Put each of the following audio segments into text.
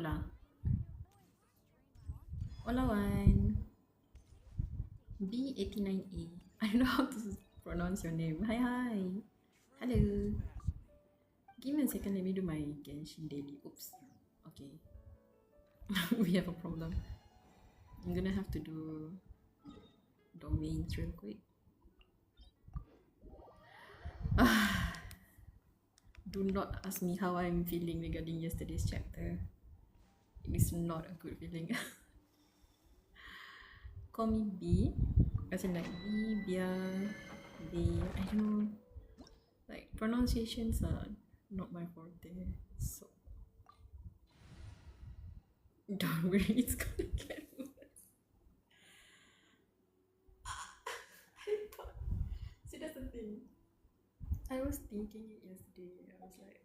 Hola. Hola, one. B89A. I don't know how to pronounce your name. Hi, hi. Hello. Give me a second. Let me do my Genshin daily. Oops. Okay. We have a problem. I'm gonna have to do domains real quick. Do not ask me how I'm feeling regarding yesterday's chapter. It is not a good feeling. Call me B. As in like B, Bia, B. I don't know. Like pronunciations are not my forte. So don't worry, it's gonna get worse. I thought. See, that's the thing. I was thinking it yesterday. I was like,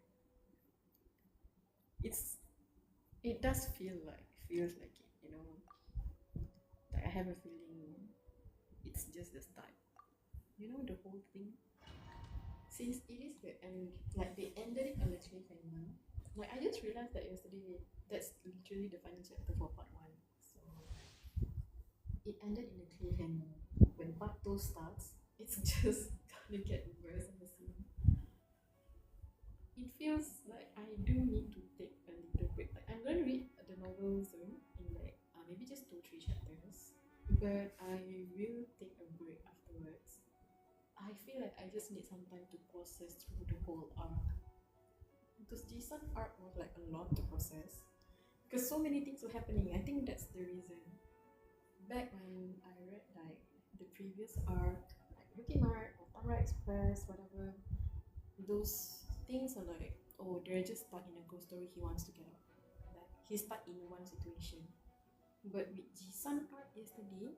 it does feels like it, you know. Like I have a feeling it's just the start. You know the whole thing. Since it is the end, like they ended it on the cliffhanger. Like I just realized that yesterday. That's literally the final chapter for part one. So it ended in a cliffhanger. When part two starts, it's just gonna get worse and worse. It feels like I do need to take a little break. Like I'm gonna read the novel soon in like maybe just 2-3 chapters, but I will take a break afterwards. I feel like I just need some time to process through the whole arc because Jisun arc was like a lot to process because so many things were happening. I think that's the reason. Back when I read like the previous arc, like Rookie Mart or Tamra Express, whatever, those things are like, oh, they're just stuck in a ghost story he wants to get out. Like he's stuck in one situation. But with Jisun arc yesterday,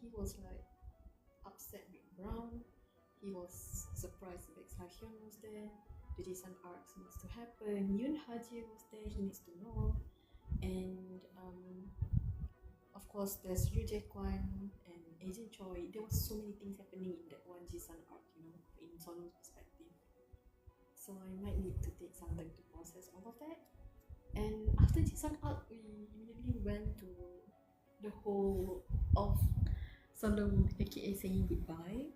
he was like upset with Brown. He was surprised Bex Hahyun was there. The Jisun arc needs to happen. Yoon Haji was there, he needs to know. And of course there's Yu Jae Kwan and Agent Choi. There was so many things happening in that one Jisun arc, you know, in Solo's perspective. So I might need to take some time to process all of that. And after Jisun arc, we immediately went to the whole of Solo, aka saying goodbye,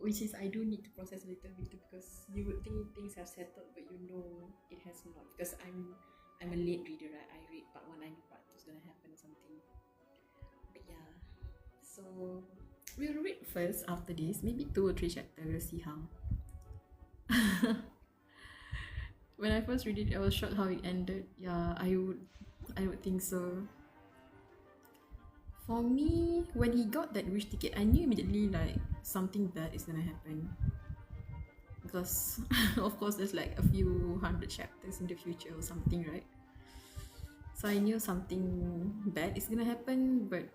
which is I do need to process a little bit because you would think things have settled, but you know it has not because I'm a late reader, right? I read part 1, I know part 2 is gonna happen or something. But yeah, so we'll read first after this, maybe 2 or 3 chapters, we'll see how. When I first read it, I was shocked how it ended. Yeah, I would think so. For me, when he got that wish ticket, I knew immediately like something bad is gonna happen. Because of course there's like a few hundred chapters in the future or something, right? So I knew something bad is gonna happen, but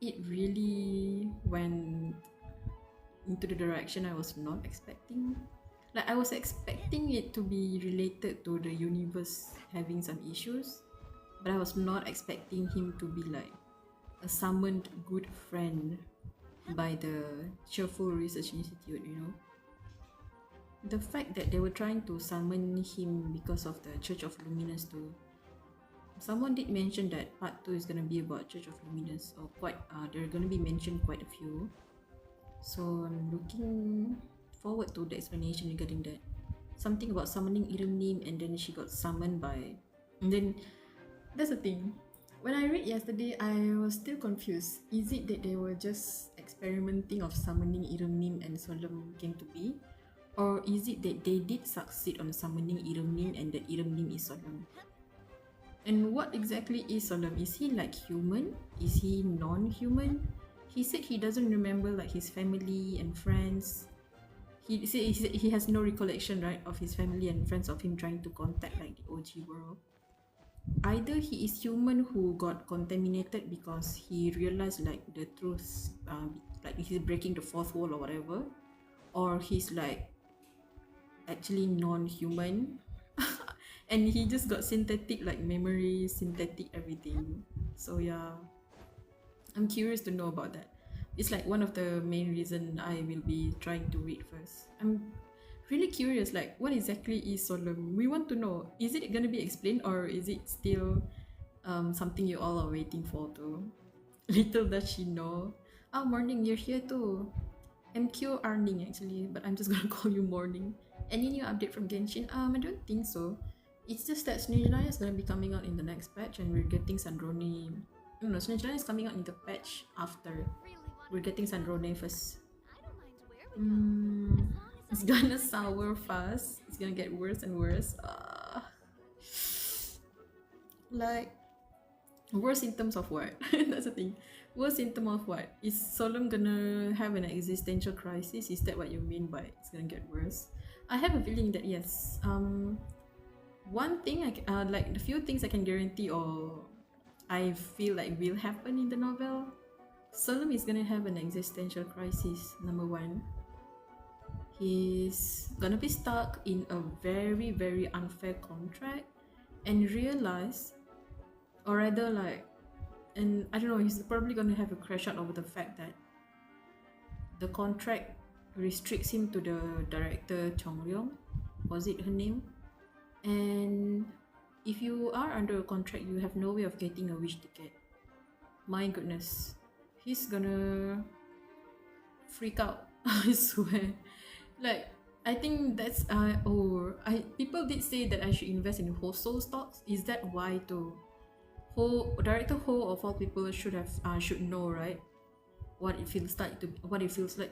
it really went into the direction I was not expecting. Like I was expecting it to be related to the universe having some issues, but I was not expecting him to be like a summoned good friend by the Cheerful Research Institute, you know. The fact that they were trying to summon him because of the Church of Luminous too. Someone did mention that part 2 is going to be about Church of Luminous, or there are going to be mentioned quite a few. So I'm looking forward to the explanation regarding that. Something about summoning Irem Nim and then she got summoned by... And then, that's the thing. When I read yesterday, I was still confused. Is it that they were just experimenting of summoning Irem Nim and Solom came to be? Or is it that they did succeed on summoning Irem Nim and that Irem Nim is Solom? And what exactly is Solom? Is he like human? Is he non-human? He said he doesn't remember like his family and friends. He said he has no recollection, right, of his family and friends of him trying to contact like the OG world. Either he is human who got contaminated because he realized like the truth, like he's breaking the fourth wall or whatever, or he's like actually non-human and he just got synthetic like memories, synthetic everything. So yeah, I'm curious to know about that. It's like one of the main reason I will be trying to read first. I'm really curious, like what exactly is solemn? We want to know. Is it gonna be explained, or is it still something you all are waiting for too? Little does she know. Oh, morning, you're here too. MQ Arning actually, but I'm just gonna call you morning. Any new update from Genshin? I don't think so. It's just that Snezhnaya is gonna be coming out in the next patch, and we're getting Sandrone. No, Snezhnaya is coming out in the patch after. We're getting Sandrone first. It's gonna sour fast. It's gonna get worse and worse. Like, worse in terms of what? That's the thing. Worse in terms of what? Is Solemn gonna have an existential crisis? Is that what you mean by it's gonna get worse? I have a feeling that yes. One thing like the few things I can guarantee, or I feel like will happen in the novel, Solemn is gonna have an existential crisis. Number one, he's gonna be stuck in a very, very unfair contract and realize, or rather like, and I don't know, he's probably gonna have a crash out over the fact that the contract restricts him to the director Chongryong, was it her name? And if you are under a contract, you have no way of getting a wish ticket. My goodness, he's gonna freak out. I swear. Like, I think that's people did say that I should invest in Hoso stocks. Is that why to Director Ho of all people should know, right? What it feels like to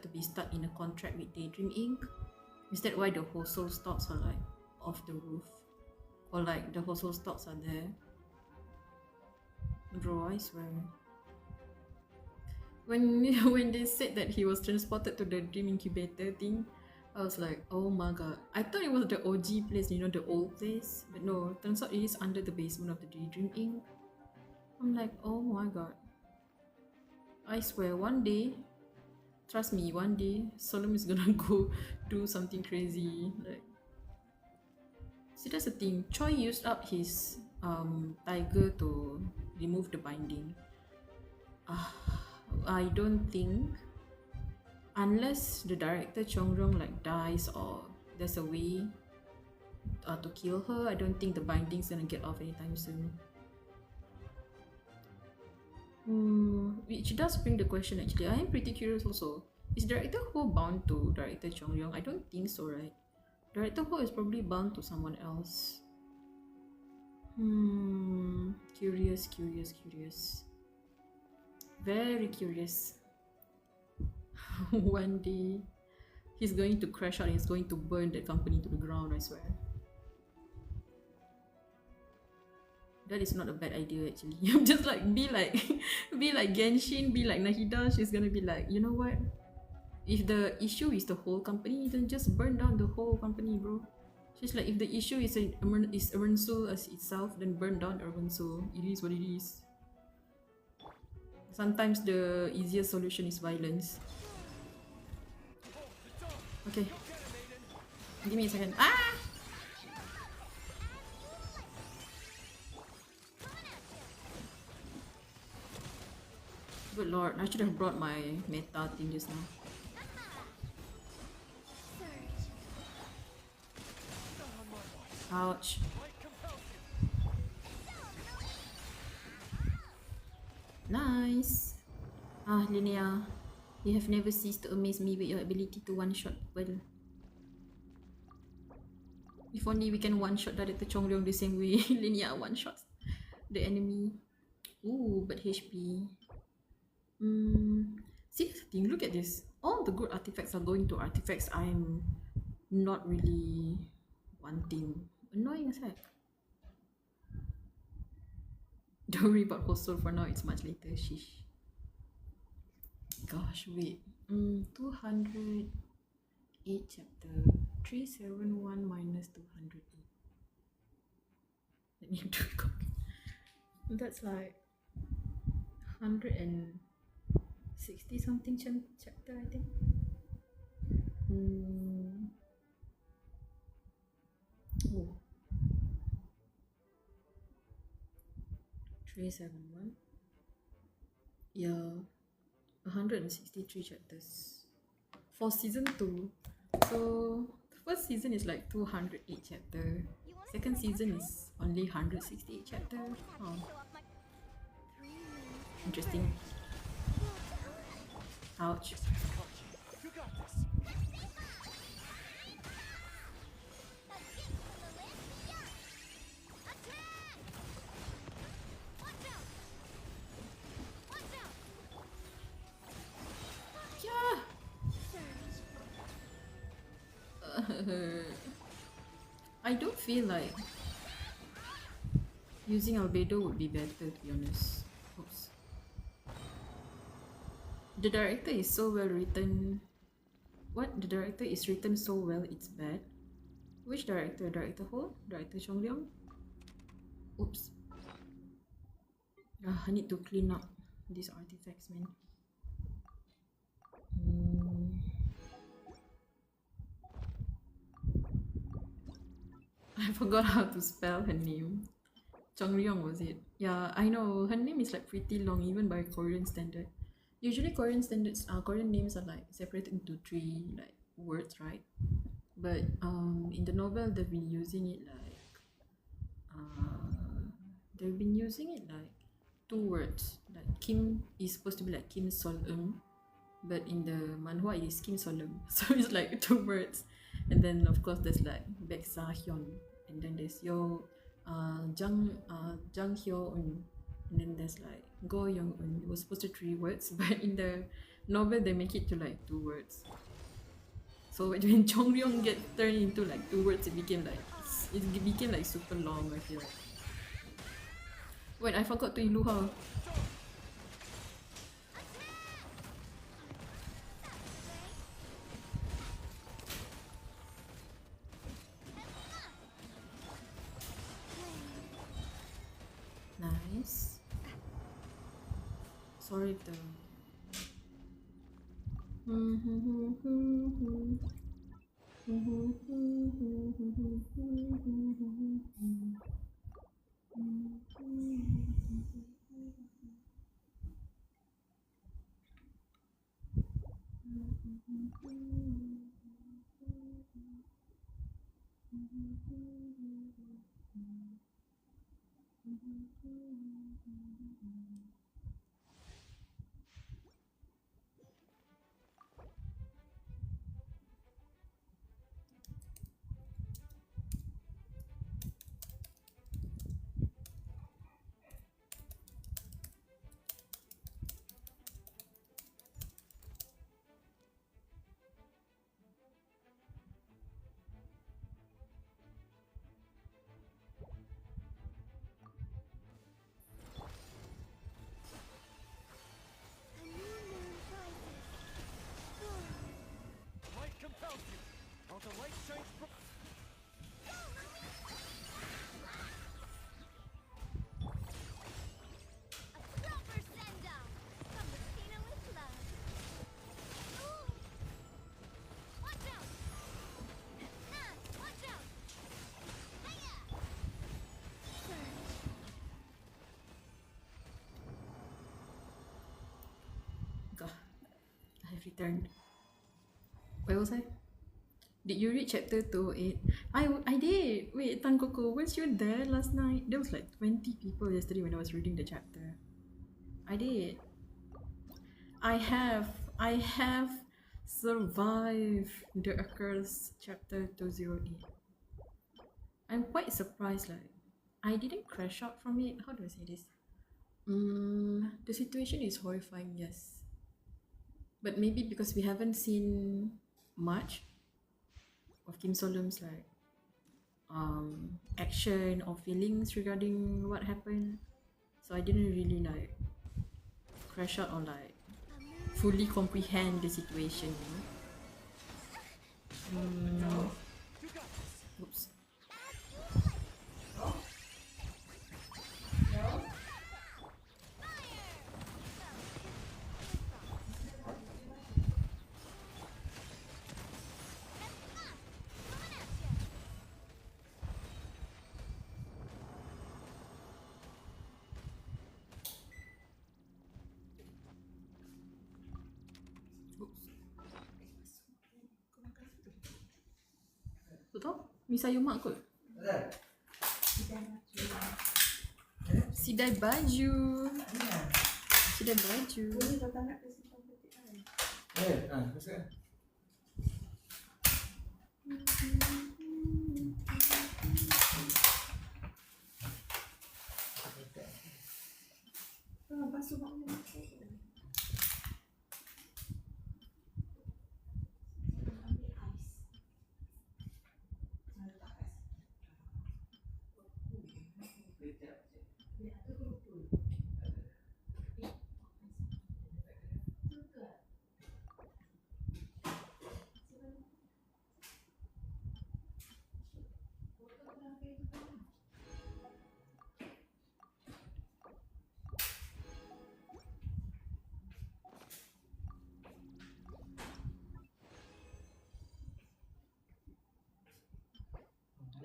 be stuck in a contract with Daydream Inc. Is that why the Hoso stocks are like off the roof? Or like the Hoso stocks are there? Bro, I swear. When they said that he was transported to the dream incubator thing, I was like, oh my god. I thought it was the OG place, you know, the old place. But no, turns out it is under the basement of the Daydream Inc. I'm like, oh my god. I swear, one day, trust me, one day, Solemn is gonna go do something crazy. Like, see, that's the thing. Choi used up his tiger to remove the binding. I don't think, unless the director Chongrong like dies or there's a way to kill her, I don't think the binding's gonna get off anytime soon. Which does bring the question actually. I am pretty curious also. Is Director Ho bound to Director Chongyong? I don't think so, right? Director Ho is probably bound to someone else. Curious. Very curious. One day, he's going to crash out and he's going to burn that company to the ground, I swear. That is not a bad idea actually. Just like be like Genshin, be like Nahida. She's gonna be like, you know what? If the issue is the whole company, then just burn down the whole company, bro. She's like, if the issue is Irwinsul as itself, then burn down Irwinsul. It is what it is. Sometimes the easiest solution is violence. Okay. Give me a second. Ah! Good lord, I should have brought my meta thing just now. Ouch. Nice. Linnea, you have never ceased to amaze me with your ability to one-shot well. If only we can one-shot Director Chongryong the same way Linnea one-shots the enemy. Ooh, but HP. See, that's the thing, look at this. All the good artifacts are going to artifacts I'm not really wanting. Annoying as heck. Don't worry about Hostel for now, it's much later. Sheesh. Gosh, wait. 208 chapter. 371 minus 208. Let me do it. That's like 160 something chapter, I think. Oh. 371. Yeah, 163 chapters for season 2. So First season is like 208 chapter. Second season is only 168 chapter. Oh, interesting. Ouch. You got this. Yeah. I don't feel like using albedo would be better, to be honest. Oops. The director is so well written. What? The director is written so well, it's bad. Which director? Director Ho? Director Chong Leong? Oops. I need to clean up these artifacts, man. I forgot how to spell her name. Chong Leong was it? Yeah, I know. Her name is like pretty long, even by Korean standard. Usually Korean names are like separated into three like words, right? But in the novel they've been using it like two words. Like Kim is supposed to be like Kim Sol Eun, but in the manhwa it is Kim Solum. So it's like two words. And then of course there's like Baek Sa Hyun, and then there's Jang Hyo Un, and then there's like Go Young Un. It was supposed to be three words, but in the novel they make it to like two words. So when Chong Ryong get turned into like two words, it became like super long. I feel like. Wait, I forgot to Iluha. Nice. Sorry if the. Light compels you. Don't the light shines bright? God, I have returned. Where was I? Did you read chapter 208? I did. Wait, Tan Koko, weren't you there last night? There was like 20 people yesterday when I was reading the chapter. I did. I have survived the Accursed chapter 208. I'm quite surprised, like I didn't crash out from it. How do I say this? The situation is horrifying, yes. But maybe because we haven't seen much of Kim Solum's like action or feelings regarding what happened, so I didn't really like crash out or like fully comprehend the situation, you know. Oops. Misayo mak kot. Sidai baju. Sidai baju. Masuk.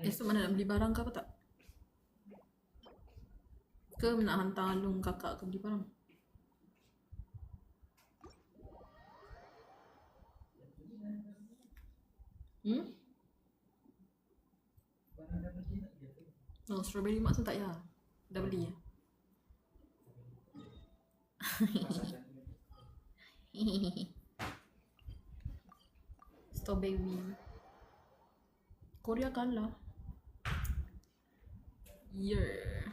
Esok mana nak beli barang ke apa tak? Ke nak hantar Alung kakak ke beli barang? Oh, strawberry mak tu tak ya? Dah beli ya? Strawberry. Korea kalah. Yeah.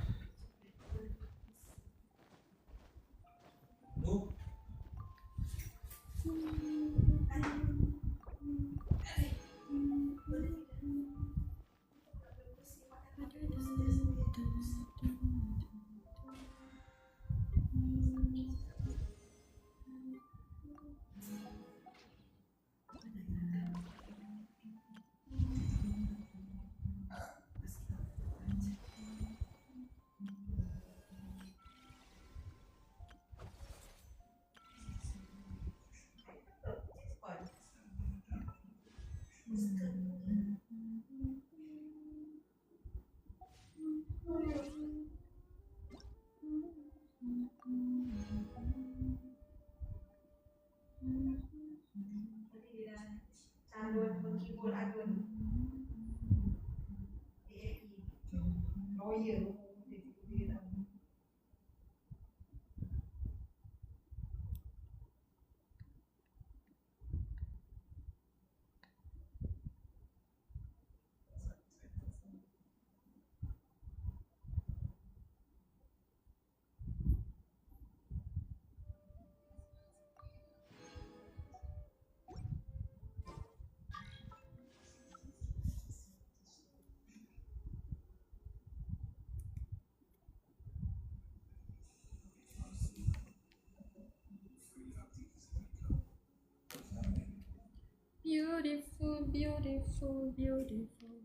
Beautiful, beautiful, beautiful.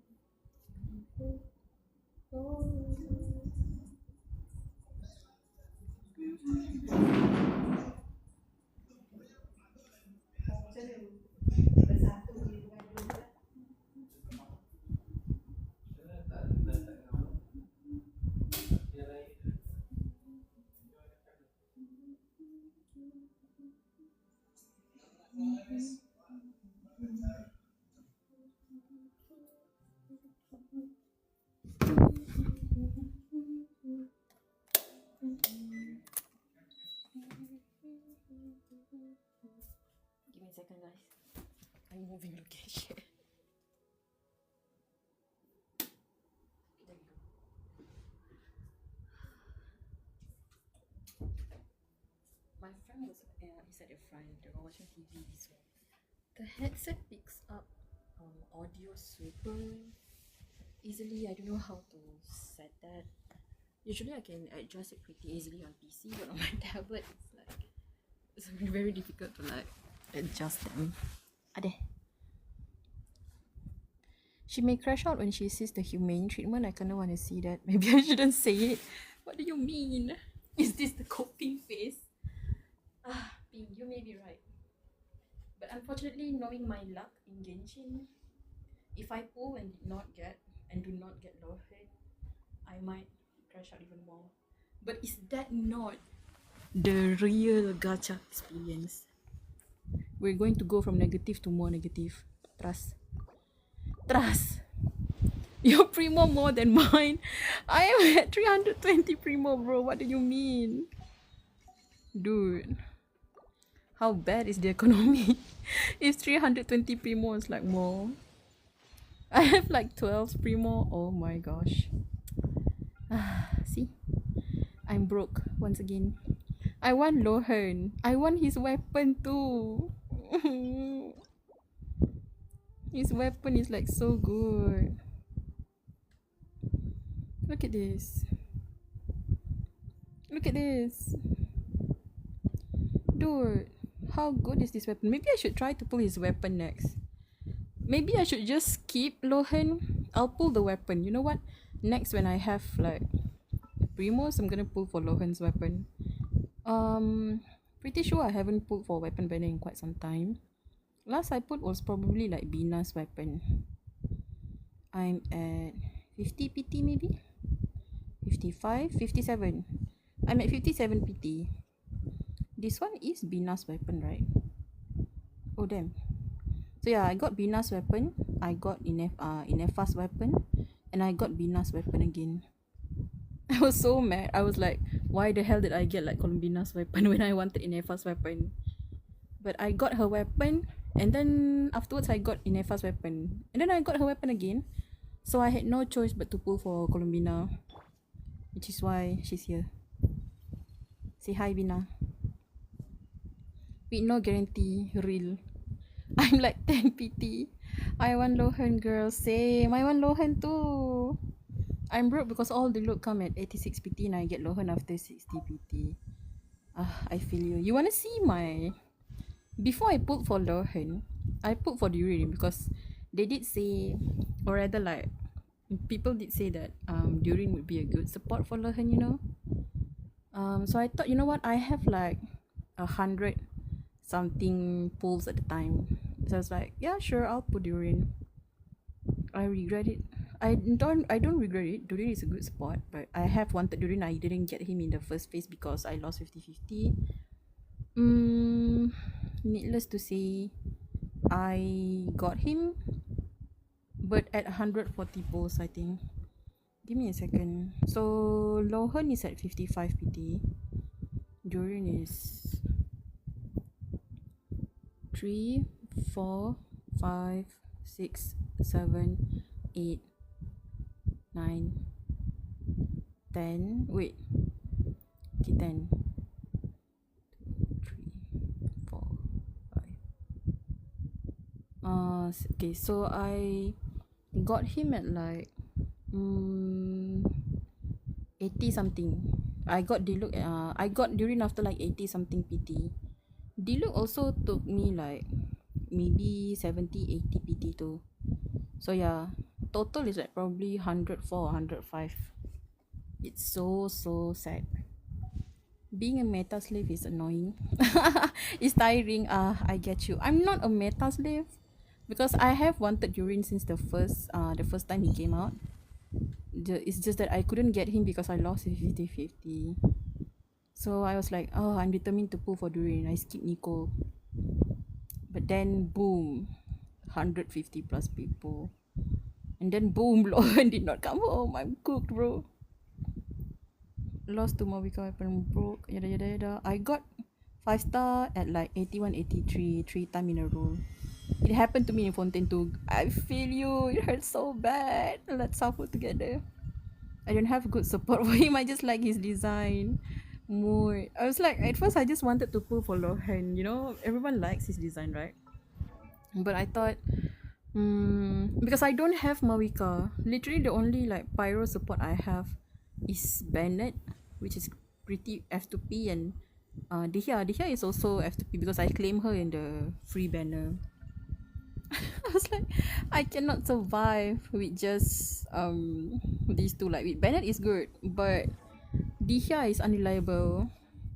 Give me a second, guys. I'm moving location. My friend was is at the front. They were watching TV. So the headset picks up audio super easily. I don't know how to set that. Usually I can adjust it pretty easily on PC, but on my tablet it's very difficult to like adjust them. Ade. She may crash out when she sees the humane treatment. I kinda want to see that. Maybe I shouldn't say it. What do you mean? Is this the coping phase? Ping, you may be right. But unfortunately, knowing my luck in Genshin, if I pull and do not get love hit, I might crash out even more. But is that not the real gacha experience? We're going to go from negative to more negative. Trust. Your primo more than mine. I am at 320 primo, bro. What do you mean? Dude, how bad is the economy? If 320 primo is like more. I have like 12 primo. Oh my gosh. See? I'm broke once again. I want Lohan. I want his weapon too. His weapon is like so good. Look at this. Look at this. Dude, how good is this weapon? Maybe I should try to pull his weapon next. Maybe I should just skip Lohan. I'll pull the weapon. You know what? Next, when I have like Primos, I'm gonna pull for Lohan's weapon. Pretty sure I haven't pulled for weapon banner in quite some time. Last I put was probably like Bina's weapon. I'm at 50 PT maybe? 55? 57. I'm at 57 PT. This one is Bina's weapon, right? Oh damn. So yeah, I got Bina's weapon, I got Inefa's weapon, and I got Bina's weapon again. I was so mad. I was like, why the hell did I get like Columbina's weapon when I wanted Inefa's weapon? But I got her weapon, and then afterwards I got Inefa's weapon, and then I got her weapon again. So I had no choice but to pull for Columbina, which is why she's here. Say hi, Bina. With no guarantee, real. I'm like 10 PT. I want Lohan, girl. Same. I want Lohan too. I'm broke because all the loot come at 86 PT and I get Lohan after 60 PT. I feel you. You wanna see my... Before I put for Lohan, I put for Durin because they did say, or rather like, people did say that Durin would be a good support for Lohan, you know. So I thought, you know what, I have like 100 something pulls at the time. So I was like, yeah, sure, I'll put Durin. I regret it. I don't regret it. Durin is a good spot, but I have wanted Durin. I didn't get him in the first phase because I lost 50-50. Needless to say, I got him, but at 140 pulls, I think. Give me a second. So Lohan is at 55 PT. Durin is 3, 4, 5, 6, 7, 8, 9, 10. Wait. Okay, 10. 3, 4, 5. Okay, so I got him at like 80 something. I got Durin after like 80 something PT. Diluc also took me like maybe 70-80 PT too. So yeah, total is like probably 104 or 105. It's so sad. Being a meta slave is annoying. It's tiring. I get you. I'm not a meta slave because I have wanted Durin since the first time he came out. It's just that I couldn't get him because I lost 50-50. So I was like, oh, I'm determined to pull for Durin. I skipped Nico. But then, boom, 150 plus people. And then, boom, Lauren did not come home. I'm cooked, bro. Lost to Mavika weapon, broke, yada yada yada. I got 5 star at like 81, 83, 3 times in a row. It happened to me in Fontaine too. I feel you. It hurts so bad. Let's suffer together. I don't have good support for him. I just like his design more. I was like, at first I just wanted to pull for Lohan. You know, everyone likes his design, right? But I thought, because I don't have Mawika. Literally the only like pyro support I have is Bennett, which is pretty F2P, and Dihya is also F2P because I claim her in the free banner. I was like, I cannot survive with just these two. Like with Bennett is good, but Dihya is unreliable.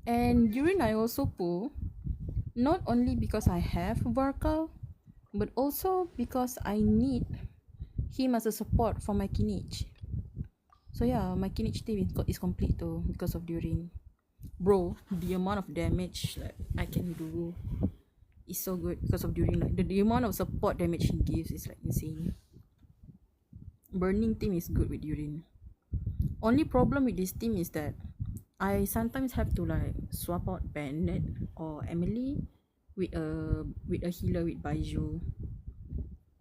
And Durin I also pull, not only because I have Varkal, but also because I need him as a support for my Kinich. So yeah, my Kinich team is complete though because of Durin. Bro, the amount of damage like I can do is so good because of Durin. Like the amount of support damage he gives is like insane. Burning team is good with urine. Only problem with this team is that I sometimes have to like swap out Bennett or Emily with a healer with Baiju.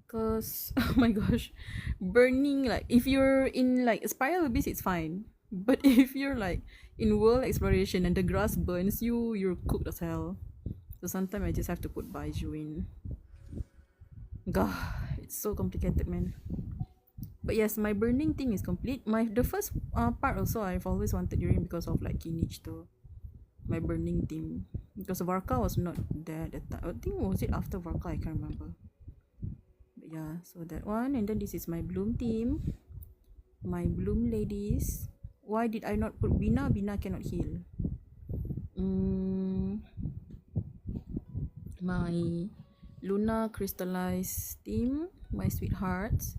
Cause oh my gosh, burning, like if you're in like Spiral Abyss it's fine. But if you're like in world exploration and the grass burns you, you're cooked as hell. So sometimes I just have to put Baiju in. God, it's so complicated, man. But yes, my burning thing is complete. The first part also I've always wanted urine because of like Kinich too. My burning team, because Varka was not there at that time. I think was it after Varka, I can't remember. But yeah, so that one, and then this is my bloom team, my bloom ladies. Why did I not put Bina? Bina cannot heal. My Luna crystallized team, my sweethearts.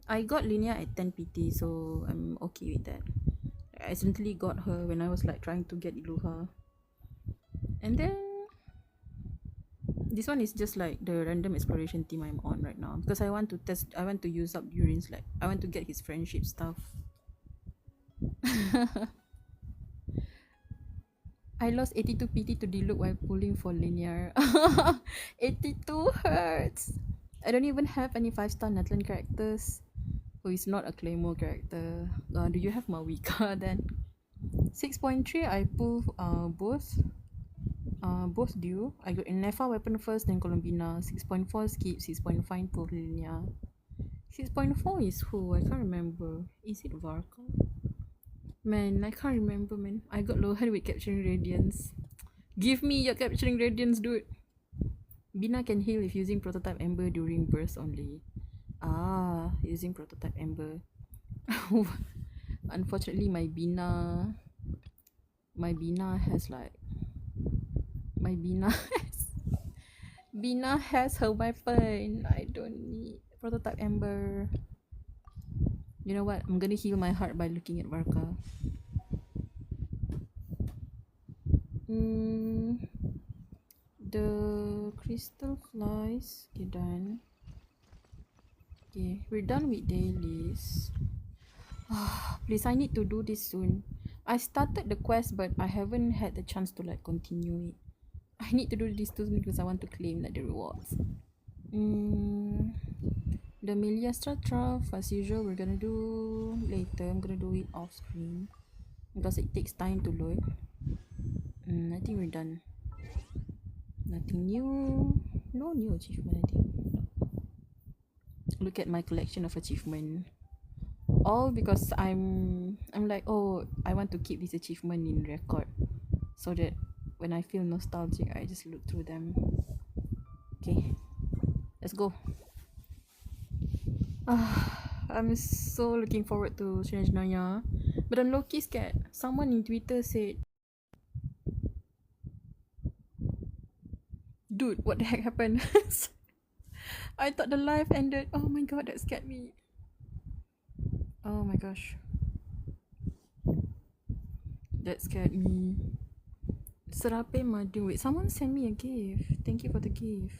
I got Linnea at 10 PT, so I'm okay with that. I accidentally got her when I was like trying to get Iluha. And then this one is just like the random exploration team I'm on right now because I want to use up urines, like I want to get his friendship stuff. I lost 82 PT to Diluc while pulling for linear. 82 hurts. I don't even have any 5-star Netland characters. Who is not a Claymore character. Do you have Mawika then? 6.3 I pull both due. I got Nefa weapon first, then Colombina. 6.4 skip, 6.5 pull Linia. 6.4 is who? I can't remember. Is it Varka? Man, I can't remember, man. I got Lohan with capturing radiance. Give me your capturing radiance, dude. Bina can heal if using prototype Ember during burst only. Using prototype Ember. Unfortunately, my Bina has like Bina has her weapon. I don't need prototype Ember. You know what? I'm gonna heal my heart by looking at Varka. The crystal flies. Okay, done. Okay, we're done with dailies. Please, I need to do this soon. I started the quest, but I haven't had the chance to like continue it. I need to do this soon because I want to claim like the rewards. The Meliastra Trough, as usual, we're gonna do later. I'm gonna do it off screen because it takes time to load. I think we're done. Nothing new. No new achievement, I think. Look at my collection of achievement. All because I'm like, oh, I want to keep this achievement in record so that when I feel nostalgic, I just look through them. Okay, let's go. I'm so looking forward to Strange Naya, but I'm low-key scared. Someone in Twitter said, dude, what the heck happened? I thought the live ended. Oh my god, that scared me. Oh my gosh, that scared me. Serape Madu. Wait, someone sent me a gift. Thank you for the gift.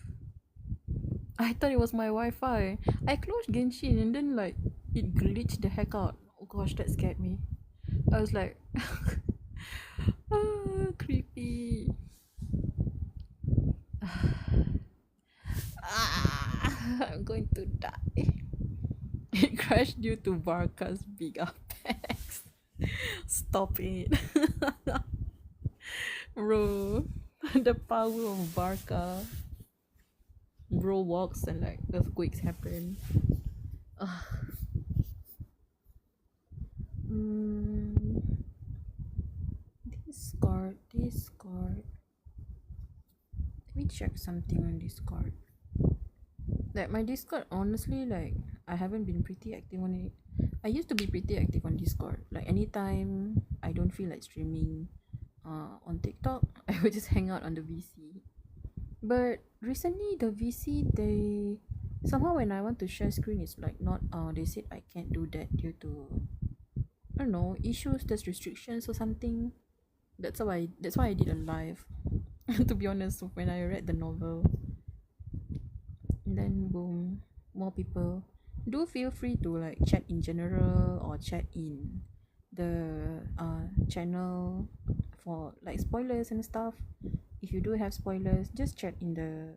I thought it was my Wi-Fi. I closed Genshin and then like it glitched the heck out. Oh gosh, that scared me. I was like, creepy. I'm going to die. It crashed due to Varka's big apex. Stop it. Bro, the power of Varka. Bro walks and like earthquakes happen. Discord. Let me check something on Discord. Like my Discord, honestly, like I haven't been pretty active on it. I used to be pretty active on Discord. Like anytime I don't feel like streaming on TikTok, I would just hang out on the VC. But recently the VC, they somehow when I want to share screen it's like not they said I can't do that due to I don't know, issues, there's restrictions or something. That's why I did a live. To be honest, when I read the novel, and then boom, more people. do feel free to like chat in general or chat in the channel for like spoilers and stuff. If you do have spoilers, just chat in the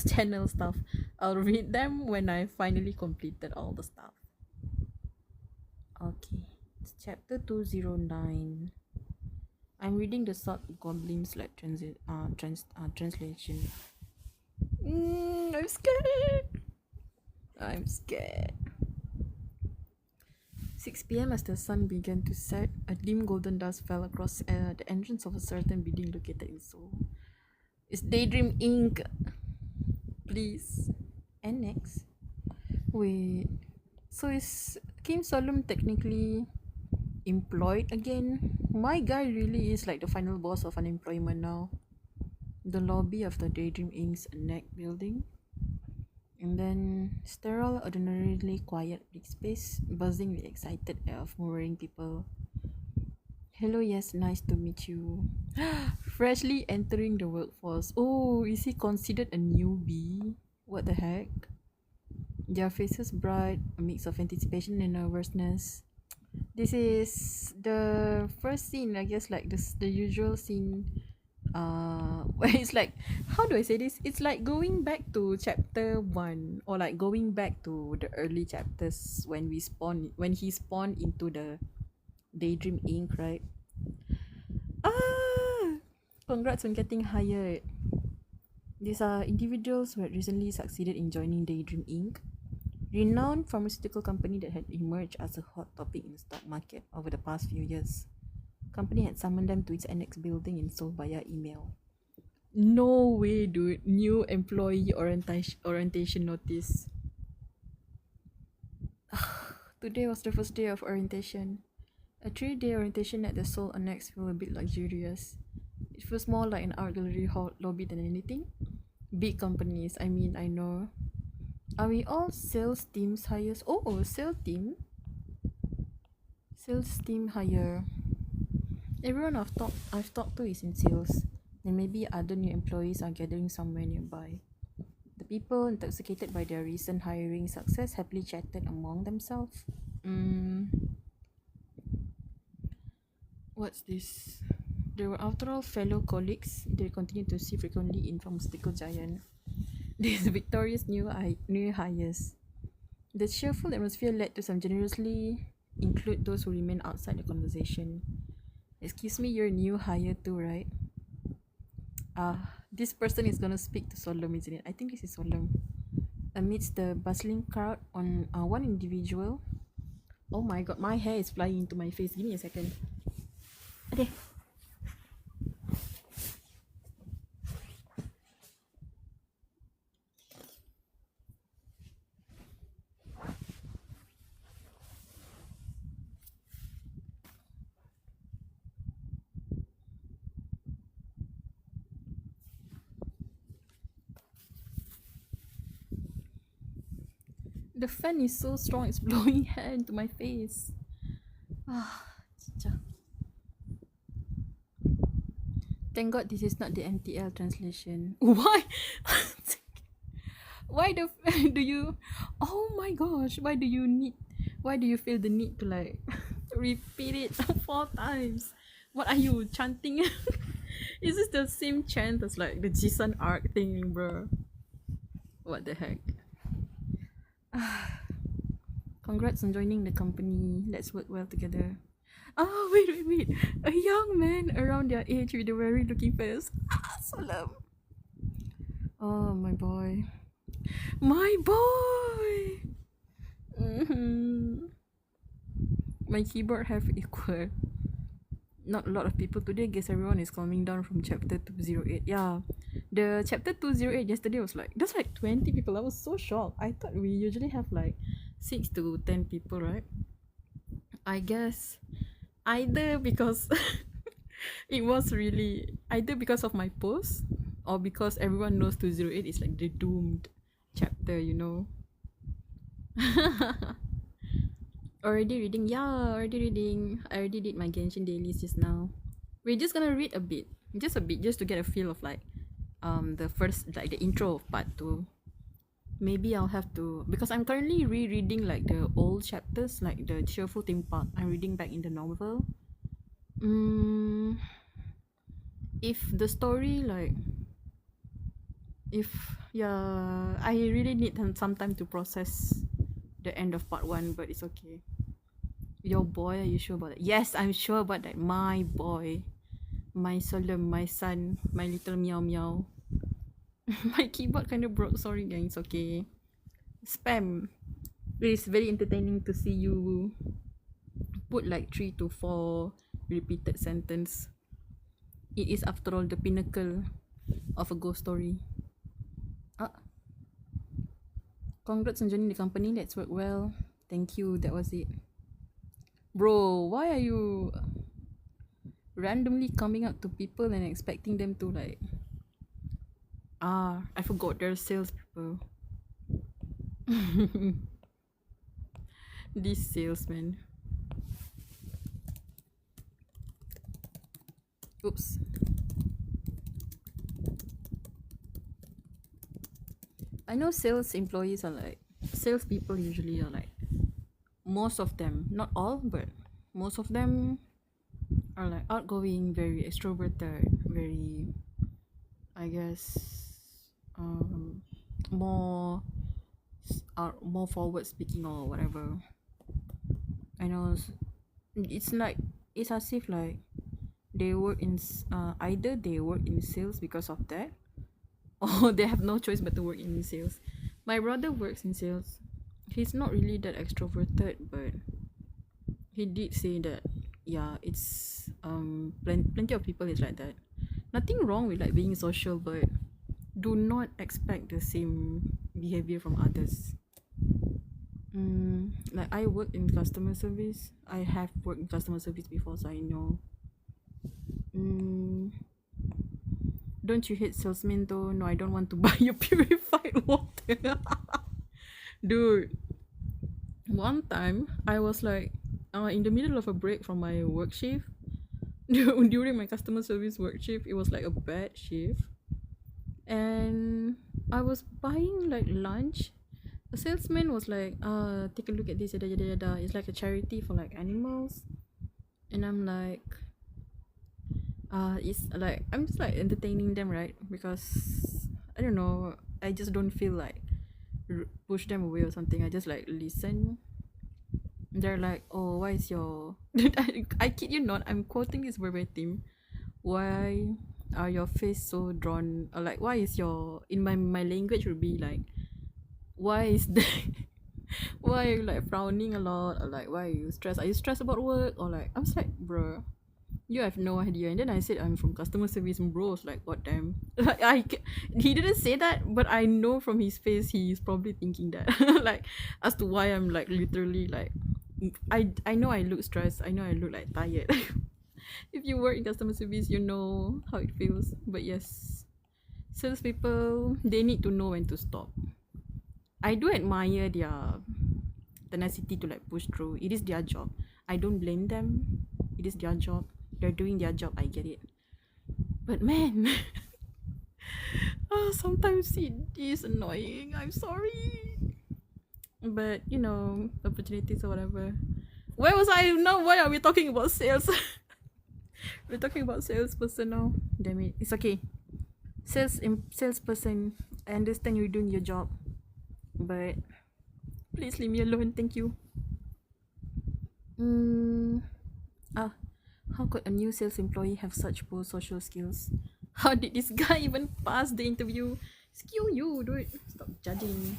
channel stuff. I'll read them when I finally completed all the stuff. Okay, it's chapter 209. I'm reading the Sword Goblins like translation. I'm scared. I'm scared. 6 p.m. as the sun began to set, a dim golden dust fell across the entrance of a certain building located in Seoul. It's Daydream Inc. Please. And next. Wait. So is Kim Solum technically employed again? My guy really is like the final boss of unemployment now. The lobby of the Daydream Inc.'s neck building. And then sterile, ordinarily quiet big space, buzzing with excited air of moving people. Hello, yes, nice to meet you. Freshly entering the workforce. Oh, is he considered a newbie? What the heck? Their faces bright, a mix of anticipation and nervousness. This is the first scene, I guess, like this the usual scene. Where it's like, how do I say this? It's like going back to chapter 1, or like going back to the early chapters when he spawned into the Daydream Inc., right? Ah, congrats on getting hired. These are individuals who had recently succeeded in joining Daydream Inc., renowned pharmaceutical company that had emerged as a hot topic in the stock market over the past few years. Company had summoned them to its annex building in Seoul via email. No way, dude. New employee orientation notice. Today was the first day of orientation. A 3-day orientation at the Seoul annex feels a bit luxurious. It feels more like an art gallery hall lobby than anything. Big companies, I mean, I know. Are we all sales teams hires? Oh, sales team. Sales team hire. Everyone I've talked to is in sales, and maybe other new employees are gathering somewhere nearby. The people, intoxicated by their recent hiring success, happily chatted among themselves. What's this? They were after all fellow colleagues they continued to see frequently in pharmaceutical giant. These victorious new hires. The cheerful atmosphere led to some generously include those who remain outside the conversation. Excuse me, you're a new hire too, right? This person is gonna speak to Solemn, isn't it? I think this is Solemn. Amidst the bustling crowd, on one individual. Oh my god, my hair is flying into my face. Give me a second. Okay. The fan is so strong, it's blowing hair into my face. Thank God this is not the NTL translation. Why? Why do you? Oh my gosh! Why do you feel the need to like repeat it 4 times? What are you chanting? Is this the same chant as like the Jisun arc thing, bro? What the heck? Congrats on joining the company. Let's work well together. Oh, wait. A young man around their age with a very looking face. Salam. Oh, my boy. My boy! My keyboard have equal. Not a lot of people today. Guess everyone is coming down from chapter 208. Yeah. The chapter 208 yesterday was like, there's like 20 people. I was so shocked. I thought we usually have like 6 to 10 people, right? I guess either because it was really either because of my post or because everyone knows 208 is like the doomed chapter, you know. Already reading. I already did my Genshin dailies just now. We're just gonna read a bit, just to get a feel of like the first, like the intro of part 2. Maybe I'll have to, because I'm currently rereading like the old chapters, like the Cheerful Theme Park. I'm reading back in the novel. Mm, if the story like, if yeah, I really need some time to process the end of part one, but it's okay. Your boy, are you sure about that? Yes, I'm sure about that. My boy, my solemn, my son, my little meow meow. My keyboard kind of broke. Sorry, gang. It's okay. Spam. It's very entertaining to see you put like 3 to 4 repeated sentence. It is, after all, the pinnacle of a ghost story. Ah, congrats on joining the company. Let's work well. Thank you. That was it. Bro, why are you randomly coming up to people and expecting them to like... I forgot, they're salespeople. This salesman. Oops. I know sales employees are like... salespeople usually are like... most of them, not all, but most of them are like outgoing, very extroverted, very... I guess... more... are more forward speaking or whatever. I know it's like... it's as if like they work in either they work in sales because of that, or they have no choice but to work in sales. My brother works in sales. He's not really that extroverted, but he did say that, yeah, it's plenty of people is like that. Nothing wrong with like being social, but do not expect the same behavior from others. Like I work in customer service. I have worked in customer service before, so I know. Don't you hate salesmen though? No, I don't want to buy you purified water. Dude, one time I was like in the middle of a break from my work shift. During my customer service work shift, it was like a bad shift, and I was buying like lunch. The salesman was like, take a look at this, yada yada yada. It's like a charity for like animals. And I'm like, it's like, I'm just like entertaining them, right? Because I don't know, I just don't feel like push them away or something. I just like listen. They're like, oh, why is your... I kid you not, I'm quoting this verbatim. Why are your face so drawn, or like, why is your... in my language would be like, why is the... why are you like frowning a lot, or like, why are you stressed? Are you stressed about work? Or like, I was like, bro, you have no idea. And then I said I'm from customer service, and bro was like, what damn. Like he didn't say that, but I know from his face he's probably thinking that. Like, as to why I'm like literally like... I know I look stressed, I know I look like tired. If you work in customer service, you know how it feels. But yes, salespeople, they need to know when to stop. I do admire their tenacity to like push through. It is their job. I don't blame them. It is their job. They're doing their job. I get it. But man, sometimes it is annoying. I'm sorry. But you know, opportunities or whatever. Where was I now? Why are we talking about sales? We're talking about salesperson now. Damn it. It's okay. Salesperson, I understand you're doing your job, but please leave me alone. Thank you. How could a new sales employee have such poor social skills? How did this guy even pass the interview? Skew you, dude. Stop judging.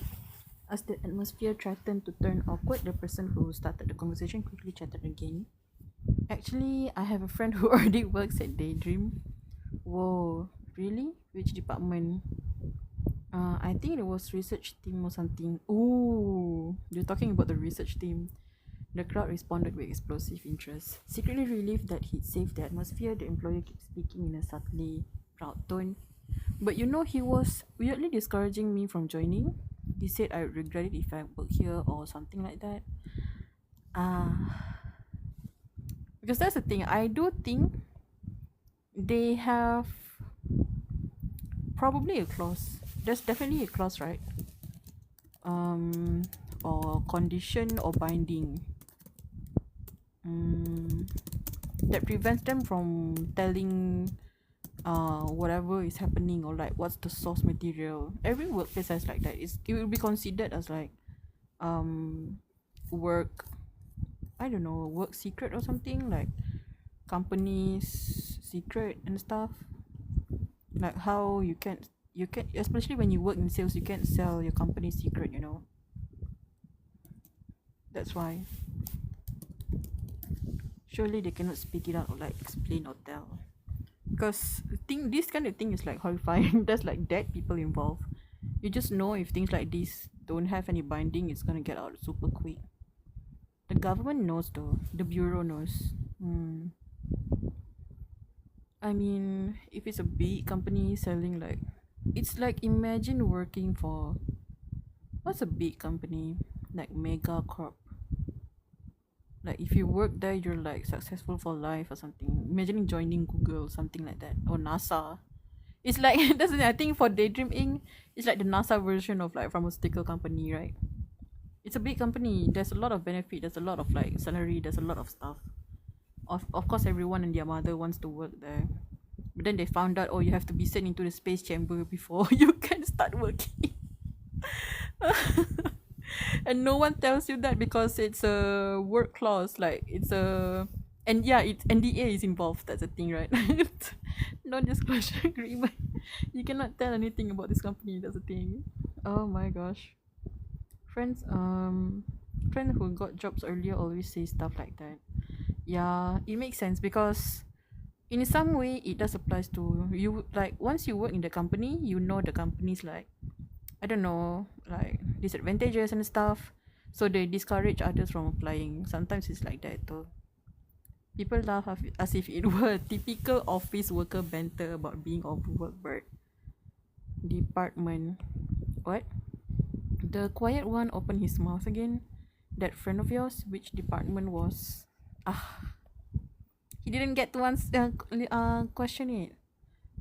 As the atmosphere threatened to turn awkward, the person who started the conversation quickly chatted again. Actually, I have a friend who already works at Daydream. Whoa, really? Which department? I think it was research team or something. Ooh, you're talking about the research team. The crowd responded with explosive interest. Secretly relieved that he'd saved the atmosphere, the employer kept speaking in a subtly proud tone. But you know, he was weirdly discouraging me from joining. He said I would regret it if I work here or something like that. Because that's the thing. I do think they have probably a clause. There's definitely a clause, right? or condition or binding that prevents them from telling whatever is happening or like what's the source material. Every workplace has like that. It will be considered as like work, I don't know, work secret or something, like company's secret and stuff. Like how you can especially when you work in sales, you can't sell your company's secret, you know. That's why surely they cannot speak it out or like explain or tell, because this kind of thing is like horrifying. There's like dead people involved. You just know if things like this don't have any binding, it's gonna get out super quick. The government knows though. The bureau knows. I mean, if it's a big company selling like, it's like imagine working for, what's a big company like Mega Corp. Like if you work there, you're like successful for life or something. Imagine joining Google, something like that, or NASA. It's like that's the thing, I think for Daydream Inc. It's like the NASA version of like pharmaceutical company, right? It's a big company. There's a lot of benefit. There's a lot of like salary. There's a lot of stuff. Of course, everyone and their mother wants to work there. But then they found out, oh, you have to be sent into the space chamber before you can start working. And no one tells you that because it's a work clause. Like it's a, and yeah, it's NDA is involved. That's the thing, right? Non-disclosure agreement. You cannot tell anything about this company. That's the thing. Oh my gosh. Friends, friends who got jobs earlier always say stuff like that. Yeah, it makes sense because in some way it does applies to you. Like once you work in the company, you know the company's like, I don't know, like disadvantages and stuff. So they discourage others from applying. Sometimes it's like that too. People laugh as if it were a typical office worker banter about being overworked. Department. What? The quiet one opened his mouth again. That friend of yours, which department was? Ah, he didn't get to question it.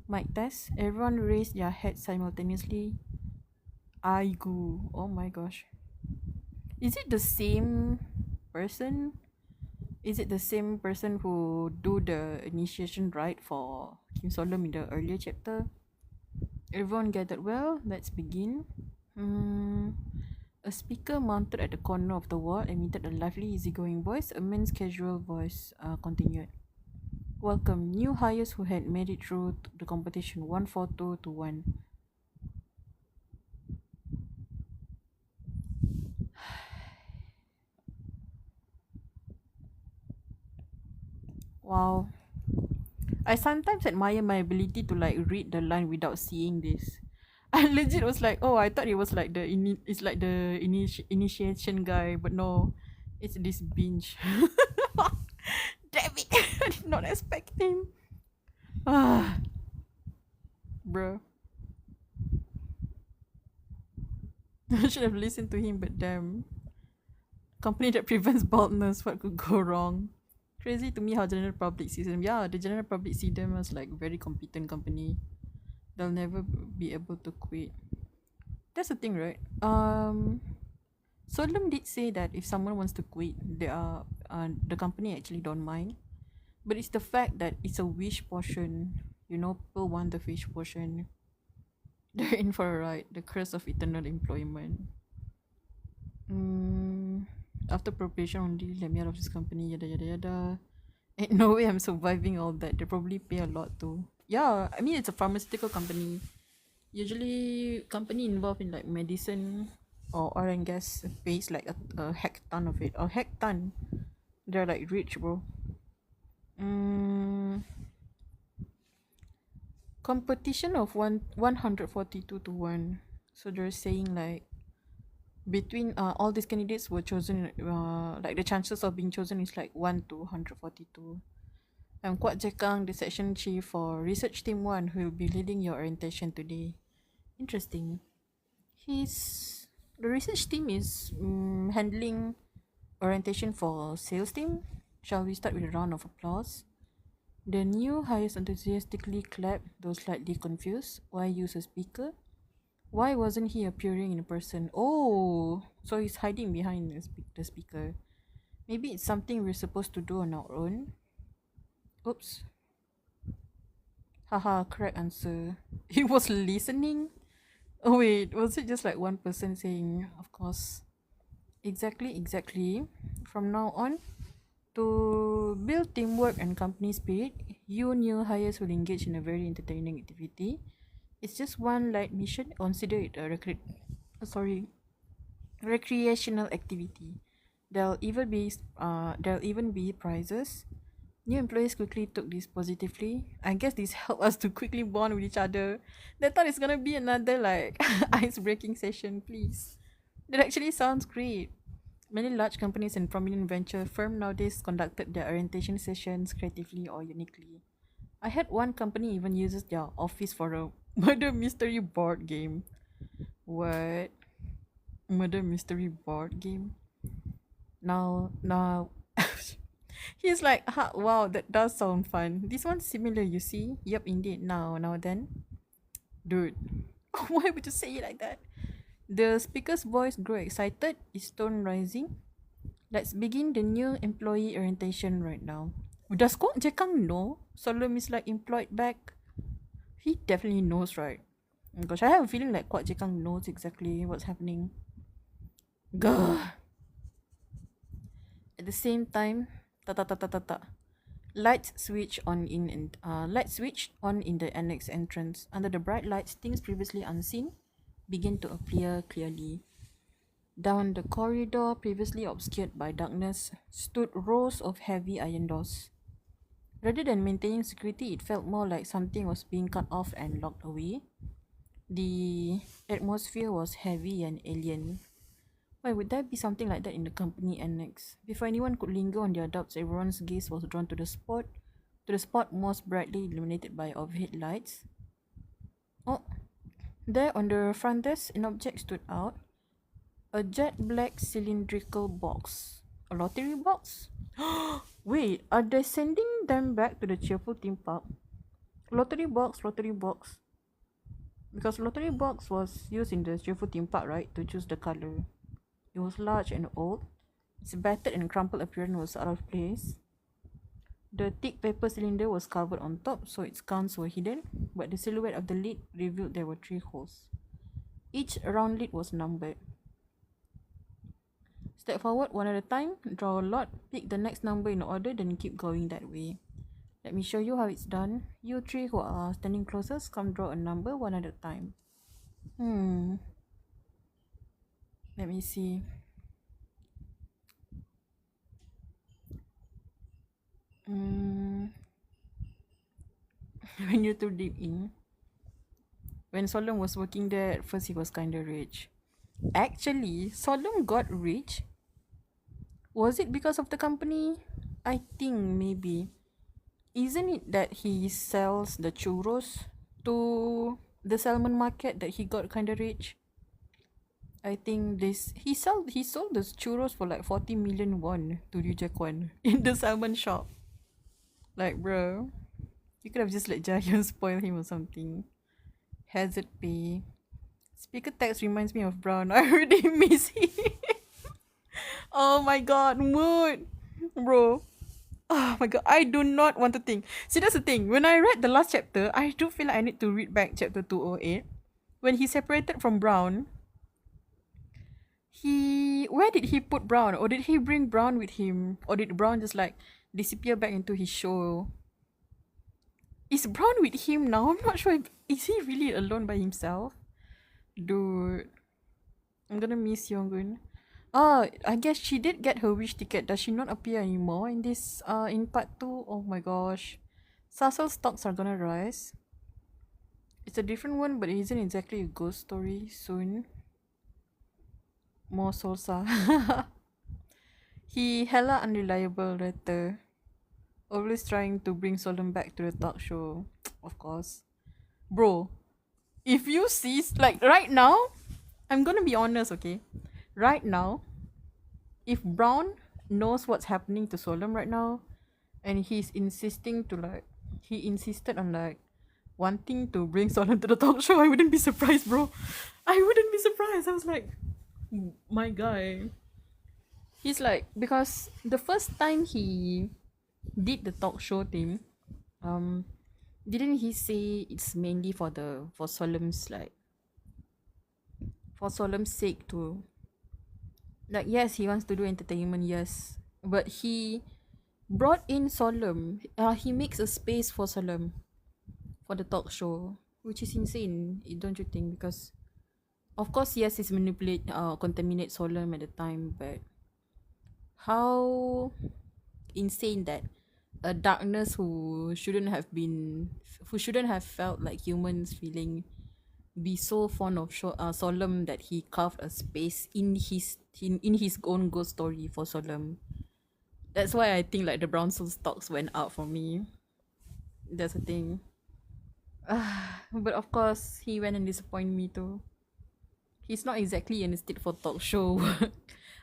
Mic test. Everyone raised their heads simultaneously. Aigu. Oh my gosh. Is it the same person? Is it the same person who do the initiation rite for Kim Solom in the earlier chapter? Everyone gathered. Well, let's begin. A speaker mounted at the corner of the ward emitted a lively, easygoing voice. A man's casual voice continued. Welcome, new hires who had made it through the competition 142 to 1. Wow. I sometimes admire my ability to like read the line without seeing this. I legit was like, oh, I thought it was like it's like the initiation guy, but no, it's this binge. Damn it! I did not expect him. Ah, bro. I should have listened to him, but damn. Company that prevents baldness, what could go wrong? Crazy to me how general public sees them. Yeah, the general public see them as like very competent company. They'll never be able to quit. That's the thing, right? Solemn did say that if someone wants to quit, the company actually don't mind. But it's the fact that it's a wish portion. You know, people want the wish portion. They're in for a ride. The curse of eternal employment. After probation only, let me out of this company, yada yada yada. Ain't no way I'm surviving all that. They probably pay a lot too. Yeah, I mean it's a pharmaceutical company. Usually company involved in like medicine or oil and gas pays like a heck ton of it. A heck ton. They're like rich, bro. Competition of 142 to 1. So they're saying like between all these candidates were chosen, like the chances of being chosen is like 1 to 142. I'm Kwat Jekang, the section chief for research team 1, who will be leading your orientation today. Interesting. The research team is handling orientation for sales team. Shall we start with a round of applause? The new hires enthusiastically clapped, though slightly confused. Why use a speaker? Why wasn't he appearing in person? Oh, so he's hiding behind the speaker. Maybe it's something we're supposed to do on our own. Oops. Haha, correct answer. He was listening? Oh wait, was it just like one person saying, of course? Exactly. From now on, to build teamwork and company spirit, you new hires will engage in a very entertaining activity. It's just one light mission. Consider it a recreational activity. There'll even be prizes. New employees quickly took this positively. I guess this helped us to quickly bond with each other. They thought it's gonna be another like ice breaking session, please. That actually sounds great. Many large companies and prominent venture firms nowadays conducted their orientation sessions creatively or uniquely. I heard one company even uses their office for a murder mystery board game. What? Murder mystery board game? Now, he's like, wow, that does sound fun. This one's similar, you see? Yep, indeed. Now then. Dude, why would you say it like that? The speaker's voice grew excited, his tone rising. Let's begin the new employee orientation right now. Does Kwok Jekang know Solom is like employed back? He definitely knows, right? Oh gosh, I have a feeling like Kwok Jekang knows exactly what's happening. Gah. At the same time, ta ta ta ta ta ta. Lights switch on in the annex entrance. Under the bright lights, things previously unseen begin to appear clearly. Down the corridor, previously obscured by darkness, stood rows of heavy iron doors. Rather than maintaining security, it felt more like something was being cut off and locked away. The atmosphere was heavy and alien. Why would there be something like that in the company annex? Before anyone could linger on their doubts, everyone's gaze was drawn to the spot most brightly illuminated by overhead lights. Oh, there on the front desk, an object stood out. A jet black cylindrical box. A lottery box? Wait, are they sending them back to the cheerful theme park? Lottery box. Because lottery box was used in the cheerful theme park, right? To choose the color. It was large and old. Its battered and crumpled appearance was out of place. The thick paper cylinder was covered on top, so its counts were hidden, but the silhouette of the lid revealed there were 3 holes. Each round lid was numbered. Step forward one at a time, draw a lot, pick the next number in order, then keep going that way. Let me show you how it's done. You 3 who are standing closest, come draw a number one at a time. Let me see. When you're too deep in. When Solomon was working there, at first he was kinda rich. Actually, Solomon got rich. Was it because of the company? I think maybe. Isn't it that he sells the churros to the salmon market that he got kinda rich? I think he sold the churros for like 40 million won to Liu Jiakwan in the salmon shop. Like, bro, you could have just let Jahyun spoil him or something. Hazard pay. Speaker text reminds me of Brown. I already miss him. Oh my god, mood. Bro. Oh my god, I do not want to think. See, that's the thing. When I read the last chapter, I do feel like I need to read back chapter 208. When he separated from Brown, where did he put Brown? Or did he bring Brown with him? Or did Brown just like disappear back into his show? Is Brown with him now? I'm not sure. Is he really alone by himself? Dude. I'm gonna miss Yonggun. Oh, I guess she did get her wish ticket. Does she not appear anymore in this in part 2? Oh my gosh. Sassel stocks are gonna rise. It's a different one, but it isn't exactly a ghost story soon. More Solsa. He hella unreliable letter. Always trying to bring Solon back to the talk show. Of course. Bro, if you see, like right now, I'm gonna be honest, okay? Right now, if Brown knows what's happening to Solom right now, and he insisted on like wanting to bring Solemn to the talk show, I wouldn't be surprised, bro. I wouldn't be surprised. I was like, my guy. He's like, because the first time he did the talk show thing, um, didn't he say it's mainly for Solemn's like for Solemn's sake to, like, yes, he wants to do entertainment, yes, but he brought in Solemn. He makes a space for Solemn for the talk show, which is insane, don't you think? Because of course, yes, he's contaminate Solemn at the time, but how insane that a darkness who shouldn't have felt like humans feeling, be so fond of Solemn that he carved a space in his own ghost story for Solemn. That's why I think like the Brown Soul stocks went up for me. That's the thing. But of course, he went and disappointed me too. He's not exactly in a state for talk show.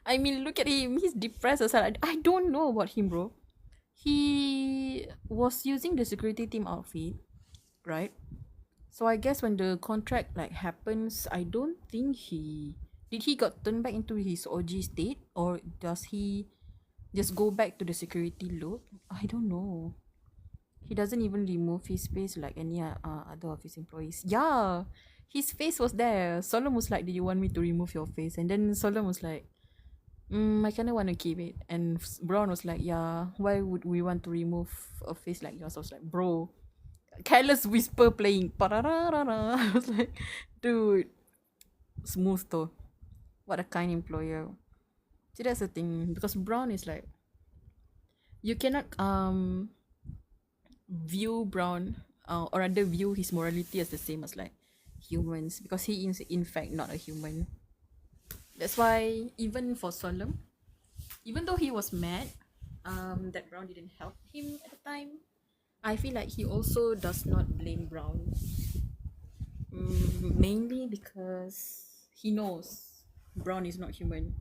I mean, look at him. He's depressed as hell. I don't know about him, bro. He was using the security team outfit, right? So I guess when the contract like happens, I don't think he got turned back into his OG state, or does he just go back to the security look? I don't know. He doesn't even remove his face like any other of his employees. Yeah, his face was there. Solomon was like, "Do you want me to remove your face?" And then Solomon was like, I kind of want to keep it. And Brown was like, "Yeah, why would we want to remove a face like yours?" I was like, "Bro, careless whisper playing." I was like, "Dude, smooth though. What a kind employer." See, that's the thing, because Brown is like, you cannot view Brown, or rather view his morality as the same as like humans, because he is in fact not a human. That's why even for Solemn, even though he was mad that Brown didn't help him at the time, I feel like he also does not blame Brown, mainly because he knows Brown is not human,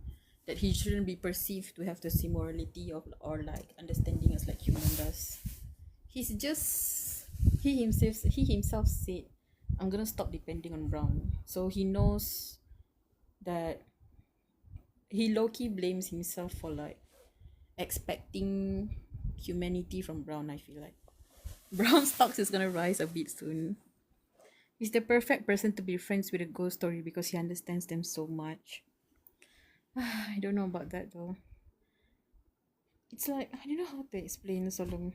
that he shouldn't be perceived to have the same morality of or like understanding as like human does. He's just he himself said, "I'm gonna stop depending on Brown." So he knows that he low-key blames himself for like expecting humanity from Brown. I feel like Brown stocks is gonna rise a bit soon. He's the perfect person to be friends with a ghost story because he understands them so much. I don't know about that though. It's like, I don't know how to explain Solomon.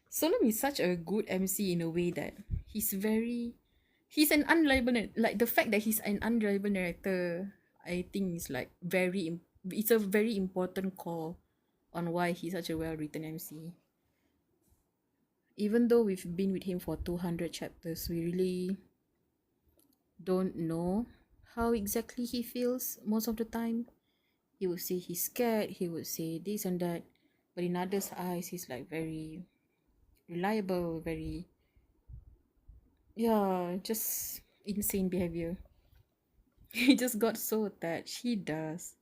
Solomon is such a good MC in a way that he's an unreliable like the fact that he's an unreliable narrator, I think is like it's a very important call on why he's such a well written MC. Even though we've been with him for 200 chapters, we really don't know how exactly he feels most of the time. He would say he's scared, he would say this and that, but in others' eyes, he's like very reliable, very, yeah, just insane behavior. He just got so attached. He does.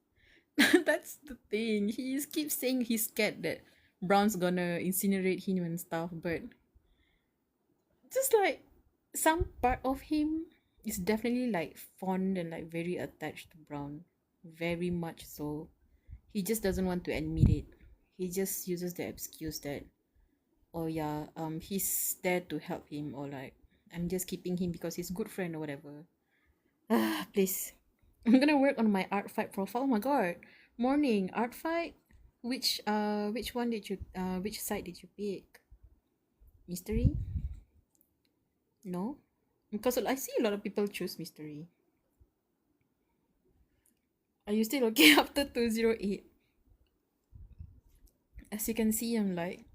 That's the thing. He keeps saying he's scared that Brown's gonna incinerate him and stuff, but just like some part of him is definitely like fond and like very attached to Brown. Very much so. He just doesn't want to admit it. He just uses the excuse that, oh yeah, he's there to help him, or like, I'm just keeping him because he's a good friend or whatever. Please. I'm gonna work on my art fight profile. Oh my god. Morning, art fight? Which one did you which side did you pick? Mystery? No? Because I see a lot of people choose mystery. Are you still okay after 208? As you can see, I'm like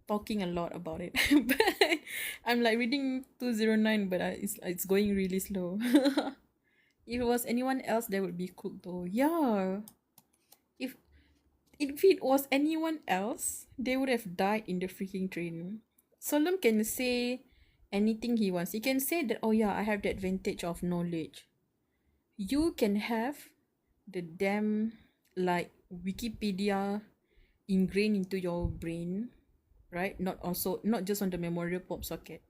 talking a lot about it. But I'm like reading 209, but it's going really slow. If it was anyone else, that would be cool though. Yeah. If it was anyone else, they would have died in the freaking train. Solom can say anything he wants. He can say that, oh yeah, I have the advantage of knowledge. You can have the damn like Wikipedia ingrained into your brain, right? Not just on the memorial pop socket.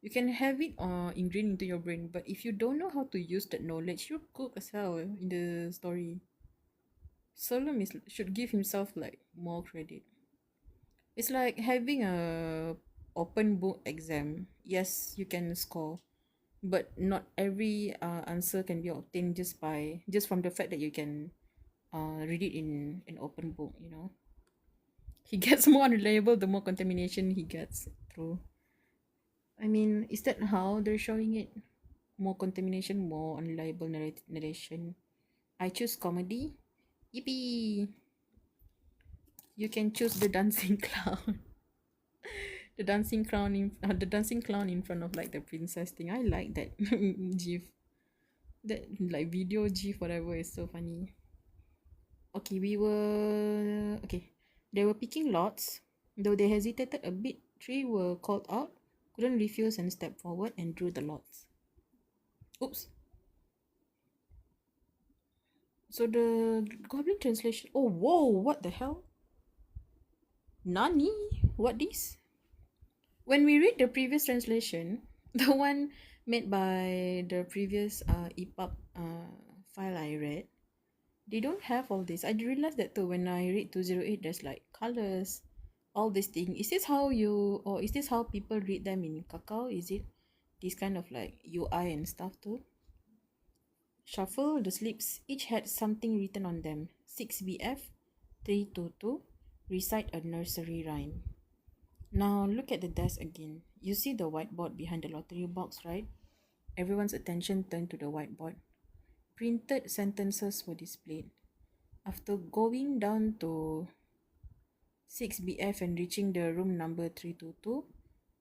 You can have it ingrained into your brain, but if you don't know how to use that knowledge, you're cooked as hell in the story. Solomon should give himself like more credit. It's like having a open book exam. Yes, you can score, but not every answer can be obtained just from the fact that you can read it in an open book. He gets more unreliable the more contamination he gets through. I mean, is that how they're showing it? More contamination, more unreliable narration. I choose comedy. Yippee! You can choose the dancing clown. The dancing clown in front of like the princess thing. I like that gif. That like video gif whatever is so funny. Okay, they were picking lots. Though they hesitated a bit, three were called out, couldn't refuse and stepped forward and drew the lots. Oops. So the goblin translation. Oh, whoa, what the hell? Nani? What this? When we read the previous translation, the one made by the previous EPUB file I read, they don't have all this. I realized that too when I read 208, there's like colors, all this thing. Is this how people read them in Kakao? Is it this kind of like UI and stuff too? Shuffle the slips. Each had something written on them. 6BF, 322, recite a nursery rhyme. Now look at the desk again. You see the whiteboard behind the lottery box, right? Everyone's attention turned to the whiteboard. Printed sentences were displayed. After going down to 6BF and reaching the room number 322,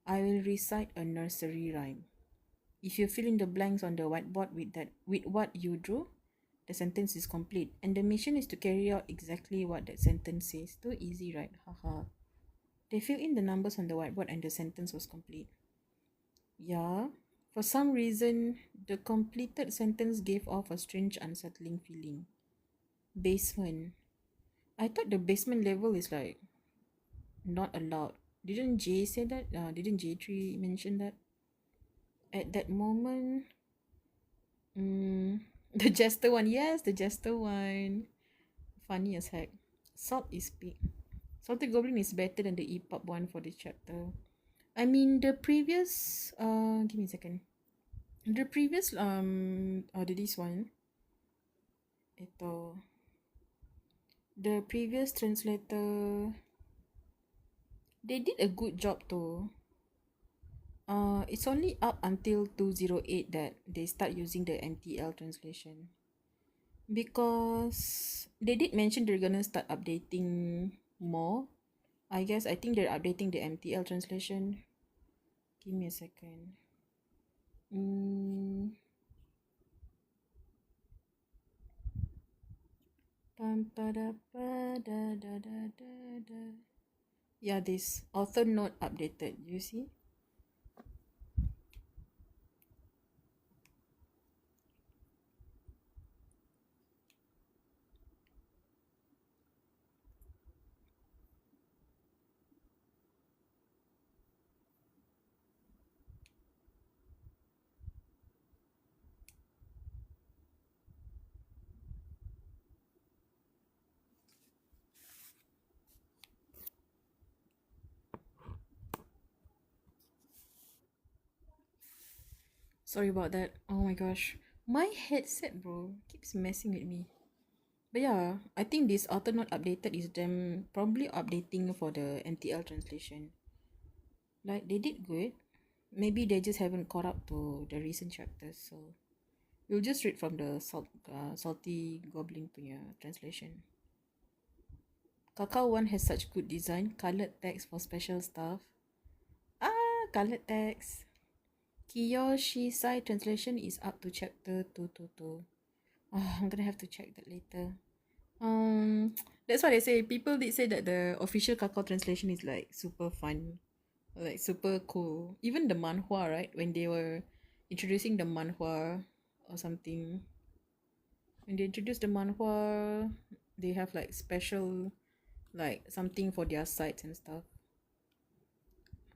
I will recite a nursery rhyme. If you fill in the blanks on the whiteboard with what you drew, the sentence is complete. And the mission is to carry out exactly what that sentence says. Too easy, right? Haha. They filled in the numbers on the whiteboard and the sentence was complete. Yeah. For some reason, the completed sentence gave off a strange, unsettling feeling. Basement. I thought the basement level is like not allowed. Didn't J say that? Didn't J3 mention that? At that moment, the jester one. Yes, the jester one. Funny as heck. Salt is big. Salted Goblin is better than the EPUB one for this chapter. I mean, the previous. Give me a second. The previous this one. Ito. The previous translator. They did a good job too. It's only up until 208 that they start using the MTL translation. Because they did mention they're gonna start updating more. I think they're updating the MTL translation. Give me a second. Yeah, this author note updated. You see? Sorry about that. Oh my gosh. My headset, bro, keeps messing with me. But yeah, I think this author not updated is them probably updating for the MTL translation. Like, they did good. Maybe they just haven't caught up to the recent chapters, so we'll just read from the Salty Goblin punya translation. Kakao one has such good design, colored text for special stuff. Colored text. Kiyoshi Sai translation is up to chapter 222. Oh, I'm gonna have to check that later. That's what they say. People did say that the official Kakao translation is like super fun, like super cool. Even the manhwa, right? When they were introducing the manhwa or something, when they introduce the manhwa, they have like special, like something for their sites and stuff.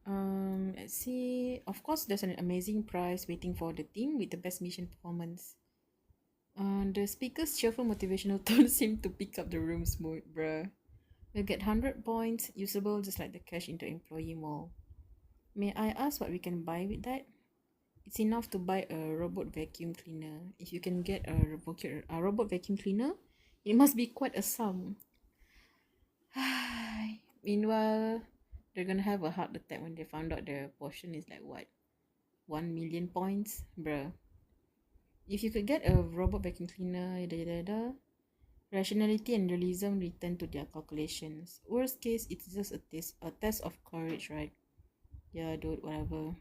Let's see. Of course, there's an amazing prize waiting for the team with the best mission performance. The speaker's cheerful motivational tone seemed to pick up the room's mood, bruh. We'll get 100 points, usable just like the cash in the employee mall. May I ask what we can buy with that? It's enough to buy a robot vacuum cleaner. If you can get a robot vacuum cleaner, it must be quite a sum. Meanwhile, they're gonna have a heart attack when they found out their portion is like what? 1 million points? Bruh. If you could get a robot vacuum cleaner, yada yada yada, rationality and realism return to their calculations. Worst case, it's just a test of courage, right? Yeah, dude, whatever.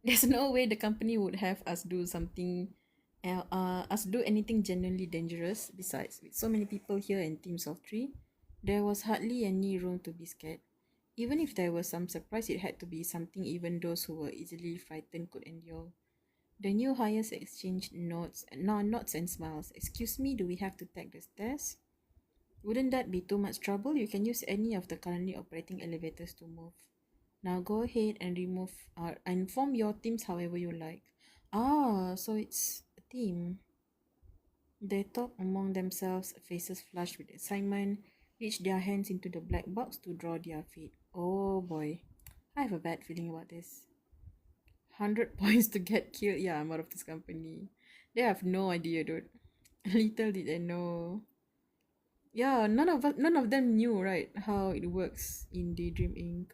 There's no way the company would have us do anything genuinely dangerous. Besides, with so many people here and teams of 3, there was hardly any room to be scared. Even if there was some surprise, it had to be something even those who were easily frightened could endure. The new hires exchanged nods and smiles. Excuse me, do we have to take the stairs? Wouldn't that be too much trouble? You can use any of the currently operating elevators to move. Now go ahead and inform your teams however you like. Ah, so it's a team. They talk among themselves, faces flushed with excitement, reach their hands into the black box to draw their feet. Oh boy, I have a bad feeling about this. 100 points to get killed. Yeah, I'm out of this company. They have no idea, dude. Little did they know. Yeah, none of them knew, right, how it works in Daydream Inc.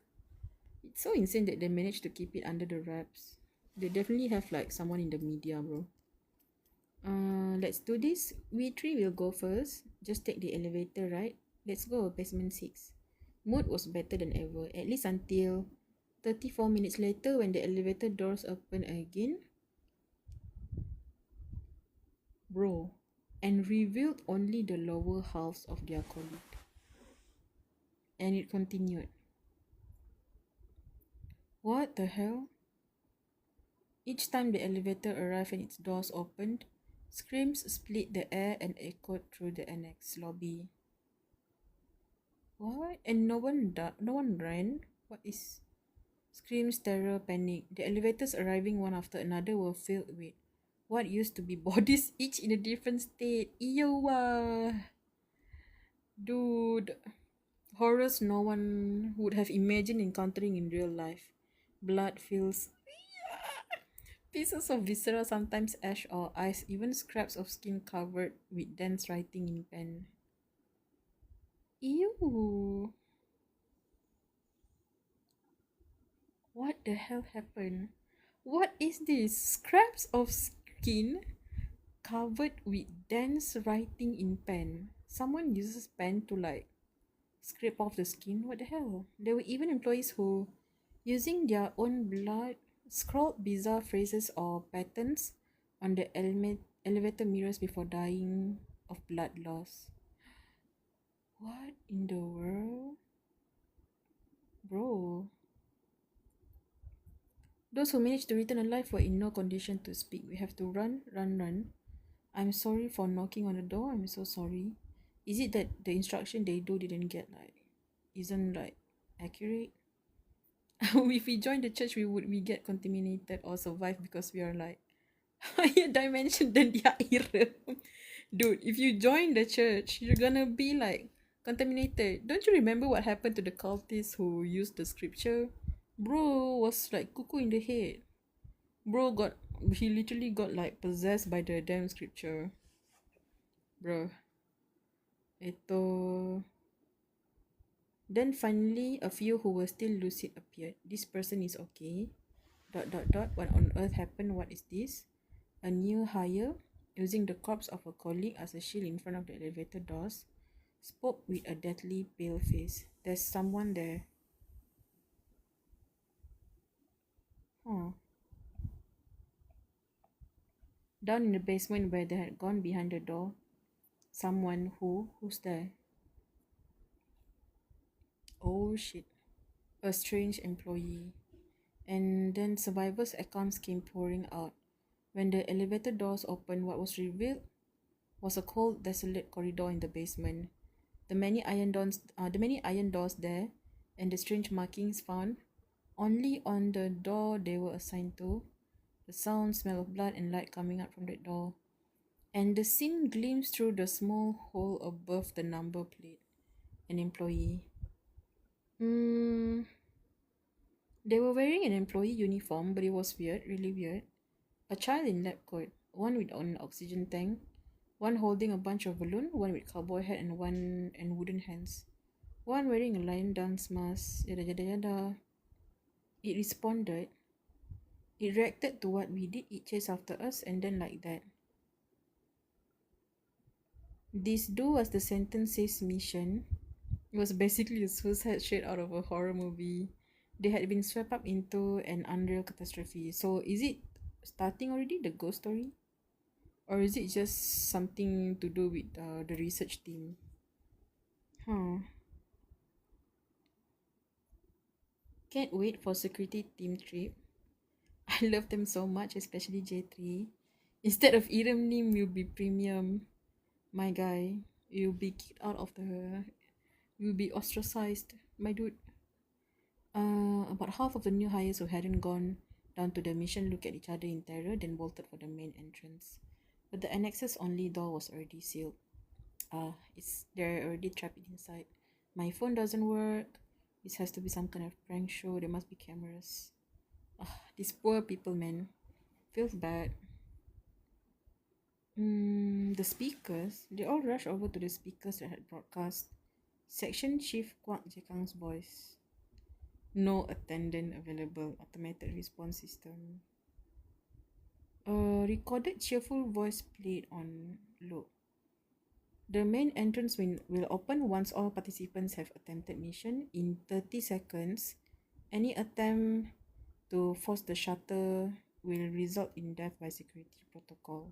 It's so insane that they managed to keep it under the wraps. They definitely have like someone in the media, bro. Let's do this. We 3 will go first. Just take the elevator, right? Let's go, basement 6. Mood was better than ever, at least until 34 minutes later when the elevator doors open again. Bro. And revealed only the lower halves of their colleague. And it continued. What the hell? Each time the elevator arrived and its doors opened, screams split the air and echoed through the annex lobby. What? And no one ran? What is? Screams, terror, panic. The elevators arriving one after another were filled with what used to be bodies, each in a different state. Ew, dude. Horrors no one would have imagined encountering in real life. Blood feels pieces of viscera, sometimes ash or ice, even scraps of skin covered with dense writing in pen. Ew. What the hell happened? What is this? Scraps of skin covered with dense writing in pen. Someone uses pen to like scrape off the skin. What the hell? There were even employees who, using their own blood, scrawled bizarre phrases or patterns on the elevator mirrors before dying of blood loss. What in the world? Bro. Those who managed to return alive were in no condition to speak. We have to run, run, run. I'm sorry for knocking on the door. I'm so sorry. Is it that the instruction they didn't get isn't accurate? If we join the church, we get contaminated or survive because we are like higher dimension than their era. Dude, if you join the church, you're gonna be like contaminated. Don't you remember what happened to the cultists who used the scripture? Bro was like cuckoo in the head. He literally got like possessed by the damn scripture. Bro. Eto. Then finally, a few who were still lucid appeared. This person is okay. ... What on earth happened? What is this? A new hire, using the corpse of a colleague as a shield in front of the elevator doors, spoke with a deathly pale face. There's someone there. Huh. Down in the basement where they had gone behind the door, someone who's there? Oh shit. A strange employee. And then survivors' accounts came pouring out. When the elevator doors opened, what was revealed was a cold, desolate corridor in the basement. The many iron doors there, and the strange markings found Only on the door they were assigned to. The sound, smell of blood, and light coming out from that door. And the scene gleams through the small hole above the number plate. An employee. Mm, they were wearing an employee uniform, but it was weird, really weird. A child in lab coat, one with an oxygen tank, one holding a bunch of balloon, one with cowboy hat and one and wooden hands, one wearing a lion dance mask, yada yada yada. It responded. It reacted to what we did. It chased after us and then like that. This do was the sentence's mission. It was basically a suicide straight out of a horror movie. They had been swept up into an unreal catastrophe. So is it starting already, the ghost story? Or is it just something to do with the research team? Huh. Can't wait for security team trip. I love them so much, especially J3. Instead of Iram Nim, you'll be premium. My guy, you'll be kicked out of the. You'll be ostracized. My dude. About half of the new hires who hadn't gone down to the mission looked at each other in terror, then bolted for the main entrance. But the annex's only door was already sealed. They're already trapped inside. My phone doesn't work. This has to be some kind of prank show. There must be cameras. These poor people, man. Feels bad. The speakers. They all rushed over to the speakers that had broadcast. Section Chief Kwak Jekang's voice. No attendant available. Automated response system. Recorded cheerful voice played on low. The main entrance will open once all participants have attempted mission. In 30 seconds, any attempt to force the shutter will result in death by security protocol.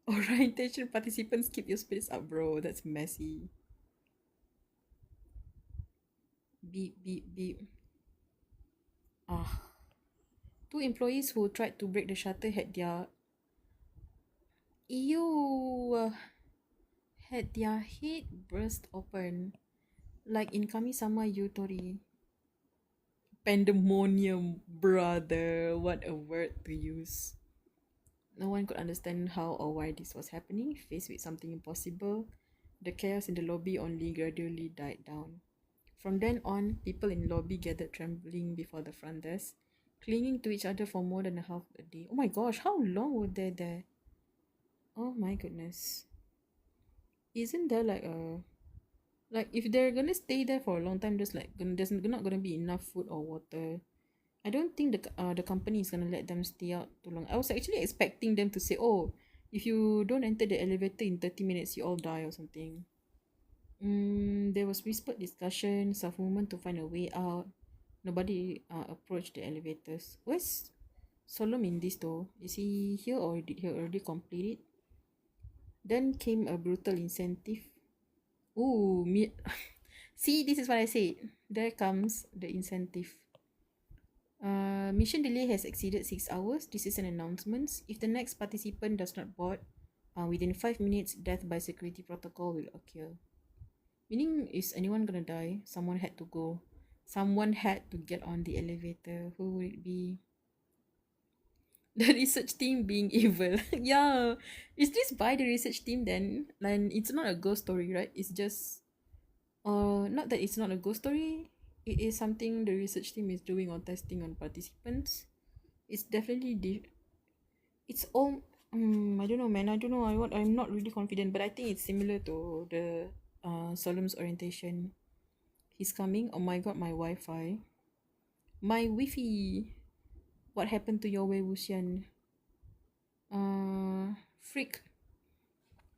Orientation participants, keep your spirits up, bro. That's messy. Beep, beep, beep. Two employees who tried to break the shutter had their head burst open, like in Kami-sama Yutori. Pandemonium, brother. What a word to use. No one could understand how or why this was happening. Faced with something impossible, the chaos in the lobby only gradually died down. From then on, people in the lobby gathered trembling before the front desk, clinging to each other for more than a half a day. Oh my gosh, how long were they there? Oh my goodness. Isn't there like if they're gonna stay there for a long time, there's not gonna be enough food or water. I don't think the company is gonna let them stay out too long. I was actually expecting them to say, "Oh, if you don't enter the elevator in 30 minutes, you all die" or something. There was whispered discussion, self movement to find a way out. Nobody approached the elevators. Where's Solom in this though? Is he here or did he already complete it? Then came a brutal incentive. Ooh, me. See, this is what I said. There comes the incentive. Mission delay has exceeded 6 hours. This is an announcement. If the next participant does not board within 5 minutes, death by security protocol will occur. Meaning, is anyone gonna die? Someone had to go. Someone had to get on the elevator. Who would it be? The research team being evil. Yeah. Is this by the research team then? Like, it's not a ghost story, right? It's just not that it's not a ghost story. It is something the research team is doing or testing on participants. It's definitely it's all I don't know, man. I don't know. I'm not really confident, but I think it's similar to the Solemn's orientation. He's coming. Oh my god, my Wi-Fi. My Wi-Fi. What happened to your Wei Wuxian? Freak.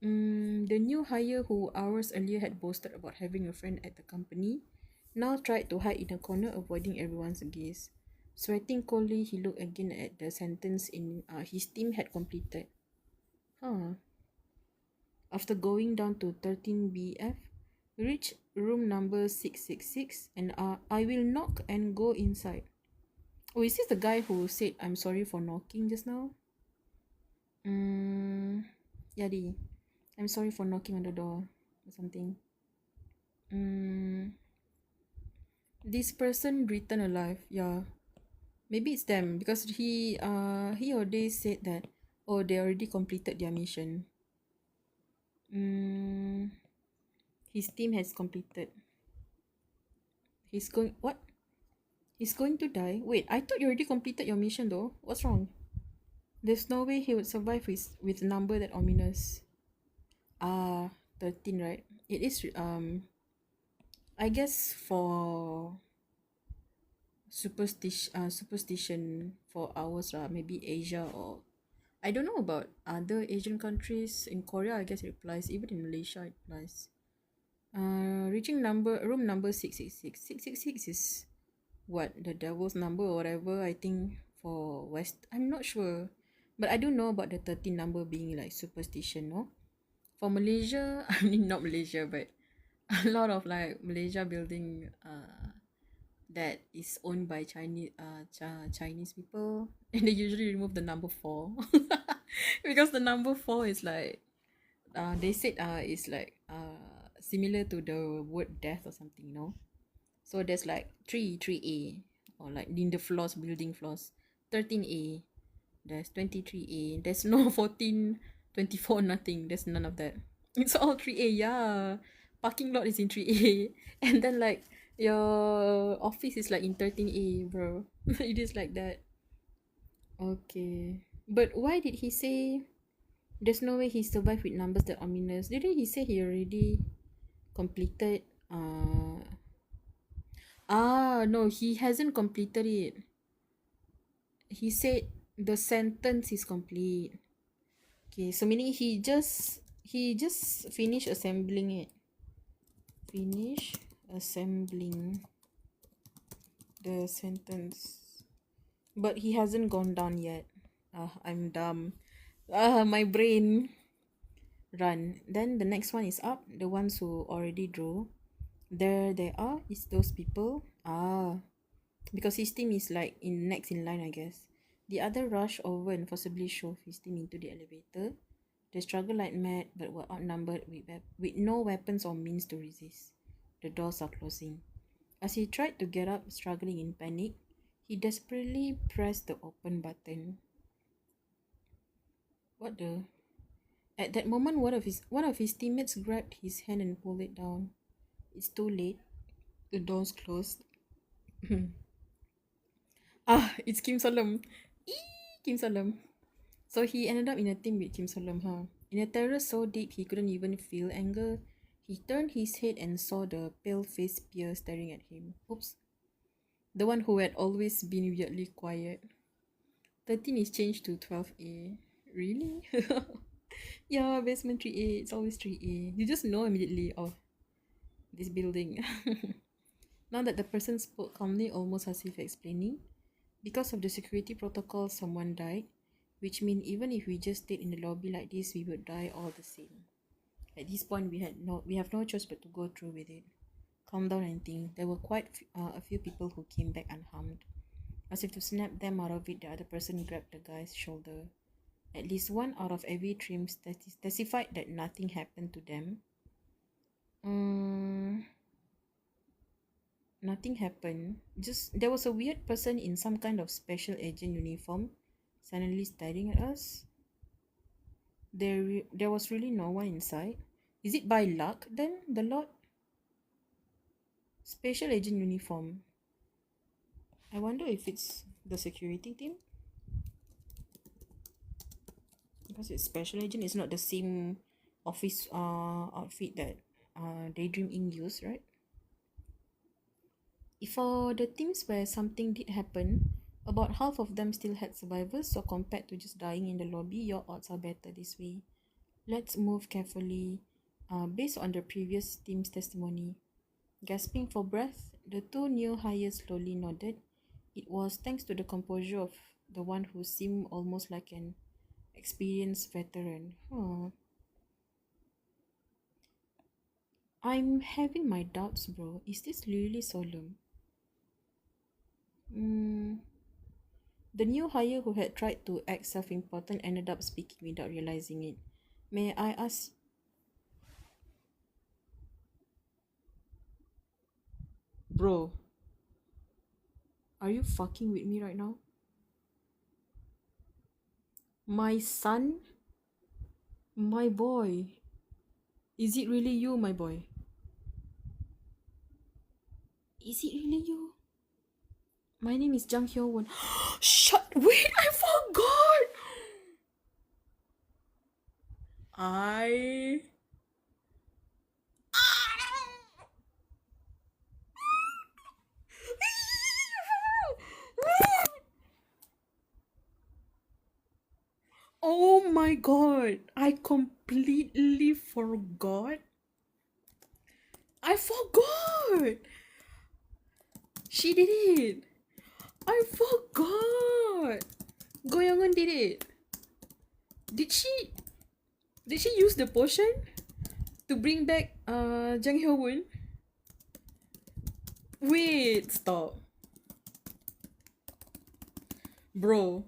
The new hire who hours earlier had boasted about having a friend at the company now tried to hide in a corner, avoiding everyone's gaze. Sweating coldly, he looked again at the sentence in his team had completed. After going down to 13BF, reach room number 666 and I will knock and go inside. Oh, is this the guy who said I'm sorry for knocking just now? Yadi. I'm sorry for knocking on the door or something. This person returned alive. Yeah, maybe it's them because he or they said that oh they already completed their mission. Mm, his team has completed. He's going what? He's going to die. Wait, I thought you already completed your mission though. What's wrong? There's no way he would survive with a number that ominous. Ah, 13, right? It is I guess for superstition for ours lah, maybe Asia or I don't know about other Asian countries. In Korea, I guess it applies. Even in Malaysia, it applies. Reaching room number 666. 666 is what, the devil's number or whatever, I think, for West. I'm not sure. But I do know about the 13 number being like superstition, no? For Malaysia, I mean not Malaysia, but a lot of like Malaysia building that is owned by Chinese people, and they usually remove the number 4 because the number 4 is like they said is like similar to the word death or something, you know. So there's like 3A, or like in the floors, building floors, 13A, there's 23A, there's no 14, 24, nothing, there's none of that. It's all 3A. Yeah, parking lot is in 3A and then like your office is like in 13A, bro. It is like that. Okay, but why did he say there's no way he survived with numbers that ominous? Didn't he say he already completed no, he hasn't completed it. He said the sentence is complete. Okay, so meaning he just finished assembling it. Finish assembling the sentence. But he hasn't gone down yet. I'm dumb. My brain. Run. Then the next one is up. The ones who already drew. There they are. It's those people. Because his team is like next in line, I guess. The other rush over and forcibly shove his team into the elevator. They struggle like mad, but were outnumbered with no weapons or means to resist. The doors are closing. As he tried to get up, struggling in panic, he desperately pressed the open button. What the? At that moment, one of his teammates grabbed his hand and pulled it down. It's too late. The door's closed. It's Kim Solom. Kim Solom. So he ended up in a team with Kim Solom, huh? In a terror so deep he couldn't even feel anger, he turned his head and saw the pale-faced peer staring at him. Oops. The one who had always been weirdly quiet. 13 is changed to 12A. Really? Yeah, basement 3A. It's always 3A. You just know immediately, oh, this building. Now that the person spoke calmly, almost as if explaining, because of the security protocol, someone died, which means even if we just stayed in the lobby like this, we would die all the same. At this point, we have no choice but to go through with it. Calm down and think. There were quite a few people who came back unharmed. As if to snap them out of it, the other person grabbed the guy's shoulder. At least one out of every trim testified that nothing happened to them. Nothing happened. Just there was a weird person in some kind of special agent uniform suddenly staring at us. There was really no one inside. Is it by luck then, the lot? Special agent uniform. I wonder if it's the security team. Because it's special agent, it's not the same office outfit that Daydream Inc. used, right? For the teams where something did happen, about half of them still had survivors, so compared to just dying in the lobby, your odds are better this way. Let's move carefully. Based on the previous team's testimony. Gasping for breath, the two new hires slowly nodded. It was thanks to the composure of the one who seemed almost like an experienced veteran. I'm having my doubts, bro. Is this really solemn? The new hire who had tried to act self-important ended up speaking without realizing it. May I ask? Bro, Are you fucking with me right now? My son? My boy. Is it really you, my boy? Is it really you? My name is Jang Hyo Won. Shut. Wait, I forgot. I. Oh my god. I completely forgot. I forgot. She did it. I forgot. Goyongan did it. Did she use the potion to bring back Jang Hyo Won? Wait, stop. Bro.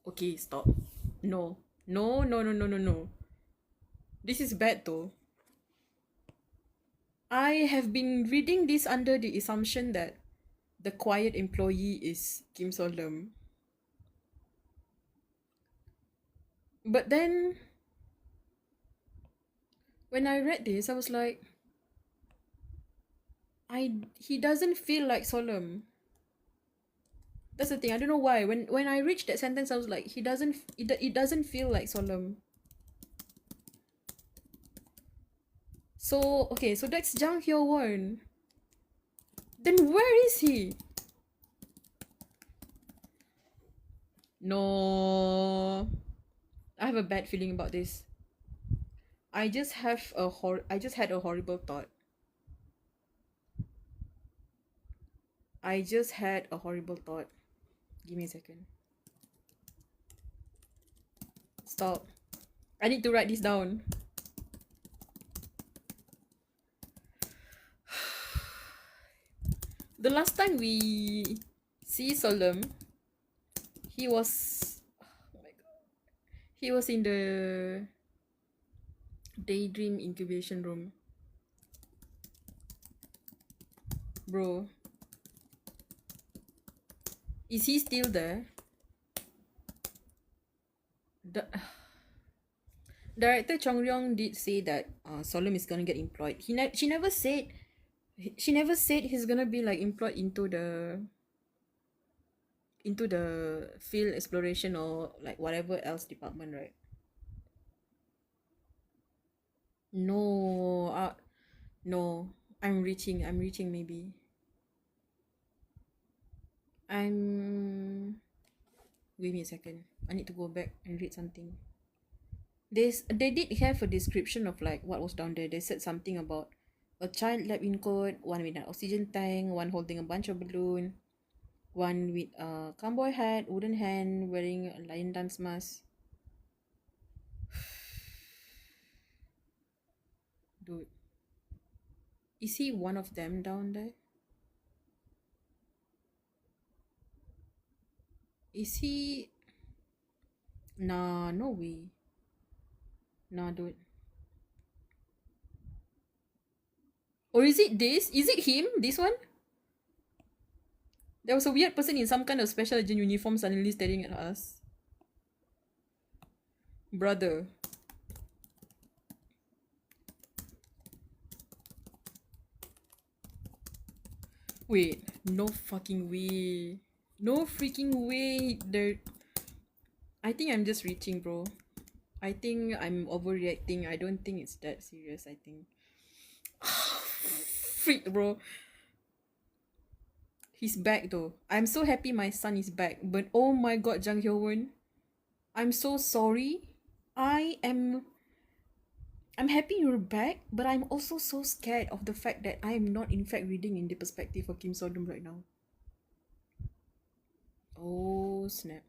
Okay, stop. No. No, no, no, no, no, no. This is bad though. I have been reading this under the assumption that the quiet employee is Kim Solum. But then when I read this, I was like, he doesn't feel like Solum. That's the thing. I don't know why. When I reached that sentence, I was like, it doesn't feel like Solum. So okay, so that's Jang Hyo Won. Then where is he? No, I have a bad feeling about this. I just had a horrible thought. I just had a horrible thought. Give me a second. Stop. I need to write this down. The last time we see Solom, he was, oh my god, he was in the daydream incubation room. Bro, is he still there? The director Chong Ryong did say that Solom is gonna get employed. She never said he's gonna be like employed into the field exploration or like whatever else department, right? No, no. I'm reaching maybe. Give me a second. I need to go back and read something. They did have a description of like what was down there. They said something about a child lab in code, one with an oxygen tank, one holding a bunch of balloon, one with a cowboy hat, wooden hand, wearing a lion dance mask. Dude, is he one of them down there? Is he? Nah, no way. Nah, dude. Or is it this? Is it him? This one? There was a weird person in some kind of special agent uniform suddenly staring at us. Brother. Wait, no fucking way. No freaking way. I think I'm just reaching, bro. I think I'm overreacting. I don't think it's that serious, I think. Freak, bro. He's back though. I'm so happy my son is back. But oh my god, Jang Hyo Won. I'm so sorry. I'm happy you're back, but I'm also so scared of the fact that I am not in fact reading in the perspective of Kim Sodom right now. Oh snap.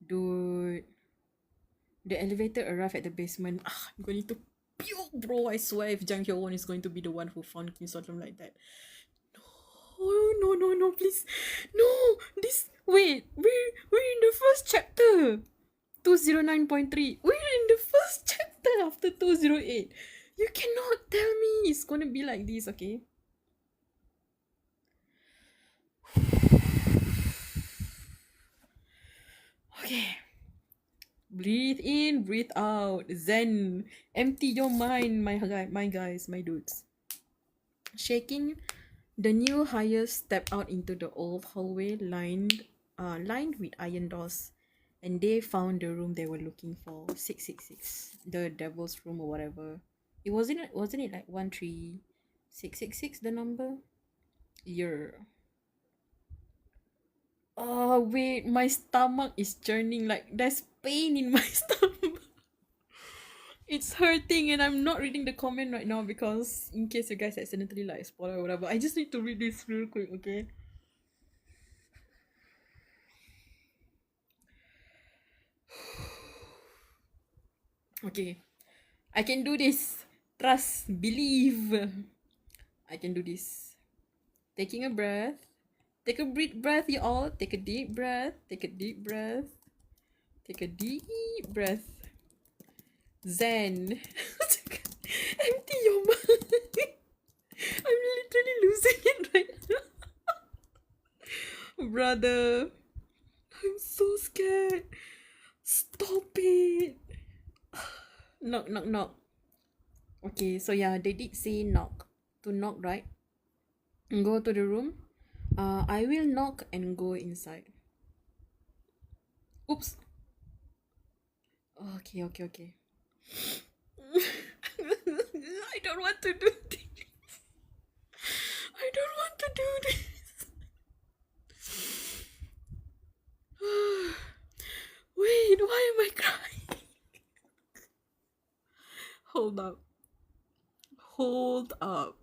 Dude. The elevator arrived at the basement. I'm going to puke, bro. I swear if Jang Hyo Won is going to be the one who found Kim Sodom like that. No, no, no, no, please. No, this. Wait, we're in the first chapter. 209.3. We're in the first chapter after 208. You cannot tell me it's gonna be like this, okay? Okay. Breathe in, breathe out. Zen. Empty your mind, my guys, my dudes. Shaking, the new hires stepped out into the old hallway lined with iron doors, and they found the room they were looking for, 666, the devil's room or whatever. Wasn't it like 13666 the number? Yeah. Oh wait, my stomach is churning, like there's pain in my stomach. It's hurting and I'm not reading the comment right now because in case you guys accidentally like spoiler or whatever, I just need to read this real quick, okay? Okay. I can do this. Trust, believe. I can do this. Taking a breath. Take a deep breath, you all. Take a deep breath. Take a deep breath. Take a deep breath. Zen. Empty your mind. I'm literally losing it right now. Brother, I'm so scared. Stop it. Knock, knock, knock. Okay, so yeah, they did say knock. To knock, right? Go to the room. I will knock and go inside. Oops. Okay, okay, okay. I don't want to do this. I don't want to do this. Wait, why am I crying? Hold up. Hold up.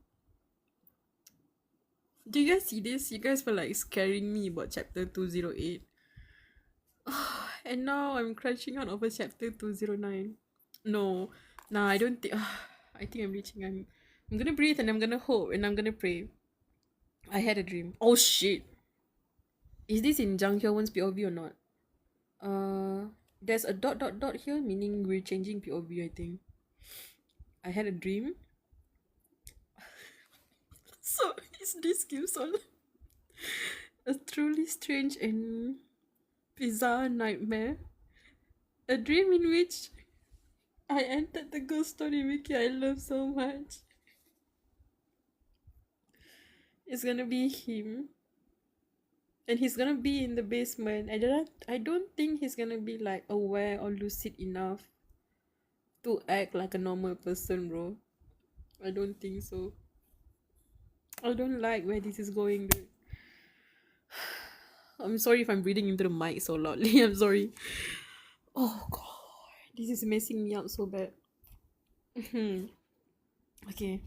Do you guys see this? You guys were like scaring me about chapter 208. And now I'm crashing out over chapter 209. No. Nah, I don't think. I think I'm reaching. I'm gonna breathe and I'm gonna hope and I'm gonna pray. I had a dream. Oh shit. Is this in Jang Hyo-won's POV or not? There's a dot dot dot here, meaning we're changing POV, I think. I had a dream. So is this gives on a truly strange and bizarre nightmare. A dream in which I entered the ghost story wiki I love so much. It's gonna be him. And he's gonna be in the basement. I don't think he's gonna be like aware or lucid enough to act like a normal person, bro. I don't think so. I don't like where this is going, dude. I'm sorry if I'm breathing into the mic so loudly. I'm sorry. Oh god, this is messing me up so bad. Okay.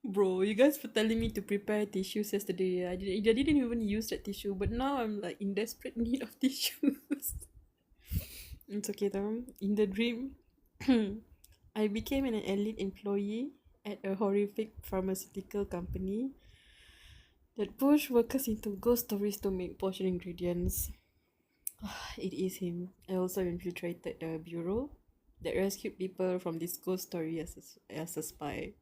Bro, you guys were telling me to prepare tissues yesterday. I didn't even use that tissue, but now I'm like in desperate need of tissues. It's okay though. In the dream, I became an elite employee at a horrific pharmaceutical company that pushed workers into ghost stories to make potion ingredients. It is him. I also infiltrated the bureau that rescued people from this ghost story as a spy.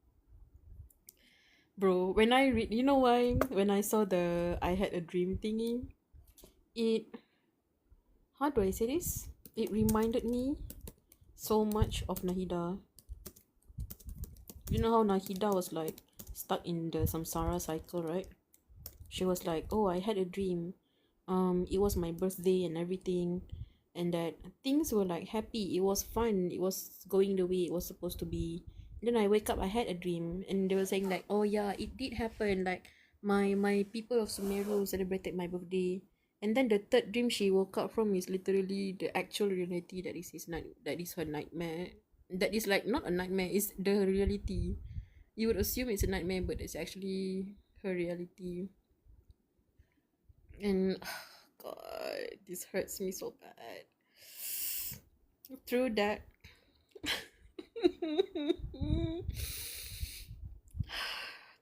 Bro, when I read, you know why? When I saw the I had a dream thingy, it, how do I say this? It reminded me so much of Nahida. You know how Nahida was like stuck in the samsara cycle, right? She was like, oh, I had a dream. It was my birthday and everything, and that things were like happy. It was fun. It was going the way it was supposed to be. Then I wake up, I had a dream, and they were saying like, oh yeah, it did happen. Like my people of Sumeru celebrated my birthday. And then the third dream she woke up from is literally the actual reality that is her nightmare. That is like not a nightmare, it's the reality. You would assume it's a nightmare, but it's actually her reality. And god, this hurts me so bad. Through that,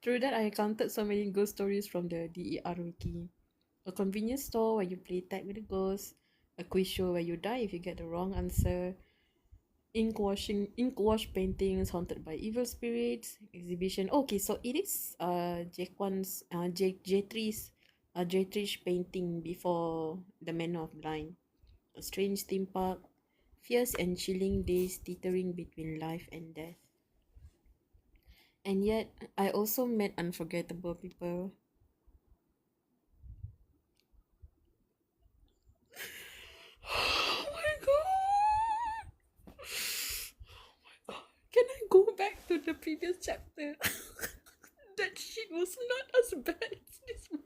through that, I encountered so many ghost stories from the DER wiki. A convenience store where you play tag with a ghost, a quiz show where you die if you get the wrong answer, ink wash paintings haunted by evil spirits exhibition. Okay, so it is Jaquan's J3's painting before the Manor of Blind. A strange theme park, fierce and chilling days teetering between life and death. And yet, I also met unforgettable people. Oh my god! Can I go back to the previous chapter? That shit was not as bad as this one.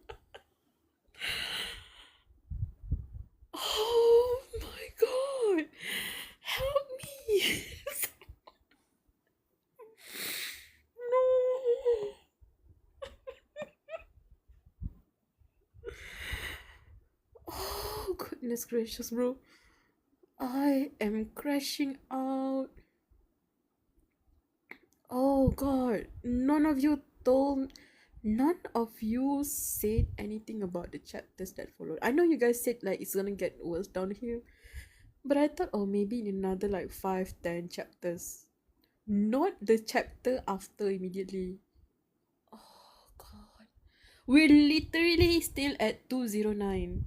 Oh my god! Help me! No! Oh goodness gracious, bro. I am crashing out. Oh god, none of you said anything about the chapters that followed. I know you guys said like it's gonna get worse down here, but I thought, oh, maybe in another like 5, 10 chapters. Not the chapter after immediately. Oh god. We're literally still at 209.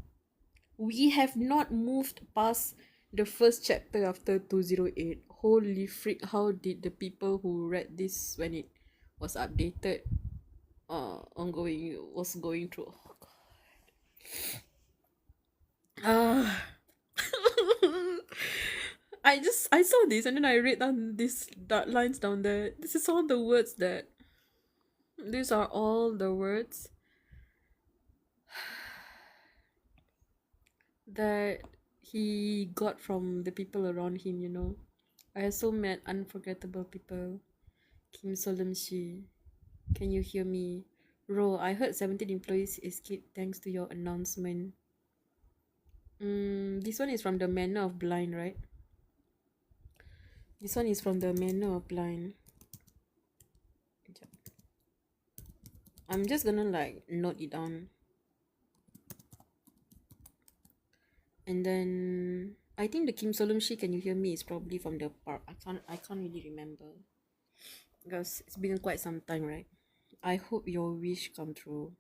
We have not moved past the first chapter after 208. Holy freak, how did the people who read this when it was updated was going through? Oh god. I saw this and then I read down these dark lines down there. These are all the words that he got from the people around him, you know. I also met unforgettable people. Kim Solomshi, can you hear me? Ro, I heard 17 employees escaped thanks to your announcement. This one is from the Manor of Blind, right? This one is from the Manor of Blind. I'm just gonna like note it down. And then I think the Kim Solomshi, can you hear me, is probably from the park. I can't really remember. Because it's been quite some time, right? I hope your wish come true.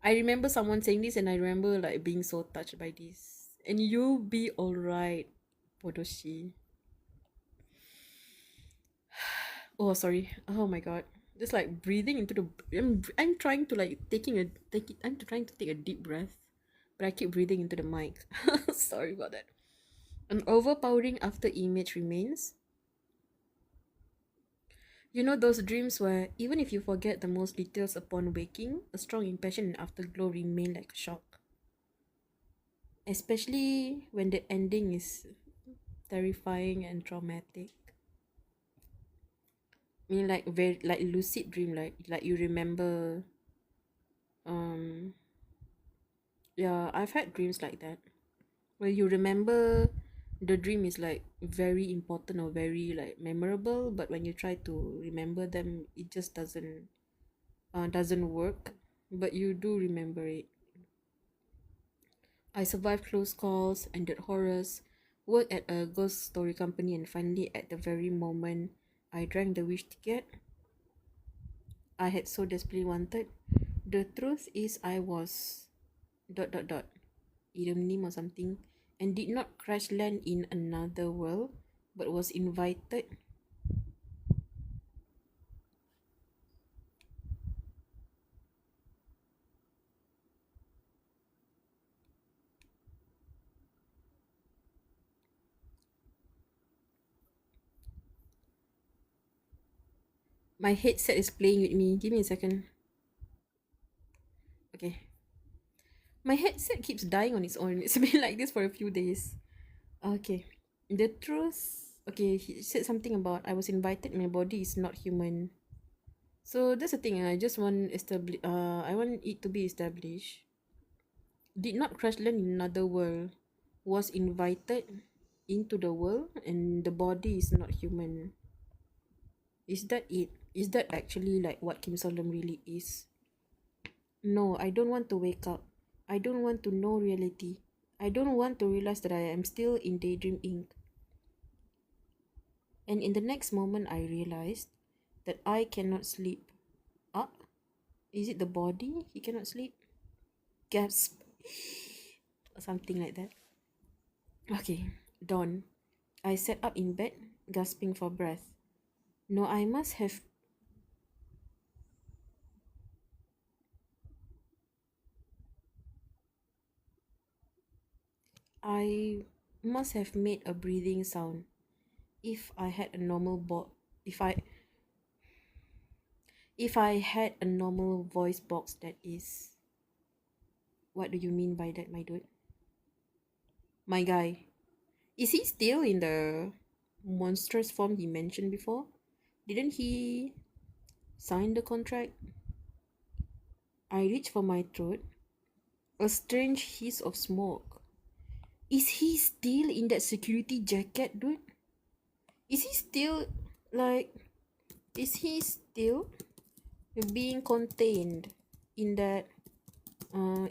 I remember someone saying this and I remember like being so touched by this. And you'll be alright, Podoshi. Oh sorry. Oh my god. Just like breathing into the I'm trying to like I'm trying to take a deep breath. But I keep breathing into the mic. Sorry about that. An overpowering after image remains. You know those dreams where even if you forget the most details upon waking, a strong impression and afterglow remain like a shock. Especially when the ending is terrifying and traumatic. I mean like very like lucid dream, like you remember um yeah, I've had dreams like that. Where you remember the dream is like very important or very like memorable, but when you try to remember them it just doesn't work, but you do remember it. I survived close calls, ended horrors, worked at a ghost story company, and finally at the very moment I drank the wish ticket I had so desperately wanted. The truth is I was dot dot dot idiom name or something, and did not crash land in another world, but was invited. My headset is playing with me. Give me a second. Okay. My headset keeps dying on its own. It's been like this for a few days. Okay. The truth. Okay, he said something about I was invited. My body is not human. So that's the thing. I want it to be established. Did not crash land in another world. Was invited into the world, and the body is not human. Is that it? Is that actually like what Kim Solom really is? No, I don't want to wake up. I don't want to know reality. I don't want to realize that I am still in Daydream Inc. And in the next moment, I realized that I cannot sleep. Ah, is it the body? He cannot sleep? Gasp. Or something like that. Okay, dawn. I sat up in bed, gasping for breath. No, I must have made a breathing sound. If I had a normal if I had a normal voice box, that is. What do you mean by that, my dude? My guy. Is he still in the monstrous form he mentioned before? Didn't he sign the contract? I reached for my throat. A strange hiss of smoke. Is he still in that security jacket, dude? Is he still like is he still being contained in that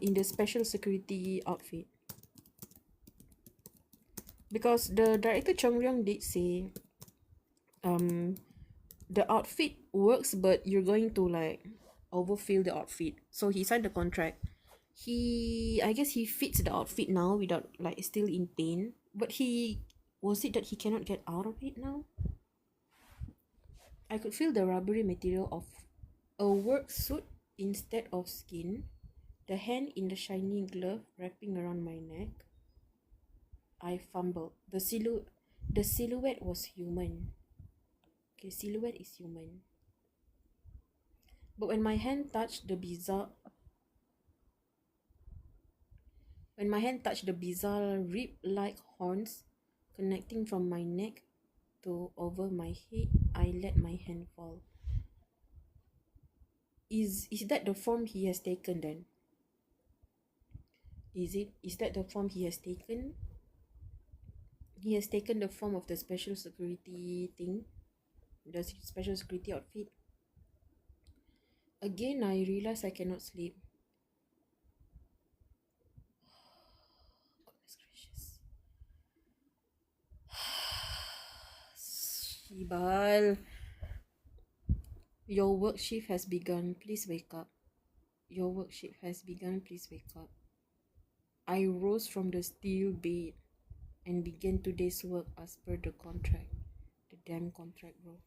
in the special security outfit? Because the director Chong Ryong did say the outfit works, but you're going to like overfill the outfit. So he signed the contract. I guess he fits the outfit now without like still in pain. But was it that he cannot get out of it now? I could feel the rubbery material of a work suit instead of skin, the hand in the shiny glove wrapping around my neck. I fumbled. The silhouette was human. Okay, silhouette is human. But when my hand touched the bizarre rib-like horns connecting from my neck to over my head, I let my hand fall. Is that the form he has taken then? Is that the form he has taken? He has taken the form of the special security thing, the special security outfit. Again, I realize I cannot sleep. Goodness gracious. Shibal. Your work shift has begun. Please wake up. Your work shift has begun. Please wake up. I rose from the steel bed and began today's work as per the contract. The damn contract, bro.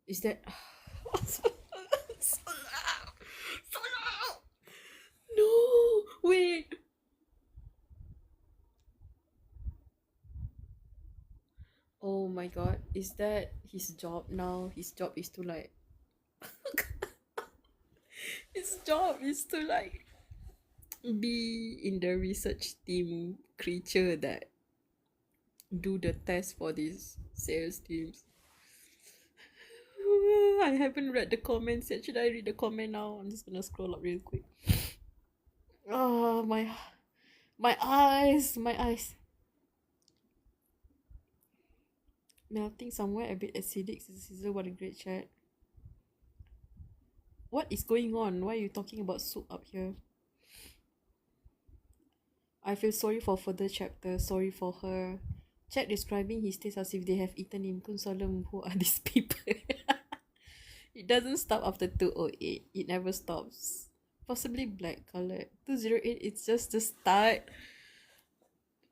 Is that... No! Wait! Oh my god. Is that his job now? His job is to like... His job is to like... be in the research team creature that do the test for these sales teams. I haven't read the comments yet. Should I read the comment now? I'm just gonna scroll up real quick. Oh my eyes, my eyes. Melting somewhere a bit acidic. Caesar, what a great chat. What is going on? Why are you talking about soup up here? I feel sorry for further chapter. Sorry for her. Chat describing his taste as if they have eaten him. Kun Solemn, who are these people? It doesn't stop after 208. It never stops. Possibly black colored. 208, it's just the start.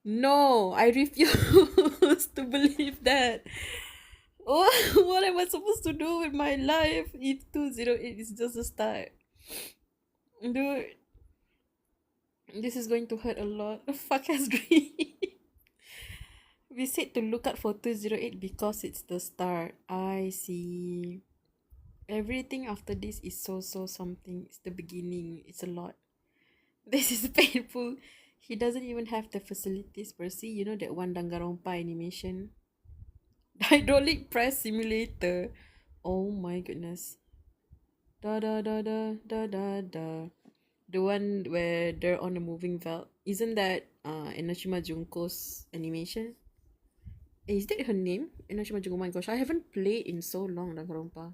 No, I refuse to believe that. What am I supposed to do with my life if 208 is just the start? Dude, this is going to hurt a lot. Fuck has dream. We said to look out for 208 because it's the start. I see. Everything after this is so something. It's the beginning. It's a lot. This is painful. He doesn't even have the facilities per se. You know that one Danganronpa animation? The hydraulic press simulator. Oh my goodness. Da da da da da da da. The one where they're on a moving belt. Isn't that Enoshima Junko's animation? Is that her name? Enoshima Junko. Oh my gosh, I haven't played in so long Danganronpa.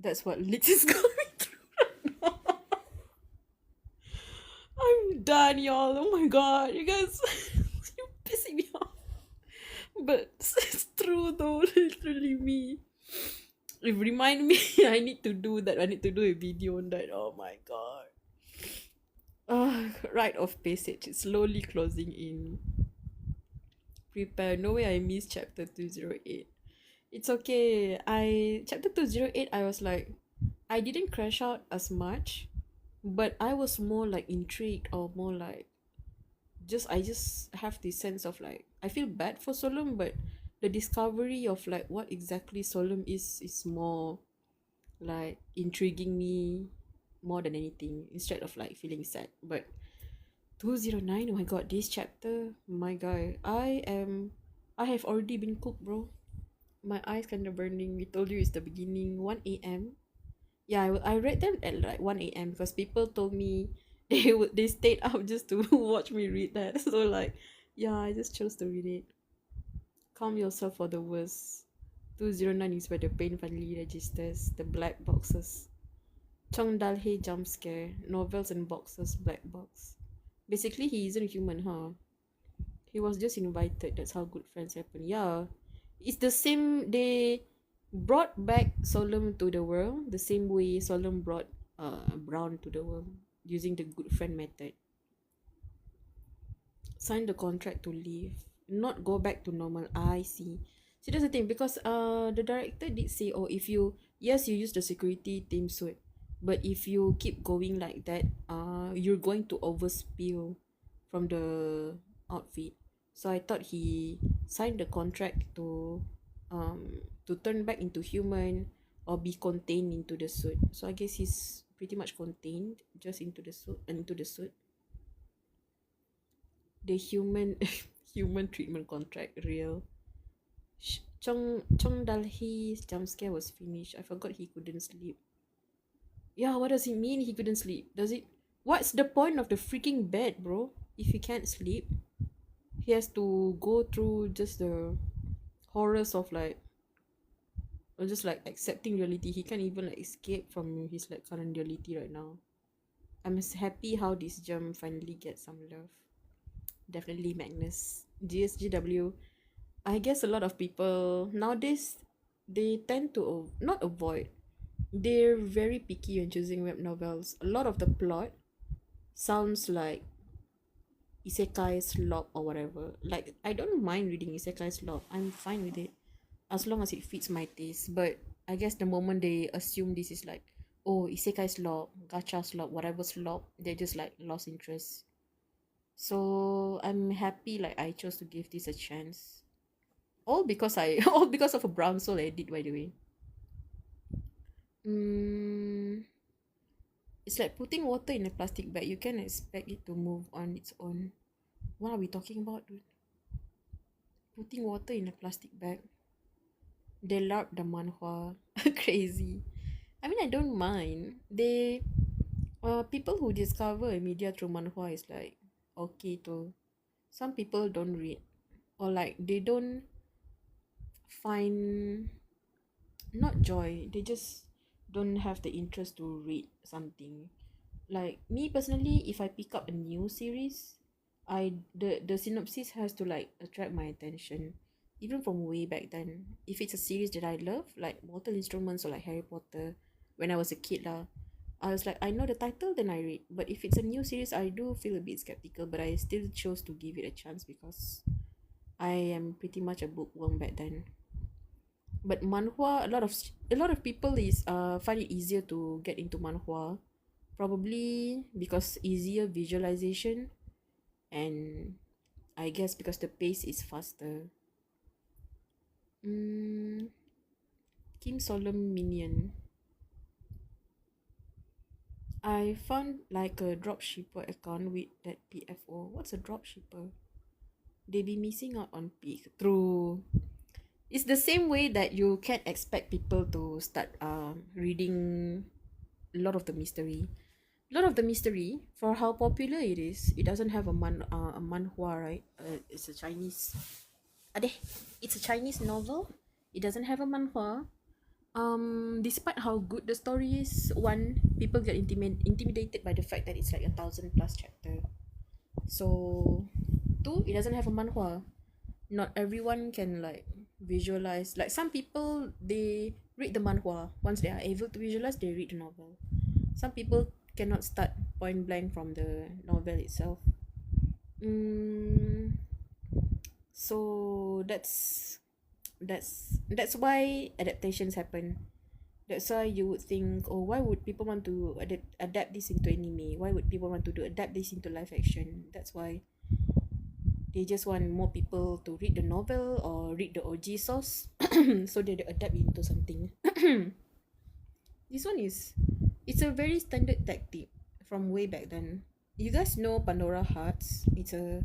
That's what Lix is going through right now. done, y'all. Oh my god, you guys, you pissing me off. But it's true though, literally me. It remind me I need to do that. I need to do a video on that. Oh my god. Rite of passage. It's slowly closing in. Prepare. No way I missed chapter 208. It's okay. Chapter 208 I was like I didn't crash out as much, but I was more like intrigued or more like I just have this sense of like I feel bad for Solom, but the discovery of like what exactly Solom is more like intriguing me more than anything instead of like feeling sad. But 209, oh my god, this chapter, my guy, I have already been cooked, bro. My eyes kind of burning. We told you it's the beginning, 1 a.m. Yeah, I read them at like 1 a.m. because people told me they stayed up just to watch me read that. So like, yeah, I just chose to read it. Calm yourself for the worst. 209 is where the pain finally registers. The black boxes. Chong Dal-hee jump scare. Novels and boxes, black box. Basically, he isn't human, huh? He was just invited. That's how good friends happen. Yeah. It's the same. They brought back Solom to the world the same way Solom brought Brown to the world using the good friend method. Sign the contract to leave, not go back to normal. I see. So that's the thing, because the director did say, oh, if you yes you use the security team suit, but if you keep going like that, you're going to overspill from the outfit. So I thought he signed the contract to turn back into human or be contained into the suit. So I guess he's pretty much contained just into the suit. The human human treatment contract real. Chong Dal-hee's jump scare was finished. I forgot he couldn't sleep. Yeah, what does it mean he couldn't sleep? What's the point of the freaking bed, bro? If he can't sleep, he has to go through just the horrors of like, or just like accepting reality. He can't even like escape from his like current reality right now. I'm happy how this gem finally gets some love. Definitely Magnus. GSGW. I guess a lot of people nowadays, they tend to not avoid. They're very picky when choosing web novels. A lot of the plot sounds like isekai slop or whatever. Like, I don't mind reading isekai slop. I'm fine with it as long as it fits my taste. But I guess the moment they assume this is like, oh, isekai slop, gacha slop, whatever slop, they just like lost interest. So I'm happy like I chose to give this a chance. All because all because of a brown soul edit, by the way. It's like putting water in a plastic bag. You can't expect it to move on its own. What are we talking about, dude? Putting water in a plastic bag. They LARP the manhwa. Crazy. I mean, I don't mind. People who discover a media through manhwa is like okay too. Some people don't read, or like they don't find not joy. They just don't have the interest to read something. Like me personally, if I pick up a new series, the synopsis has to like attract my attention, even from way back then. If it's a series that I love, like Mortal Instruments or like Harry Potter, when I was a kid lah, I was like, I know the title, then I read. But if it's a new series, I do feel a bit skeptical, but I still chose to give it a chance because I am pretty much a bookworm back then. But manhwa, a lot of people is find it easier to get into manhwa, probably because easier visualization, and I guess because the pace is faster. Kim Solom Minion. I found like a dropshipper account with that PFO. What's a dropshipper? They be missing out on peak. True. It's the same way that you can't expect people to start reading a lot of the mystery. A lot of the mystery, for how popular it is, it doesn't have a manhwa, right? It's a Chinese. It's a Chinese novel. It doesn't have a manhwa. Despite how good the story is, people get intimidated by the fact that it's like 1,000+ chapter. So, two, it doesn't have a manhwa. Not everyone can like visualize. Like some people, they read the manhwa. Once they are able to visualize, they read the novel. Some people cannot start point blank from the novel itself. Mm, so that's why adaptations happen. That's why you would think, oh, why would people want to adapt this into anime? Why would people want to adapt this into live action? That's why they just want more people to read the novel or read the OG source, so they adapt it into something. This one is, it's a very standard tactic from way back then. You guys know Pandora Hearts? It's a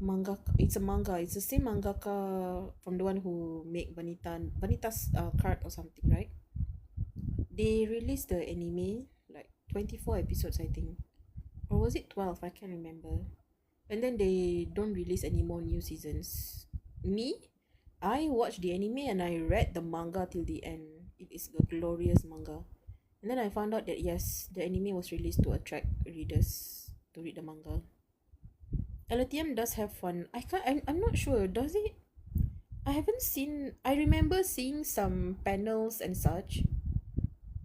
manga. It's a manga. It's the same mangaka from the one who make Banita's card or something, right? They released the anime like 24 episodes, I think, or was it 12? I can't remember. And then they don't release any more new seasons. Me, I watched the anime and I read the manga till the end. It is a glorious manga. And then I found out that yes, the anime was released to attract readers to read the manga. LTM does have fun. I'm not sure. Does it? I haven't seen. I remember seeing some panels and such,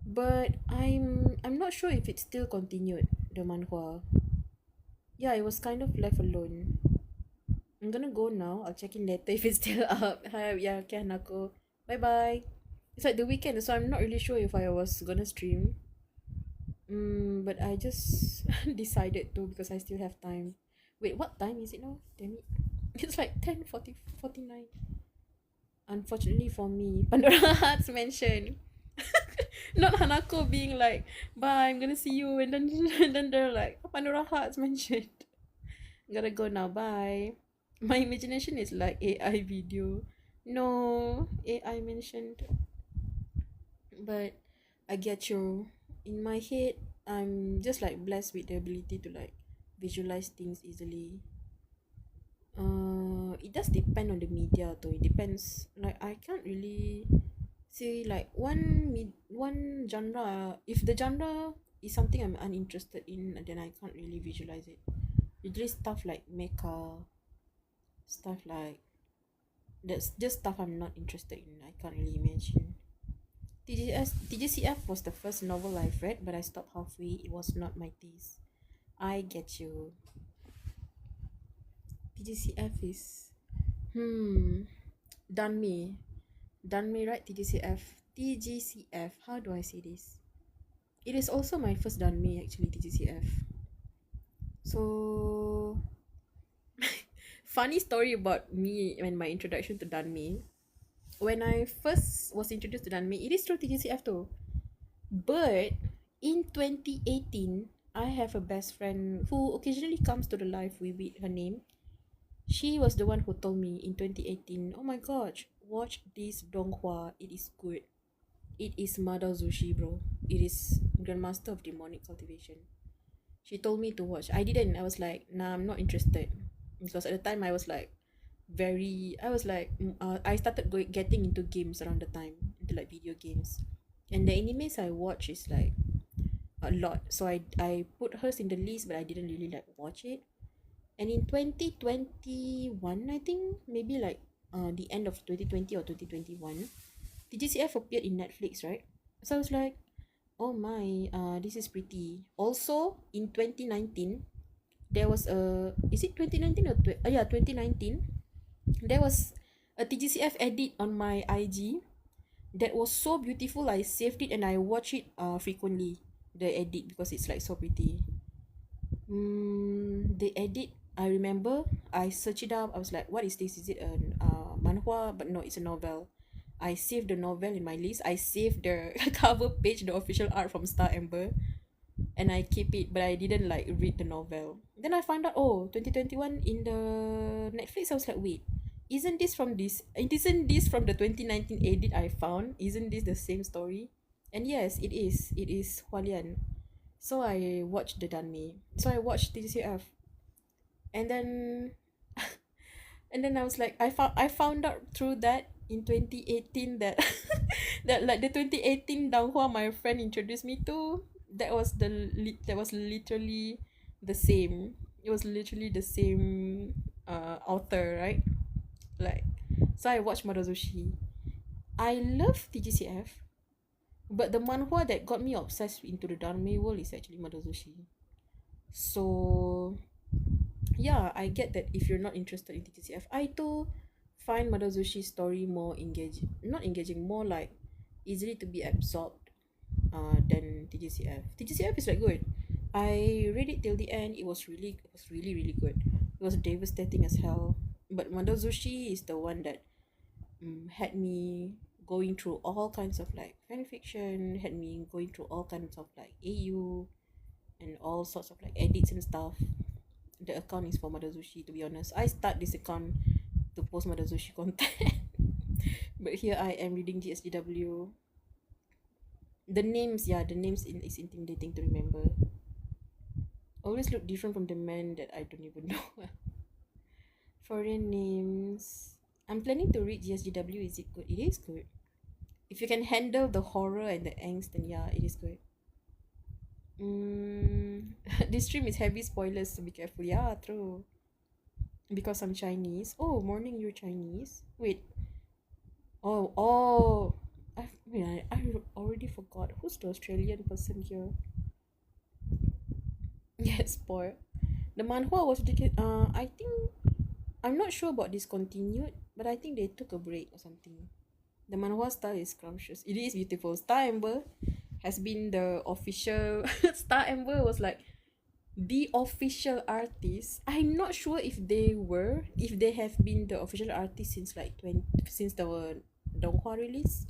but I'm not sure if it still continued the manhwa. Yeah, it was kind of left alone. I'm gonna go now. I'll check in later if it's still up. Hi, yeah, okay, Hanako. Bye bye. It's like the weekend, so I'm not really sure if I was gonna stream. But I just decided to because I still have time. Wait, what time is it now? Damn it. It's like 10:49. Unfortunately for me, Pandora Hearts mentioned. Not Hanako being like, bye, I'm gonna see you. And then, and then they're like, Pandora Hearts mentioned. Gotta go now, bye. My imagination is like AI video. No, AI mentioned. But I get you. In my head, I'm just like blessed with the ability to like visualize things easily. It does depend on the media though. It depends. Like I can't really say like one genre. If the genre is something I'm uninterested in, then I can't really visualize it. Usually stuff like mecha, stuff like that's just stuff I'm not interested in. I can't really imagine. TGCF was the first novel I've read, but I stopped halfway. It was not my taste. I get you. TGCF is Danme. Danme, right? TGCF. How do I say this? It is also my first Danme actually, TGCF. So funny story about me and my introduction to Danme. When I first was introduced to Danme, it is through TGCF too. But in 2018, I have a best friend who occasionally comes to the live with her name. She was the one who told me in 2018, oh my gosh, watch this Donghua. It is good. It is Mada Zushi, bro. It is Grandmaster of Demonic Cultivation. She told me to watch. I didn't. I was like, nah, I'm not interested. Because at the time I was like, I started getting into games around the time, into like video games. And the animes I watch is like a lot. So I put hers in the list, but I didn't really like watch it. And in 2021, I think, maybe like the end of 2020 or 2021, the GCF appeared in Netflix, right? So I was like, oh my, this is pretty. Also, in 2019, there was is it 2019 or, 2019, there was a TGCF edit on my IG that was so beautiful. I saved it and I watch it frequently, the edit, because it's like so pretty. The edit, I remember I searched it up. I was like, what is this? Is it a manhwa? But no, it's a novel. I saved the novel in my list. I saved the cover page, the official art from Star Amber, and I keep it, but I didn't like read the novel. Then I found out, oh, 2021 in the Netflix. I was like, wait, isn't this from the 2019 edit I found? Isn't this the same story? And yes, it is. It is Hualian. So I watched the Danme. So I watched TCF. And then and then I was like, I found out through that in 2018 that that like the 2018 Danghua my friend introduced me to, that was literally the same. It was literally the same author, right? Like, so I watched Madozushi. I love TGCF, but the manhwa that got me obsessed into the Dharma world is actually Madozushi. So yeah, I get that if you're not interested in TGCF, I too find Madazushi's story more engaging, not engaging, more like easily to be absorbed than TGCF. TGCF is like good. I read it till the end. It was really good. It was devastating as hell. But Madazushi is the one that had me going through all kinds of like fan fiction, had me going through all kinds of like AU and all sorts of like edits and stuff. The account is for Madazushi, to be honest. I start this account to post Madazushi content. But here I am reading GSGW. The names, yeah, the names is intimidating to remember. Always look different from the man that I don't even know. Foreign names. I'm planning to read GSGW. Is it good? It is good. If you can handle the horror and the angst, then yeah, it is good. This stream is heavy spoilers, so be careful. Yeah, true. Because I'm Chinese. Oh, morning, you're Chinese. Wait. Oh. I already forgot. Who's the Australian person here? Yes, spoiled. The manhwa was I think I'm not sure about discontinued, but I think they took a break or something. The manhwa style is scrumptious. It is beautiful. Star Amber has been the official. Star Amber was like the official artist. I'm not sure if they have been the official artist since like since the Donghua release.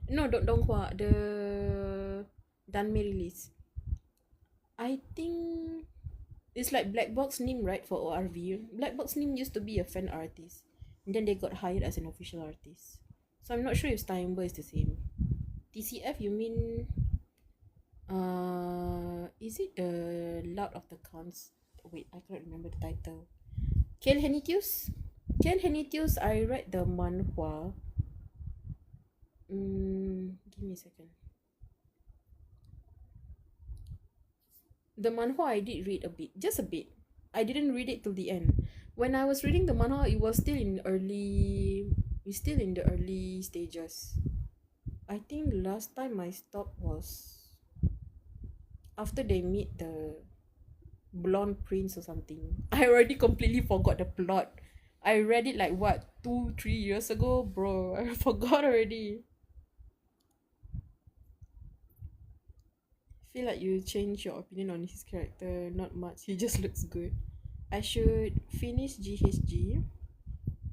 No, Donghua, the Danmei release. I think it's like Black Box Nim, right, for ORV. Black Box Nim used to be a fan artist, and then they got hired as an official artist. So I'm not sure if Steinber is the same. TCF, you mean? Is it the Loud of the Cons? Wait, I can't remember the title. Ken Henitius? Ken Henitius, I read the manhwa. Give me a second. The manhwa I did read a bit, just a bit. I didn't read it till the end. When I was reading the manhwa, it was still in the early stages. I think last time I stopped was after they meet the blonde prince or something. I already completely forgot the plot. I read it like what 2-3 years ago, bro. I forgot already. Feel like you change your opinion on his character. Not much. He just looks good. I should finish GHG.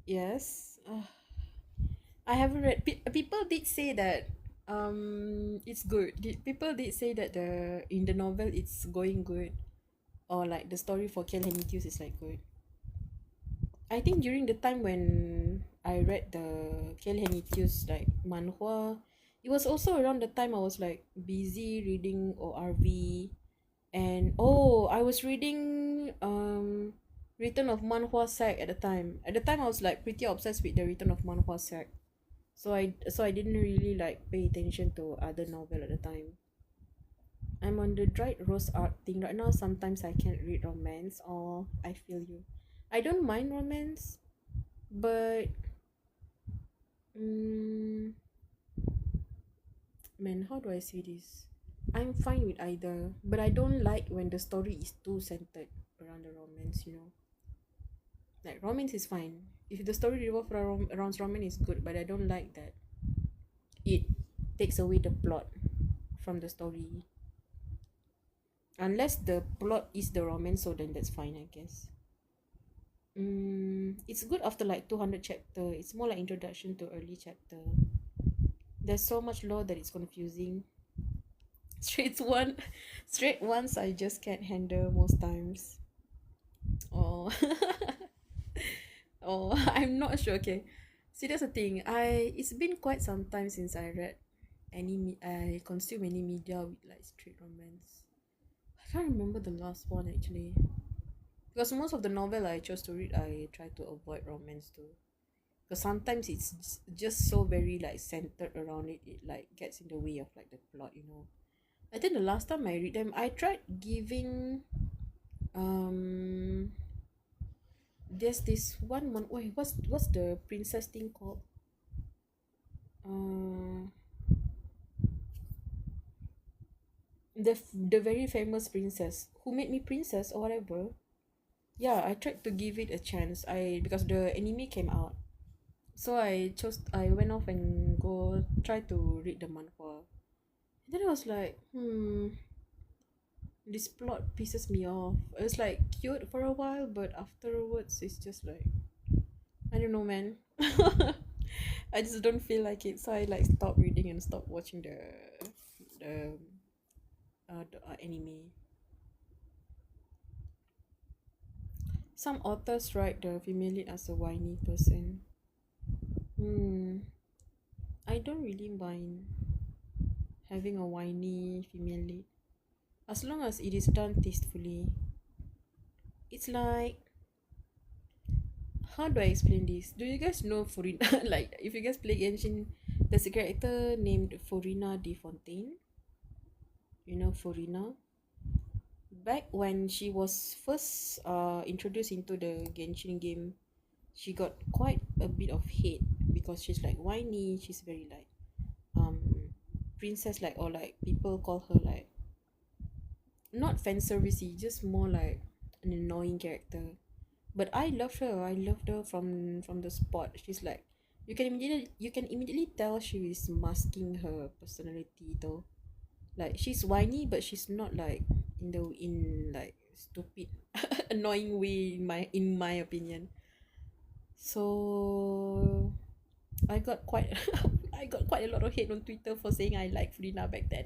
Yes. I haven't read. People did say that it's good. People did say that in the novel it's going good, or like the story for Kiel Henitius is like good. I think during the time when I read the Kiel Henitius like manhwa, it was also around the time I was like busy reading ORV, and I was reading Return of Manhwa Sec at the time. At the time I was like pretty obsessed with the Return of Manhwa Sec. So I didn't really like pay attention to other novel at the time. I'm on the dried rose art thing right now. Sometimes I can't read romance, or I feel you. I don't mind romance, but mm, man, how do I say this? I'm fine with either, but I don't like when the story is too centered around the romance, you know. Like romance is fine. If the story revolves around romance is good, but I don't like that it takes away the plot from the story. Unless the plot is the romance, so then that's fine, I guess. It's good after like 200 chapter. It's more like introduction to early chapter. There's so much lore that it's confusing. Straight ones I just can't handle most times. Oh. Oh, I'm not sure. Okay, see, that's the thing. It's been quite some time since I consume any media with like straight romance. I can't remember the last one actually, because most of the novel I chose to read, I try to avoid romance too, because sometimes it's just so very like centered around it. It like gets in the way of like the plot, you know. I think the last time I read them, I tried giving Um, there's this one man. Wait, what's the princess thing called? Uh, the very famous princess who made me princess or whatever. Yeah, I tried to give it a chance. Because the anime came out, so I went off and go try to read the manhwa. Then I was like, this plot pisses me off. It was like cute for a while, but afterwards it's just like, I don't know, man. I just don't feel like it, so I like stopped reading and stopped watching the the anime. Some authors write the female lead as a whiny person. I don't really mind having a whiny female lead as long as it is done tastefully. It's like, how do I explain this? Do you guys know Furina? Like, if you guys play Genshin, there's a character named Furina de Fontaine. You know Furina? Back when she was first introduced into the Genshin game, she got quite a bit of hate because she's like whiny. She's very like um princess like, or like people call her like not fan servicey, just more like an annoying character. But I loved her. I loved her from the spot. She's like, you can immediately tell she is masking her personality though. Like, she's whiny, but she's not like in like stupid annoying way in my opinion. So I got quite I got quite a lot of hate on Twitter for saying I like Furina back then.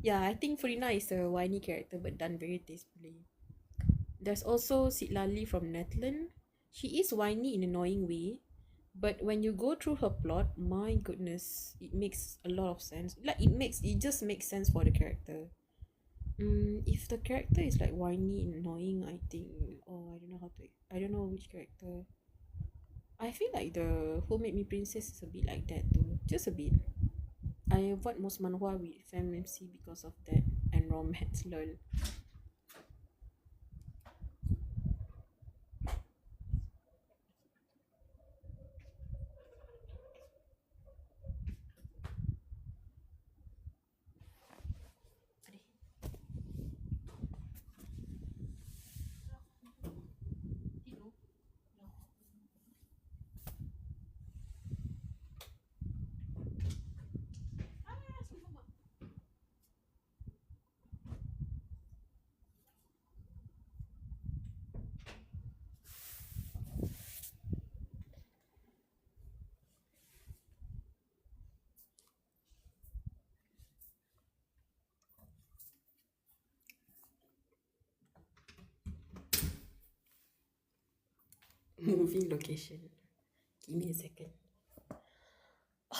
Yeah, I think Furina is a whiny character but done very tastefully. There's also Sitlali from Netland. She is whiny in an annoying way, but when you go through her plot, my goodness, it makes a lot of sense. Like, it just makes sense for the character. If the character is like whiny and annoying, I think, I don't know which character. I feel like the Who Made Me Princess is a bit like that too, just a bit. I avoid most manhwa with FMMC because of that and romance lol. Moving location. Give me a second. I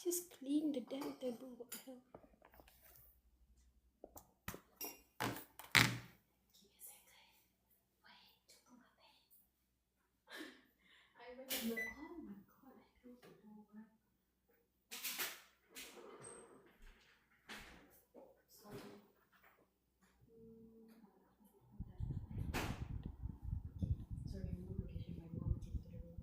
just cleaned the damn table. What the hell? I went in the. Oh my god! I closed the door. Sorry. Sorry, move location. My mom came to the room.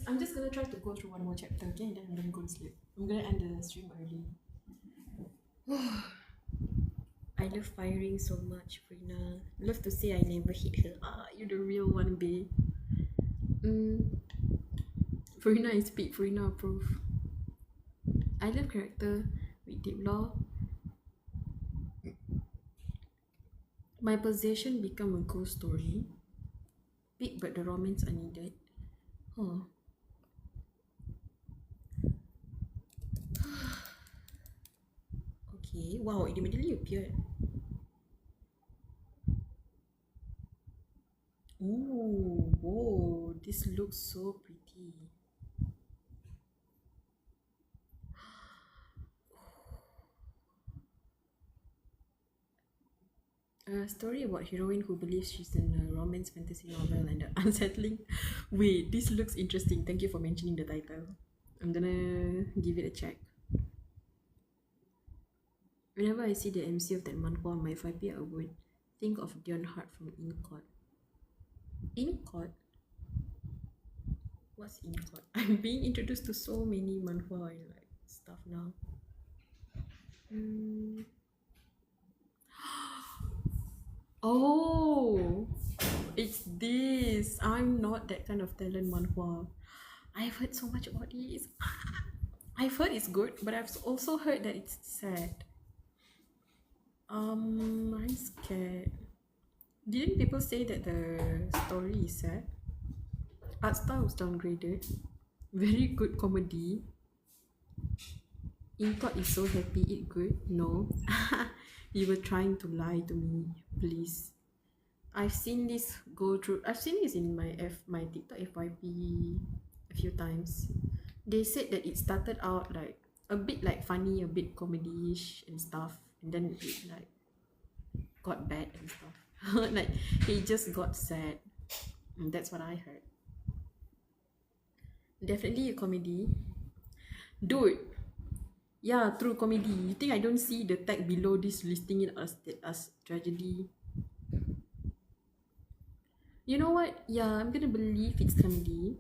I'm just gonna try to go through one more chapter, okay, and then I'm gonna go to sleep. I'm gonna end the stream early. I love firing so much, Frina. Love to say I never hit her. You're the real one, babe. Frina is peak. Frina approve. I love character with deep law. My possession become a ghost story. Big, but the romance are needed. Huh. Okay. Wow, it immediately appeared. Ooh, whoa, this looks so pretty. A story about heroine who believes she's in a romance fantasy novel and the unsettling. Wait, this looks interesting. Thank you for mentioning the title. I'm gonna give it a check. Whenever I see the MC of that manhwa on my 5P, I would think of Dion Hart from In Court. In Court? What's In Court? I'm being introduced to so many manhwa and like stuff now. Mm. Oh, it's this. I'm not that kind of talent manhwa. I've heard so much about this. I've heard it's good, but I've also heard that it's sad. I'm scared. Didn't people say that the story is sad? Art style was downgraded. Very good comedy. In Court is so happy, it good. No. You were trying to lie to me, please. I've seen this in my TikTok FYP a few times. They said that it started out like a bit like funny, a bit comedy-ish and stuff, and then it like got bad and stuff. Like it just got sad. That's what I heard. Definitely a comedy. Dude. Yeah, true comedy. You think I don't see the tag below this listing it as tragedy? You know what? Yeah, I'm gonna believe it's comedy.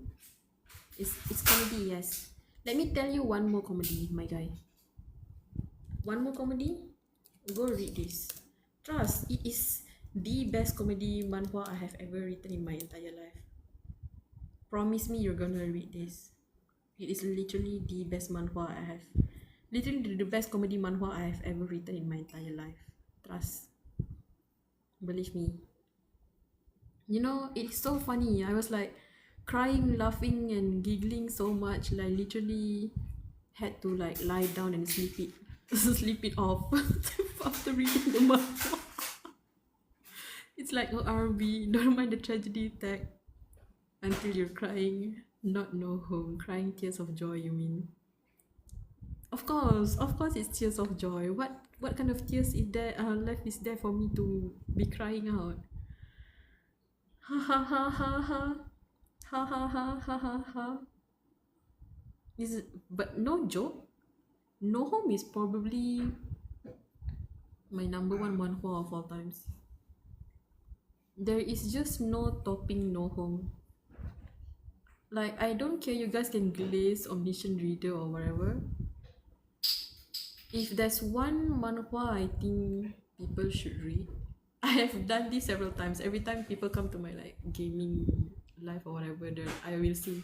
It's comedy, yes. Let me tell you one more comedy, my guy. One more comedy? Go read this. Trust, it is the best comedy manhwa I have ever written in my entire life. Promise me you're gonna read this. It is literally the best manhwa I have. Literally the best comedy manhwa I have ever written in my entire life. Trust. Believe me. You know, it's so funny. I was like crying, laughing and giggling so much. Like literally had to like lie down and sleep it off after reading the manhwa. It's like R&B, don't mind the tragedy tag until you're crying. Not no home. Crying tears of joy, you mean? Of course it's tears of joy. What kind of tears is there left is there for me to be crying out? Ha ha ha ha ha ha ha ha ha ha ha. But no joke. No Home is probably my number one manhwa of all times. There is just no topping No Home. Like I don't care, you guys can glaze Omniscient Reader or whatever. If there's one manhwa I think people should read, I have done this several times. Every time people come to my like gaming live or whatever, then I will see,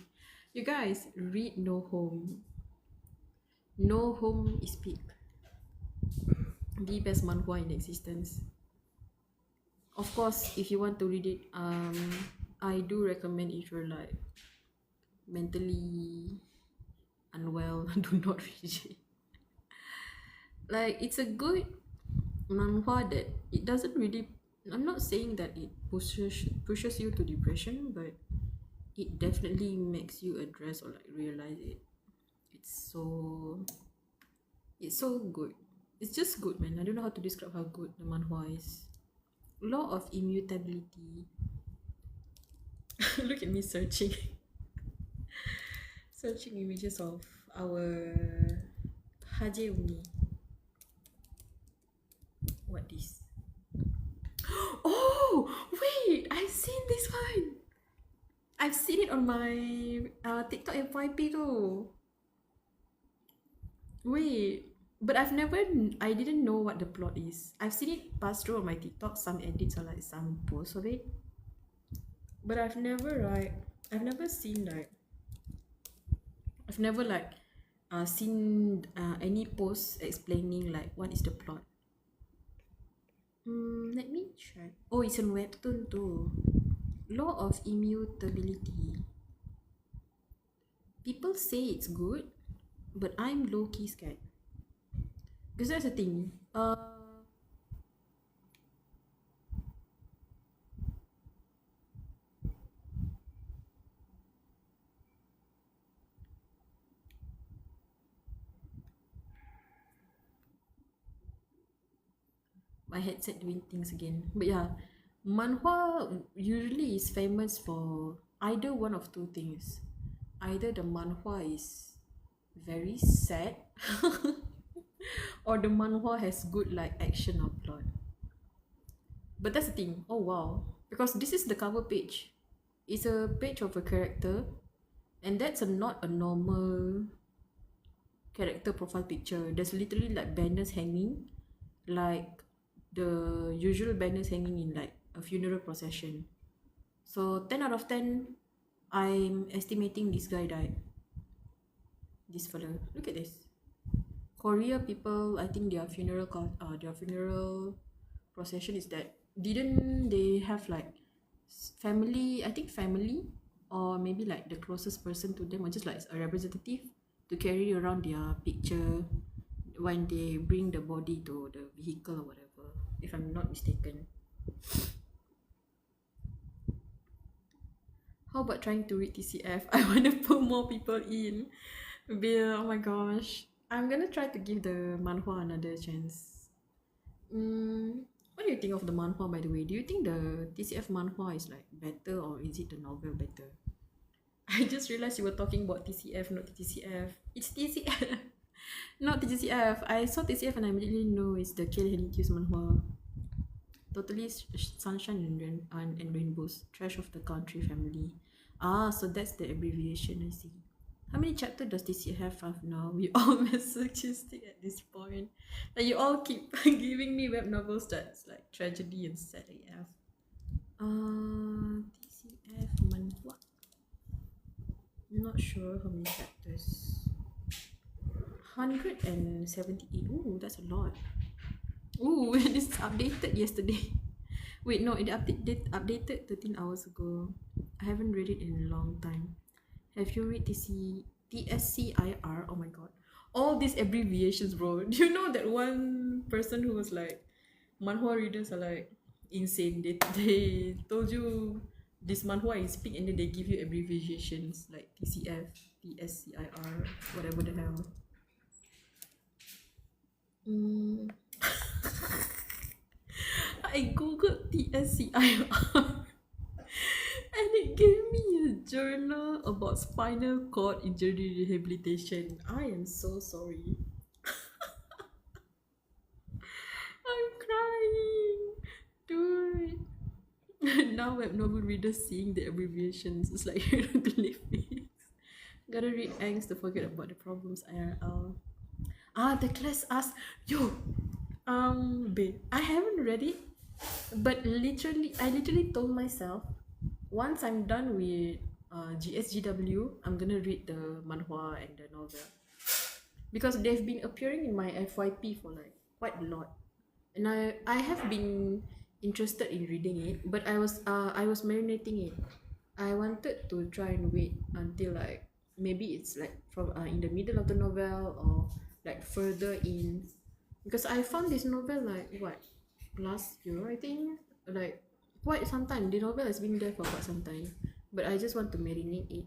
you guys read No Home. No Home is peak. The best manhwa in existence. Of course, if you want to read it, I do recommend if you're like mentally unwell, do not read it. Like it's a good manhwa that it doesn't really, I'm not saying that it pushes you to depression, but it definitely makes you address or like realize it. It's so good. It's just good, man. I don't know how to describe how good the manhwa is. Law of immutability. Look at me searching images of our Hajeuni. What this? Oh wait, I've seen this one. I've seen it on my TikTok FYP too. Wait, but I didn't know what the plot is. I've seen it pass through on my TikTok, some edits or like some posts of it, but I've never seen like seen any posts explaining like what is the plot. Let me check. Oh, it's on webtoon too. Law of immutability. People say it's good, but I'm low-key scared. Because that's the thing. My headset doing things again. But yeah, manhwa usually is famous for either one of two things. Either the manhwa is very sad or the manhwa has good like action or plot. But that's the thing. Oh wow. Because this is the cover page. It's a page of a character, and that's not a normal character profile picture. There's literally like banners hanging, like the usual banners hanging in like a funeral procession. So 10 out of 10, I'm estimating this guy died. This fella. Look at this. Korea people, I think their funeral procession is that didn't they have like family? I think family, or maybe like the closest person to them, or just like a representative to carry around their picture when they bring the body to the vehicle or whatever, if I'm not mistaken. How about trying to read TCF? I want to put more people in. Bill, oh my gosh. I'm gonna try to give the manhwa another chance. What do you think of the manhwa, by the way? Do you think the TCF manhwa is like better, or is it the novel better? I just realized you were talking about TCF, not TCF. It's TCF, not TCF. I saw TCF and I immediately know it's the Kill Henitsu's manhwa. Totally sunshine and rainbows. Trash of the country family. Ah, so that's the abbreviation, I see. How many chapters does TCF have now? We all masochistic at this point. Like you all keep giving me web novels that's like tragedy and sad AF. TCF manhwa. Not sure how many chapters. 178. Ooh, that's a lot. Ooh, this updated yesterday. Wait, no, it updated 13 hours ago. I haven't read it in a long time. Have you read TSCIR? Oh my god. All these abbreviations, bro. Do you know that one person who was like, manhwa readers are like insane. They told you this manhwa is big, and then they give you abbreviations like TCF, TSCIR, whatever the hell. I googled TSCIR and it gave me a journal about spinal cord injury rehabilitation. I am so sorry. I'm crying. Dude. Now web novel readers seeing the abbreviations. It's like hieroglyphics. Gotta read angst to forget about the problems IRL. The class asked, yo, babe, I haven't read it, but I literally told myself, once I'm done with GSGW, I'm gonna read the manhwa and the novel, because they've been appearing in my FYP for like quite a lot, and I have been interested in reading it, but I was marinating it. I wanted to try and wait until like maybe it's like from in the middle of the novel, or like further in, because I found this novel like what, last year I think, like quite some time. The novel has been there for quite some time, but I just want to marinate it.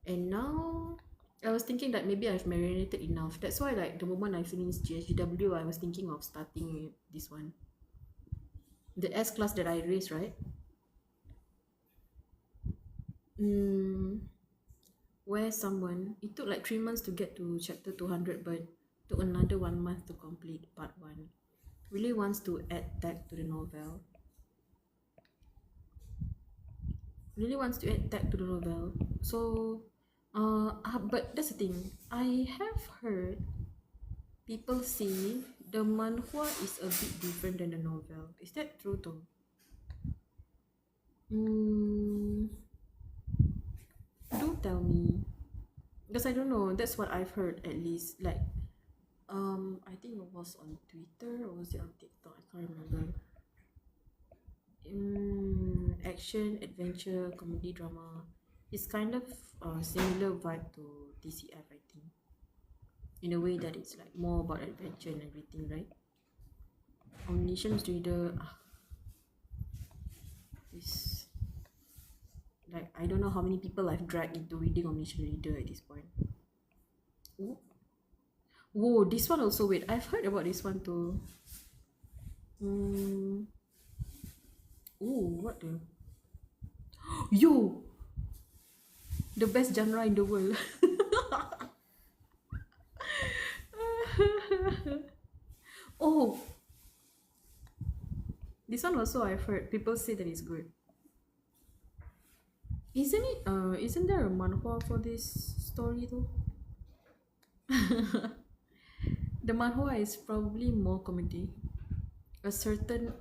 And now I was thinking that maybe I've marinated enough. That's why like the moment I finished GSGW, I was thinking of starting with this one, the S class that I raised, right? Where someone, it took like 3 months to get to chapter 200, but took another 1 month to complete part 1. Really wants to add tag to the novel. So but that's the thing, I have heard people say the manhwa is a bit different than the novel. Is that true though? Do tell me, because I don't know. That's what I've heard, at least. Like I think it was on Twitter, or was it on TikTok, I can't remember. Action, adventure, comedy, drama. It's kind of similar vibe to TCF, I think, in a way that it's like more about adventure and everything, right? Omniscience reader, this, like, I don't know how many people I've dragged into reading Omniscient Reader at this point. Ooh. Whoa, this one also, wait, I've heard about this one too. Ooh, what the? Yo! The best genre in the world. Oh, this one also I've heard people say that it's good. Isn't it? Isn't there a manhwa for this story though? The manhwa is probably more comedy. A certain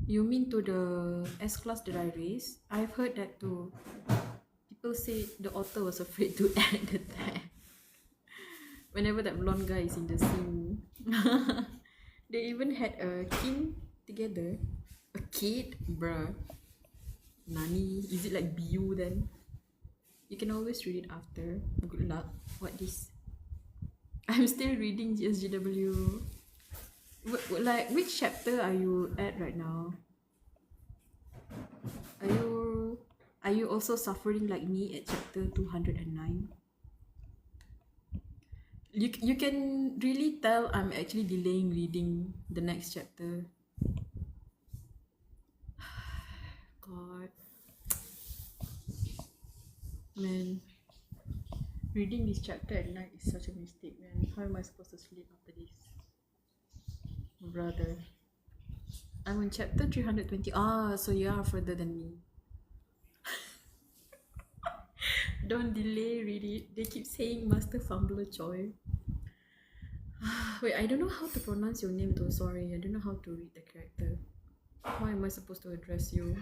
you mean to the S class that I raised? I've heard that too. People say the author was afraid to add the tag whenever that blonde guy is in the scene. They even had a king together. A kid, bruh. Nani? Is it like BU then? You can always read it after. Good luck. What this? I'm still reading GSGW. Like, which chapter are you at right now? Are you also suffering like me at chapter 209? You can really tell I'm actually delaying reading the next chapter. God. Man. Reading this chapter at night is such a mistake, man. How am I supposed to sleep after this? Brother. I'm on chapter 320. So you are further than me. Don't delay, read it. They keep saying Master Fumbler Choi. Wait, I don't know how to pronounce your name though. Sorry, I don't know how to read the character. How am I supposed to address you?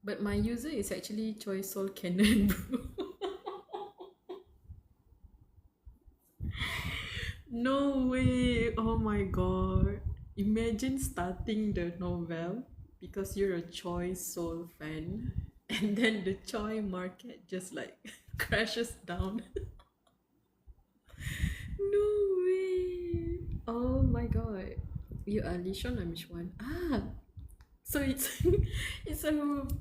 But my user is actually Choi Sol Cannon, bro. No way. Oh my god. Imagine starting the novel because you're a Choi Soul fan and then the Choi market just like crashes down. No way. Oh my god. You are Lishon or Mishwan? So it's it's a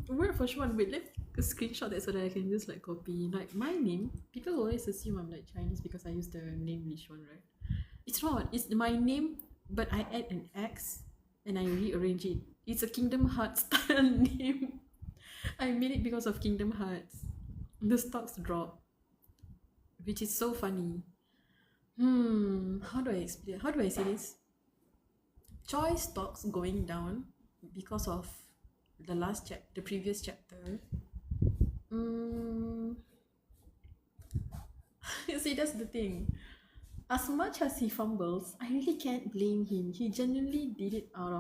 word for Shwan. Wait, let's screenshot that so that I can just like copy. Like my name, people always assume I'm like Chinese because I use the name Lishwan, right? It's not. It's my name, but I add an X and I rearrange it. It's a Kingdom Hearts style name. I made it because of Kingdom Hearts. The stocks drop, which is so funny. How do I explain? How do I say this? Choi stocks going down because of the previous chapter. You see, that's the thing. As much as he fumbles, I really can't blame him. He genuinely did it out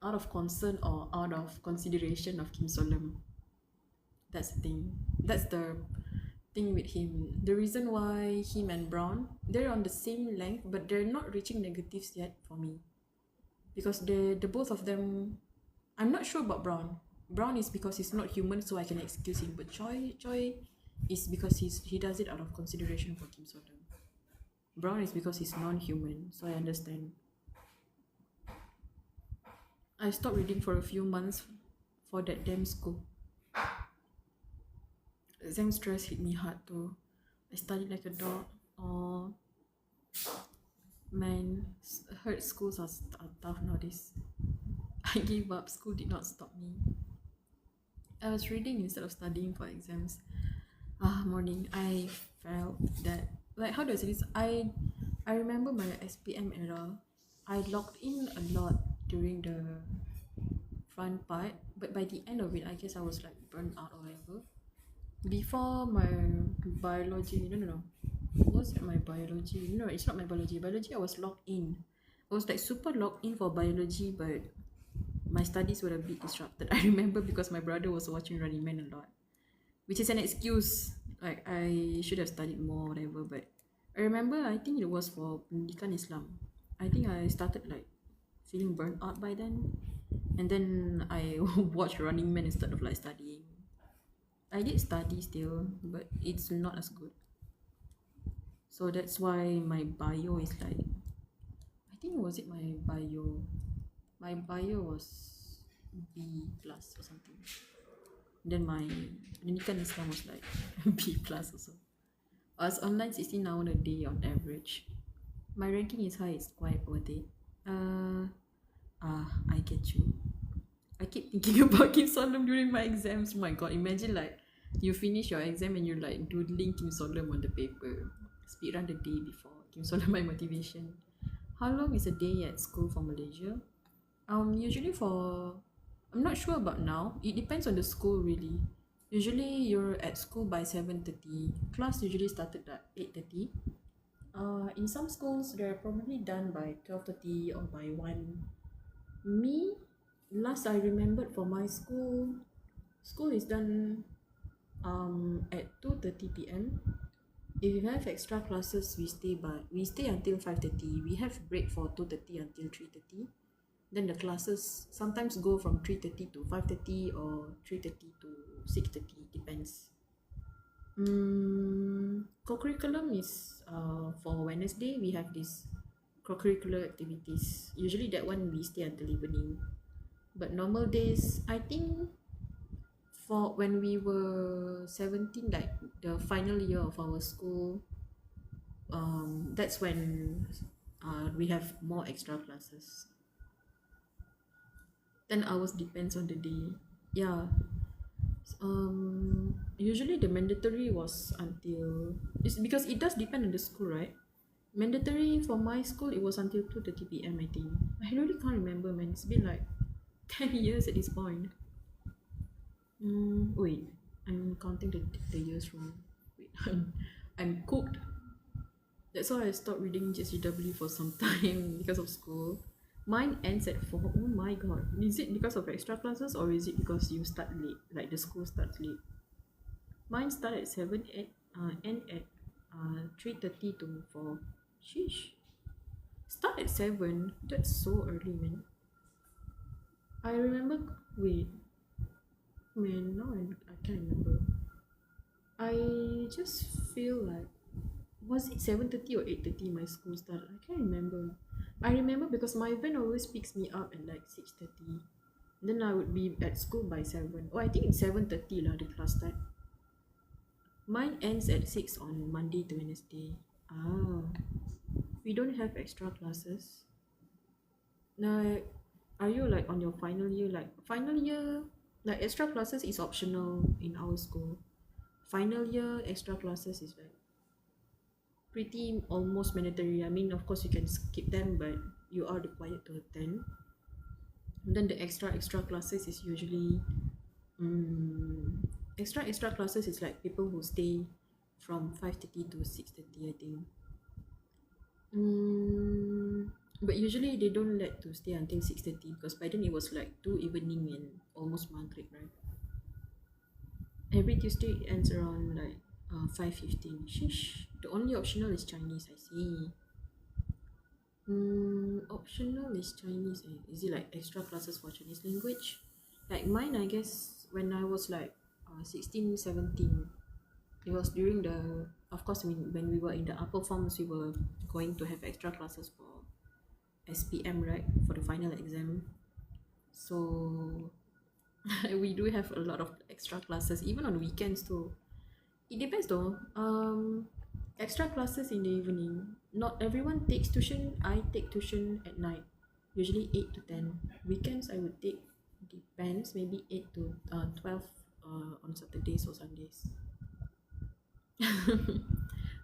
of concern or out of consideration of Kim Solem. That's the thing. That's the thing with him. The reason why him and Brown, they're on the same length, but they're not reaching negatives yet for me. Because the both of them, I'm not sure about Brown. Brown is because he's not human, so I can excuse him. But Choi is because he does it out of consideration for Kim Solem. Brown is because he's non-human, so I understand. I stopped reading for a few months for that damn school. Exam stress hit me hard too. I studied like a dog. Oh, man, heard schools are tough nowadays. I gave up. School did not stop me. I was reading instead of studying for exams. Morning. I felt that, like, how do I say this? I remember my SPM era. I logged in a lot during the front part, but by the end of it, I guess I was like burnt out or whatever. Before my biology, no. Was it my biology? No, it's not my biology. Biology, I was logged in. I was like super logged in for biology, but my studies were a bit disrupted. I remember because my brother was watching Running Man a lot, which is an excuse. Like, I should have studied more, whatever. But I remember, I think it was for Pendidikan Islam. I think I started like feeling burnt out by then, and then I watched Running Man instead of like studying. I did study still, but it's not as good. So that's why my bio is like, I think was it my bio? My bio was B plus or something. Then my Pendidikan Islam was like B plus also. I was online 16 hours a day on average. My ranking is high, it's quite worth it. I get you. I keep thinking about Kim Solem during my exams. Oh my god, imagine like you finish your exam and you're like doodling Kim Solem on the paper. speed run the day before. It's one of my motivation. How long is a day at school for Malaysia? Usually I'm not sure about now. It depends on the school really. Usually you're at school by 7:30. Class usually started at 8:30. In some schools they're probably done by 12:30 or by 1. Me, last I remembered for my school is done at 2:30 p.m. If we have extra classes, we stay until 5:30. We have break for 2:30 until 3:30. Then the classes sometimes go from 3:30 to 5:30 or 3:30 to 6:30, depends. Co-curriculum is for Wednesday we have this co-curricular activities. Usually that one we stay until evening. But normal days, I think for when we were 17, like the final year of our school, that's when we have more extra classes. 10 hours depends on the day. Yeah. Usually the mandatory was until, it's because it does depend on the school, right? Mandatory for my school it was until 2:30 p.m. I think. I really can't remember, man. It's been like 10 years at this point. Wait, I'm counting the years wrong. Wait, I'm cooked. That's why I stopped reading GSGW for some time because of school. Mine ends at 4. Oh my god. Is it because of extra classes or is it because you start late? Like the school starts late. Mine start at 7, end at 3:30 to 4. Sheesh. Start at 7. That's so early, man. I remember. Wait. Man, now I can't remember. I just feel like, was it 7:30 or 8:30 my school started? I can't remember. I remember because my van always picks me up at like 6:30. Then I would be at school by 7. Oh, I think it's 7:30 lah the class start. Mine ends at 6 on Monday to Wednesday. We don't have extra classes. Now, are you like on your final year? Like final year, like extra classes is optional in our school. Final year extra classes is like pretty almost mandatory. I mean, of course you can skip them, but you are required to attend. And then the extra classes is usually extra classes is like people who stay from 5:30 to 6:30, I think. But usually they don't let to stay until 6:30 because by then it was like 2 evening and almost Maghrib, right? Every Tuesday it ends around like 5:15. Sheesh. The only optional is Chinese, I see. Optional is Chinese. Is it like extra classes for Chinese language? Like mine, I guess, when I was like 16, 17, it was during the, of course, when we were in the upper forms, we were going to have extra classes for SPM, right? For the final exam. So we do have a lot of extra classes, even on weekends too. It depends though. Extra classes in the evening. Not everyone takes tuition. I take tuition at night, usually 8 to 10. Weekends I would take, depends, maybe 8 to 12 on Saturdays or Sundays.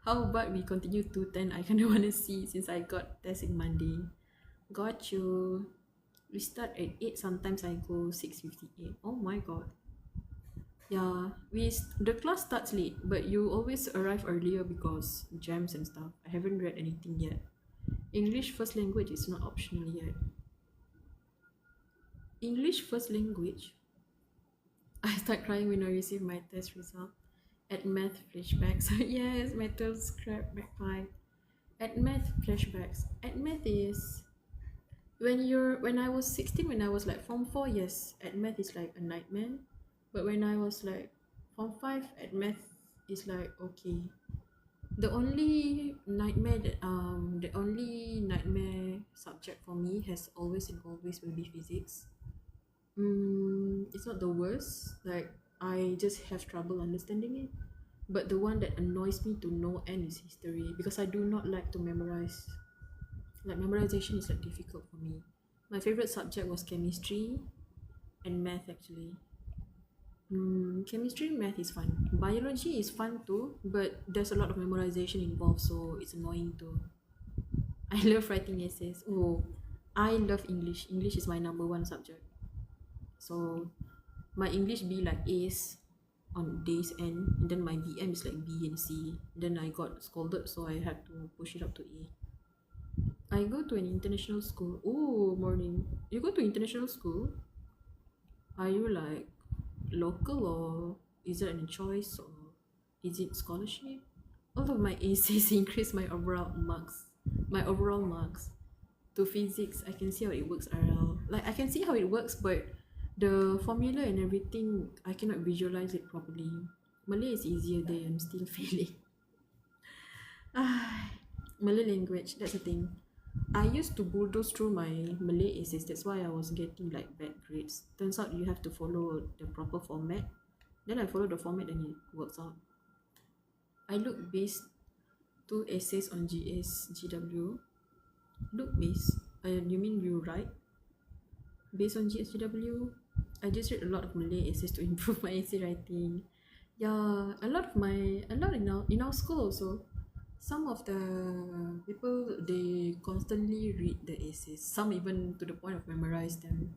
How about we continue to 10? I kind of want to see since I got test in Monday. Got you. We start at 8. Sometimes I go 6:58. Oh my god. Yeah, the class starts late, but you always arrive earlier because jams and stuff. I haven't read anything yet. English first language is not optional yet. English first language. I start crying when I receive my test result. At math flashbacks. Yes, metal scrap backpipe. At math flashbacks. At math is when I was 16, when I was like form 4, yes, at math is like a nightmare. But when I was like form 5, at math is like okay. The only nightmare subject for me has always and always will be physics. It's not the worst, like I just have trouble understanding it. But the one that annoys me to no end is history because I do not like to memorize. Like memorization is like difficult for me. My favorite subject was chemistry and math actually. Chemistry, math is fun. Biology is fun too, but there's a lot of memorization involved, so it's annoying too. I love writing essays. Oh, I love English. English is my number one subject. So my English be like A's on days end, and then my VM is like B and C. Then I got scolded, so I had to push it up to A. I go to an international school. Oh, morning. You go to international school? Are you like local, or is it a choice, or is it scholarship? All of my essays increase my overall marks. My overall marks. To physics, I can see how it works, RL. Like I can see how it works, but the formula and everything, I cannot visualize it properly. Malay is easier there. I'm still failing. Ah, Malay language, that's the thing. I used to bulldoze through my Malay essays. That's why I was getting like bad grades. Turns out you have to follow the proper format. Then I follow the format and it works out. I look based two essays on GSGW. Look based. You mean you write? Based on GSGW? I just read a lot of Malay essays to improve my essay writing. Yeah, a lot in our school also. Some of the people, they constantly read the essays. Some even to the point of memorize them.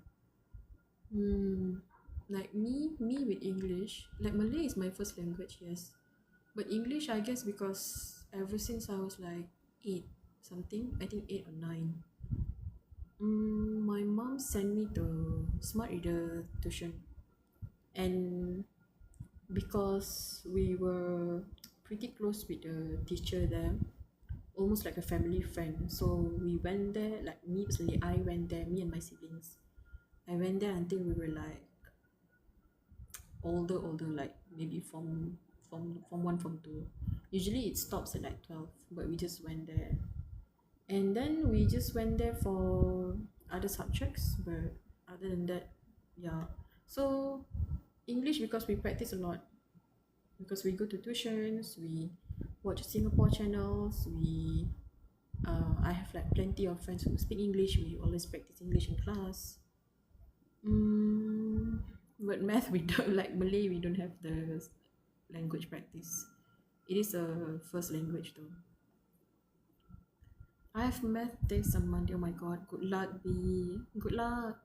Like me with English, like Malay is my first language, yes. But English, I guess because ever since I was like 8 something, I think 8 or 9. My mom sent me to smart reader tuition, and because we were pretty close with the teacher there, almost like a family friend, so we went there, like me personally, I went there, me and my siblings. I went there until we were like older, like maybe from 1, from 2. Usually it stops at like 12, but we just went there. And then we just went there for other subjects, but other than that, yeah. So English, because we practice a lot, because we go to tuitions, we watch Singapore channels, I have like plenty of friends who speak English. We always practice English in class. But math, we don't, like Malay, we don't have the language practice. It is a first language though. I have math test on Monday. Oh my god, good luck, B. Good luck.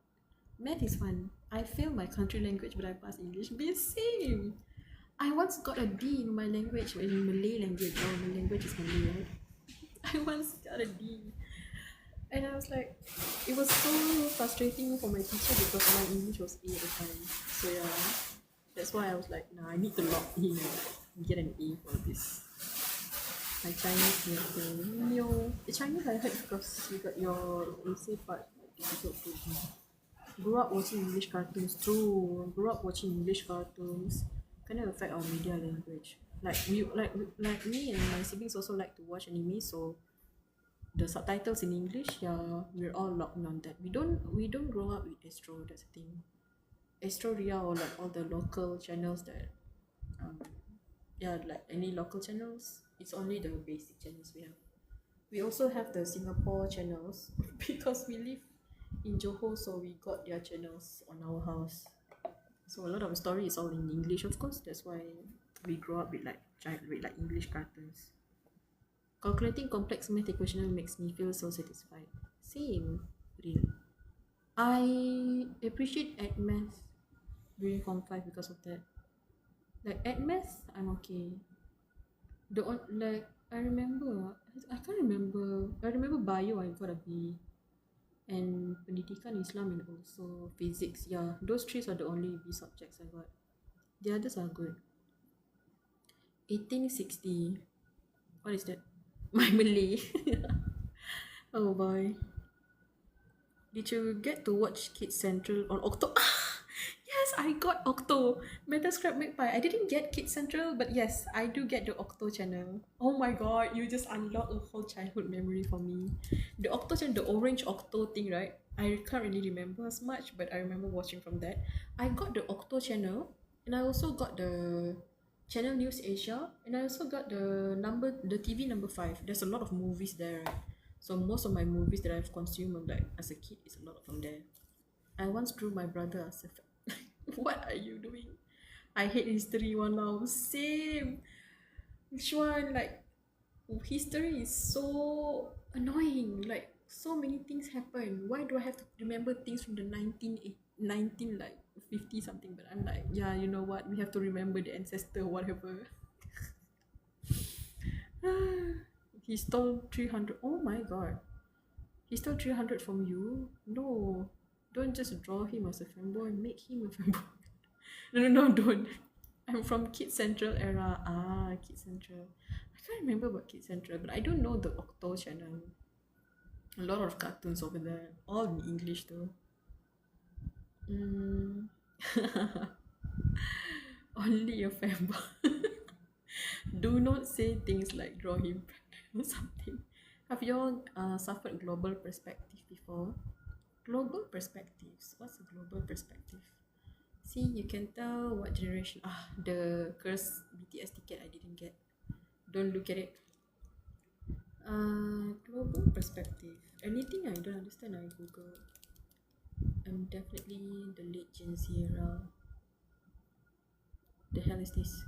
Math is fun. I failed my country language, but I passed English. Be same. I once got a D in my language, in Malay language. Oh, my language is Malay, right? I once got a D. And I was like, it was so frustrating for my teacher because my English was A at the time. So yeah, that's why I was like, nah, I need to lock in and get an A for this. My Chinese nothing. Yo, the Chinese I heard because you got your essay part difficult to do. Grew up watching English cartoons too. Grew up watching English cartoons. Kind of affect our media language. Like me and my siblings also like to watch anime, so the subtitles in English, yeah, we're all locked in on that. We don't grow up with Astro, that's the thing. Astro Ria, or like all the local channels that yeah, like any local channels, it's only the basic channels we have. We also have the Singapore channels because we live in Johor, so we got their channels on our house. So a lot of the story is all in English, of course. That's why we grow up with like English cartoons. Calculating complex math equation makes me feel so satisfied. Same, real. I appreciate at math during Form 5 because of that. Like at math, I'm okay. Like I can't remember. I remember bio, I got a B, and Pendidikan Islam, and also physics. Yeah, those three are the only B subjects I got. The others are good. 1860. What is that? My Malay. Oh boy. Did you get to watch Kids Central on Octo? Yes, I got Octo. Metascript Magpie. I didn't get Kids Central, but yes, I do get the Octo channel. Oh my god, you just unlocked a whole childhood memory for me. The Octo channel, the orange Octo thing, right? I can't really remember as much, but I remember watching from that. I got the Octo channel, and I also got the Channel News Asia, and I also got the TV number 5. There's a lot of movies there, right? So most of my movies that I've consumed like as a kid is a lot from there. I once drew my brother as a what are you doing? I hate history one now. Same. Which one? Like, history is so annoying. Like, so many things happen. Why do I have to remember things from the 19 like 50 something? But I'm like, yeah, you know what? We have to remember the ancestor, whatever. He stole 300. Oh my god. He stole 300 from you? No. Don't just draw him as a fanboy. Make him a fanboy. No, don't. I'm from Kid Central era. Ah, Kid Central. I can't remember about Kid Central, but I don't know the Octo channel. A lot of cartoons over there. All in English though. Mm. Only a fanboy. Do not say things like draw him pregnant or something. Have you all suffered global perspective before? Global perspectives. What's a global perspective? See, you can tell what generation. Ah, the cursed BTS ticket I didn't get. Don't look at it. Global perspective. Anything I don't understand, I Google. I'm definitely the late Gen Z era. The hell is this?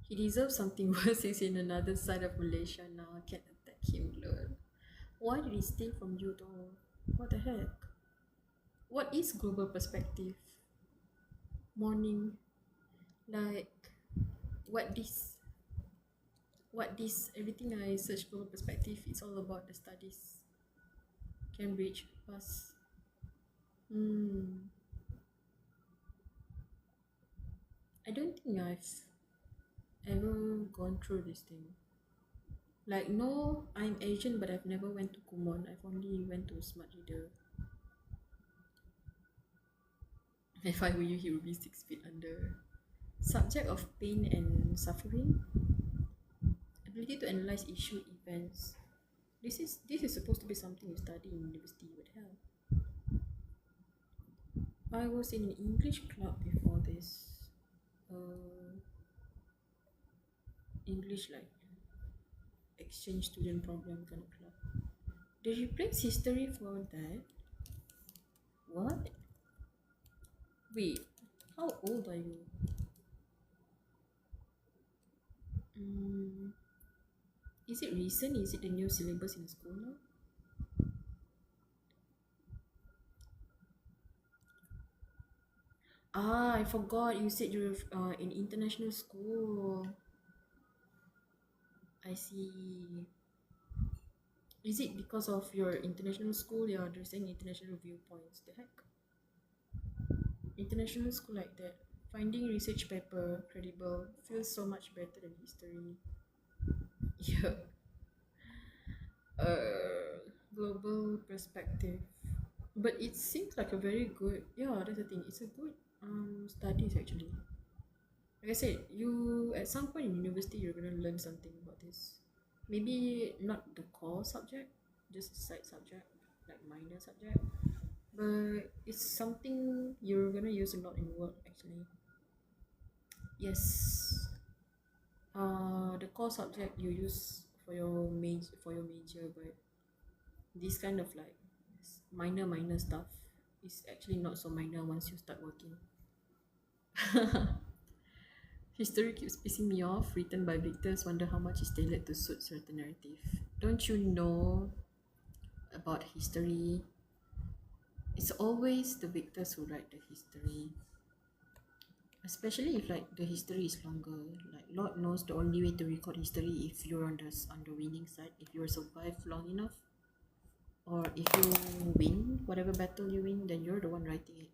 He deserves something worse. He's in another side of Malaysia now. I can't attack him, Lord. Why did he steal from you though? What the heck? What is global perspective? Morning. Like, what this? Everything I search global perspective, it's all about the studies. Cambridge, pass. I don't think I've ever gone through this thing. Like, no, I'm Asian, but I've never went to Kumon. I've only went to Smart Reader. If I were you, he would be 6 feet under. Subject of pain and suffering. Ability to analyze issue events. This is supposed to be something you study in university. What the hell? I was in an English club before this. English like exchange student program kind of club. They replace history for that? What? Wait, how old are you? Is it recent? Is it the new syllabus in school now? Ah, I forgot you said you're in international school. I see. Is it because of your international school you're addressing international viewpoints? The heck? International school like that. Finding research paper credible feels so much better than history. Yeah. Global perspective. But it seems like a very good, yeah, that's the thing. It's a good studies actually. Like I said, you at some point in university you're gonna learn something about this. Maybe not the core subject, just a side subject, like minor subject. But it's something you're gonna use a lot in work actually. Yes. The core subject you use for your major, but this kind of like minor stuff is actually not so minor once you start working. History keeps pissing me off. Written by victors, wonder how much is tailored to suit certain narrative. Don't you know about history? It's always the victors who write the history. Especially if like the history is longer. Like Lord knows the only way to record history if you're on the winning side, if you survive long enough. Or if you win whatever battle you win, then you're the one writing it.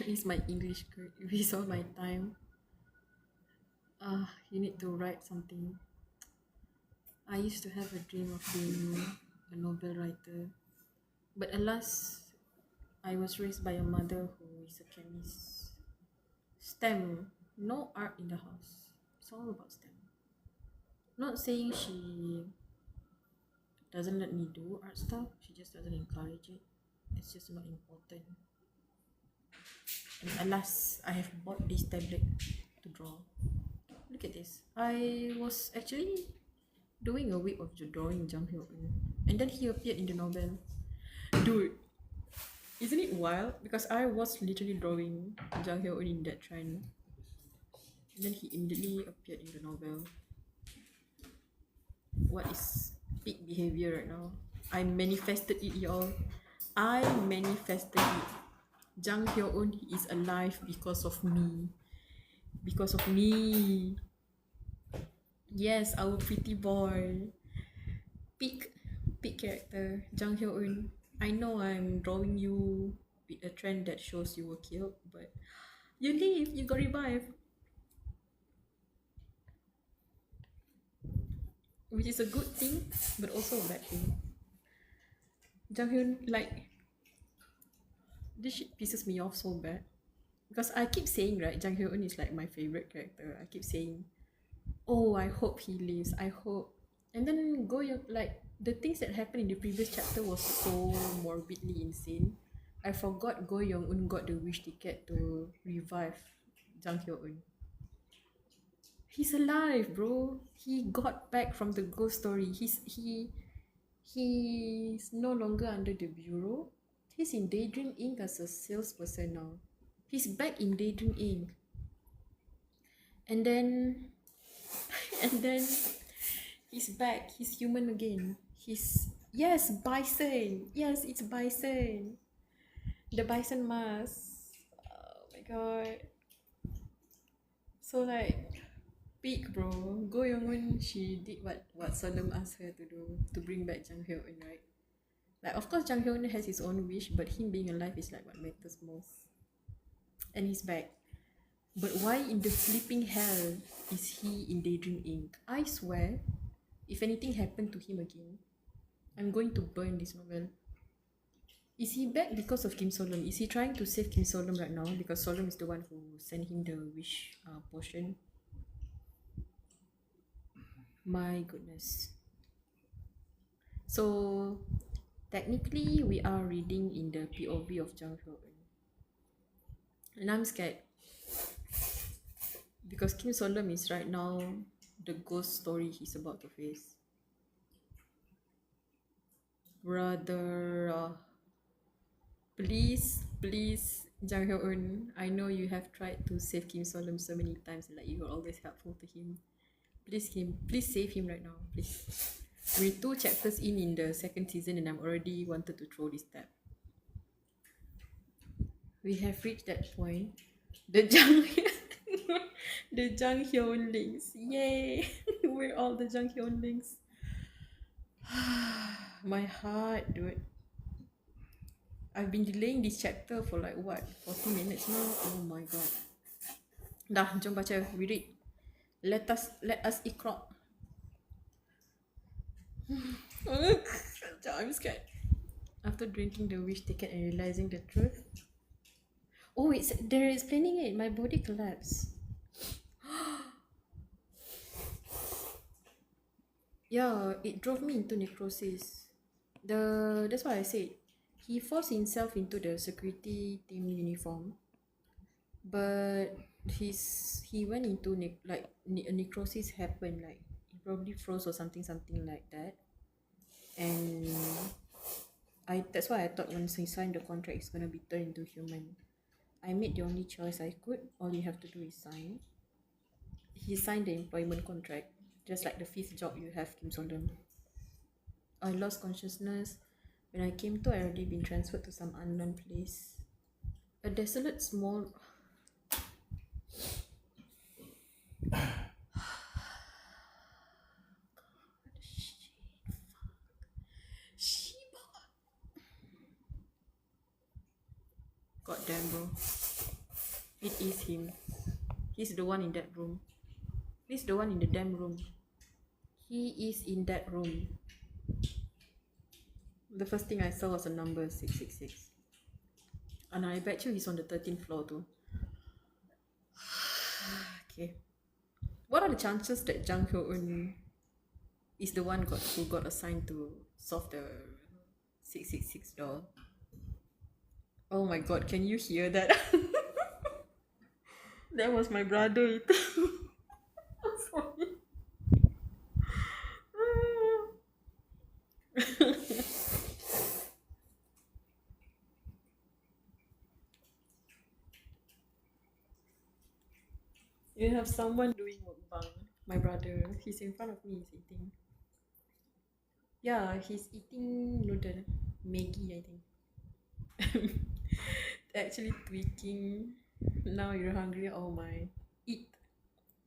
At least my English good. If it's all my time, you need to write something. I used to have a dream of being a novel writer, but alas, I was raised by a mother who is a chemist. STEM, no art in the house. It's all about STEM. Not saying she doesn't let me do art stuff, she just doesn't encourage it. It's just not important. And alas, I have bought this tablet to draw. Look at this. I was actually doing a week of drawing Jang Hyuk, and then he appeared in the novel. Dude, isn't it wild? Because I was literally drawing Jang Hyo Eun in that trend. And then he immediately appeared in the novel. What is peak behavior right now? I manifested it, y'all. I manifested it. Jang Hyo Eun is alive because of me. Because of me. Yes, our pretty boy. Peak character, Jang Hyo Eun. I know I'm drawing you with a trend that shows you were killed, but you live, you got revived. Which is a good thing, but also a bad thing. Jang Hyo Eun, like, this shit pisses me off so bad. Because I keep saying, right, Jang Hyo Eun is like my favorite character. I keep saying, oh, I hope he lives. I hope. And then like, the things that happened in the previous chapter was so morbidly insane. I forgot Go Young Un got the wish ticket to revive Jang Hyo Eun. He's alive, bro. He got back from the ghost story. He's no longer under the bureau. He's in Daydream Inc. as a salesperson now. He's back in Daydream Inc. And then he's back. He's human again. Yes, Bison. Yes, it's Bison. The Bison mask. Oh my god. So like, peak, bro. Go Young-un, she did what Solemn asked her to do, to bring back Jang Hyo-eun, right? Like, of course Jang Hyo-eun has his own wish, but him being alive is like what matters most. And he's back. But why in the flipping hell is he in Daydream Inc? I swear, if anything happened to him again, I'm going to burn this novel. Is he back because of Kim Solom? Is he trying to save Kim Solom right now? Because Solom is the one who sent him the wish potion. My goodness. So, technically, we are reading in the POV of Jang Hyo-eun. And I'm scared. Because Kim Solom is right now the ghost story he's about to face. Brother, please, Jang Hyo-eun, I know you have tried to save Kim Solom so many times, like you were always helpful to him. Please save him right now, please. We're 2 chapters in the second season and I'm already wanted to throw this tab. We have reached that point. The Jang Hyun links. Yay! We're all the Jang Hyun links. My heart, dude. I've been delaying this chapter for like what, 40 minutes now? Oh my god. Dah, jom baca. We read. Let us ikra. I'm scared. After drinking the wish ticket and realizing the truth. Oh, they're explaining it. My body collapsed. Yeah, it drove me into necrosis. That's why I said he forced himself into the security team uniform, but he went into a necrosis happened, like he probably froze or something like that, and that's why I thought once he signed the contract it's gonna be turned into human. I made the only choice I could. All you have to do is sign. He signed the employment contract, just like the 5th job you have, Kim Solom. I lost consciousness. When I came to, I already been transferred to some unknown place. A desolate small... God damn, bro. It is him. He's the one in that room. He's the one in the damn room. He is in that room. The first thing I saw was a number 666. And I bet you he's on the 13th floor too. Okay. What are the chances that Jang Hyo-eun is the one who got assigned to solve the 666 door? Oh my god, can you hear that? That was my brother. I'm sorry. have someone doing mukbang. My brother, he's in front of me, he's eating. Yeah, he's eating noodle. Maggie, I think. Actually tweaking. Now you're hungry, oh my. Eat.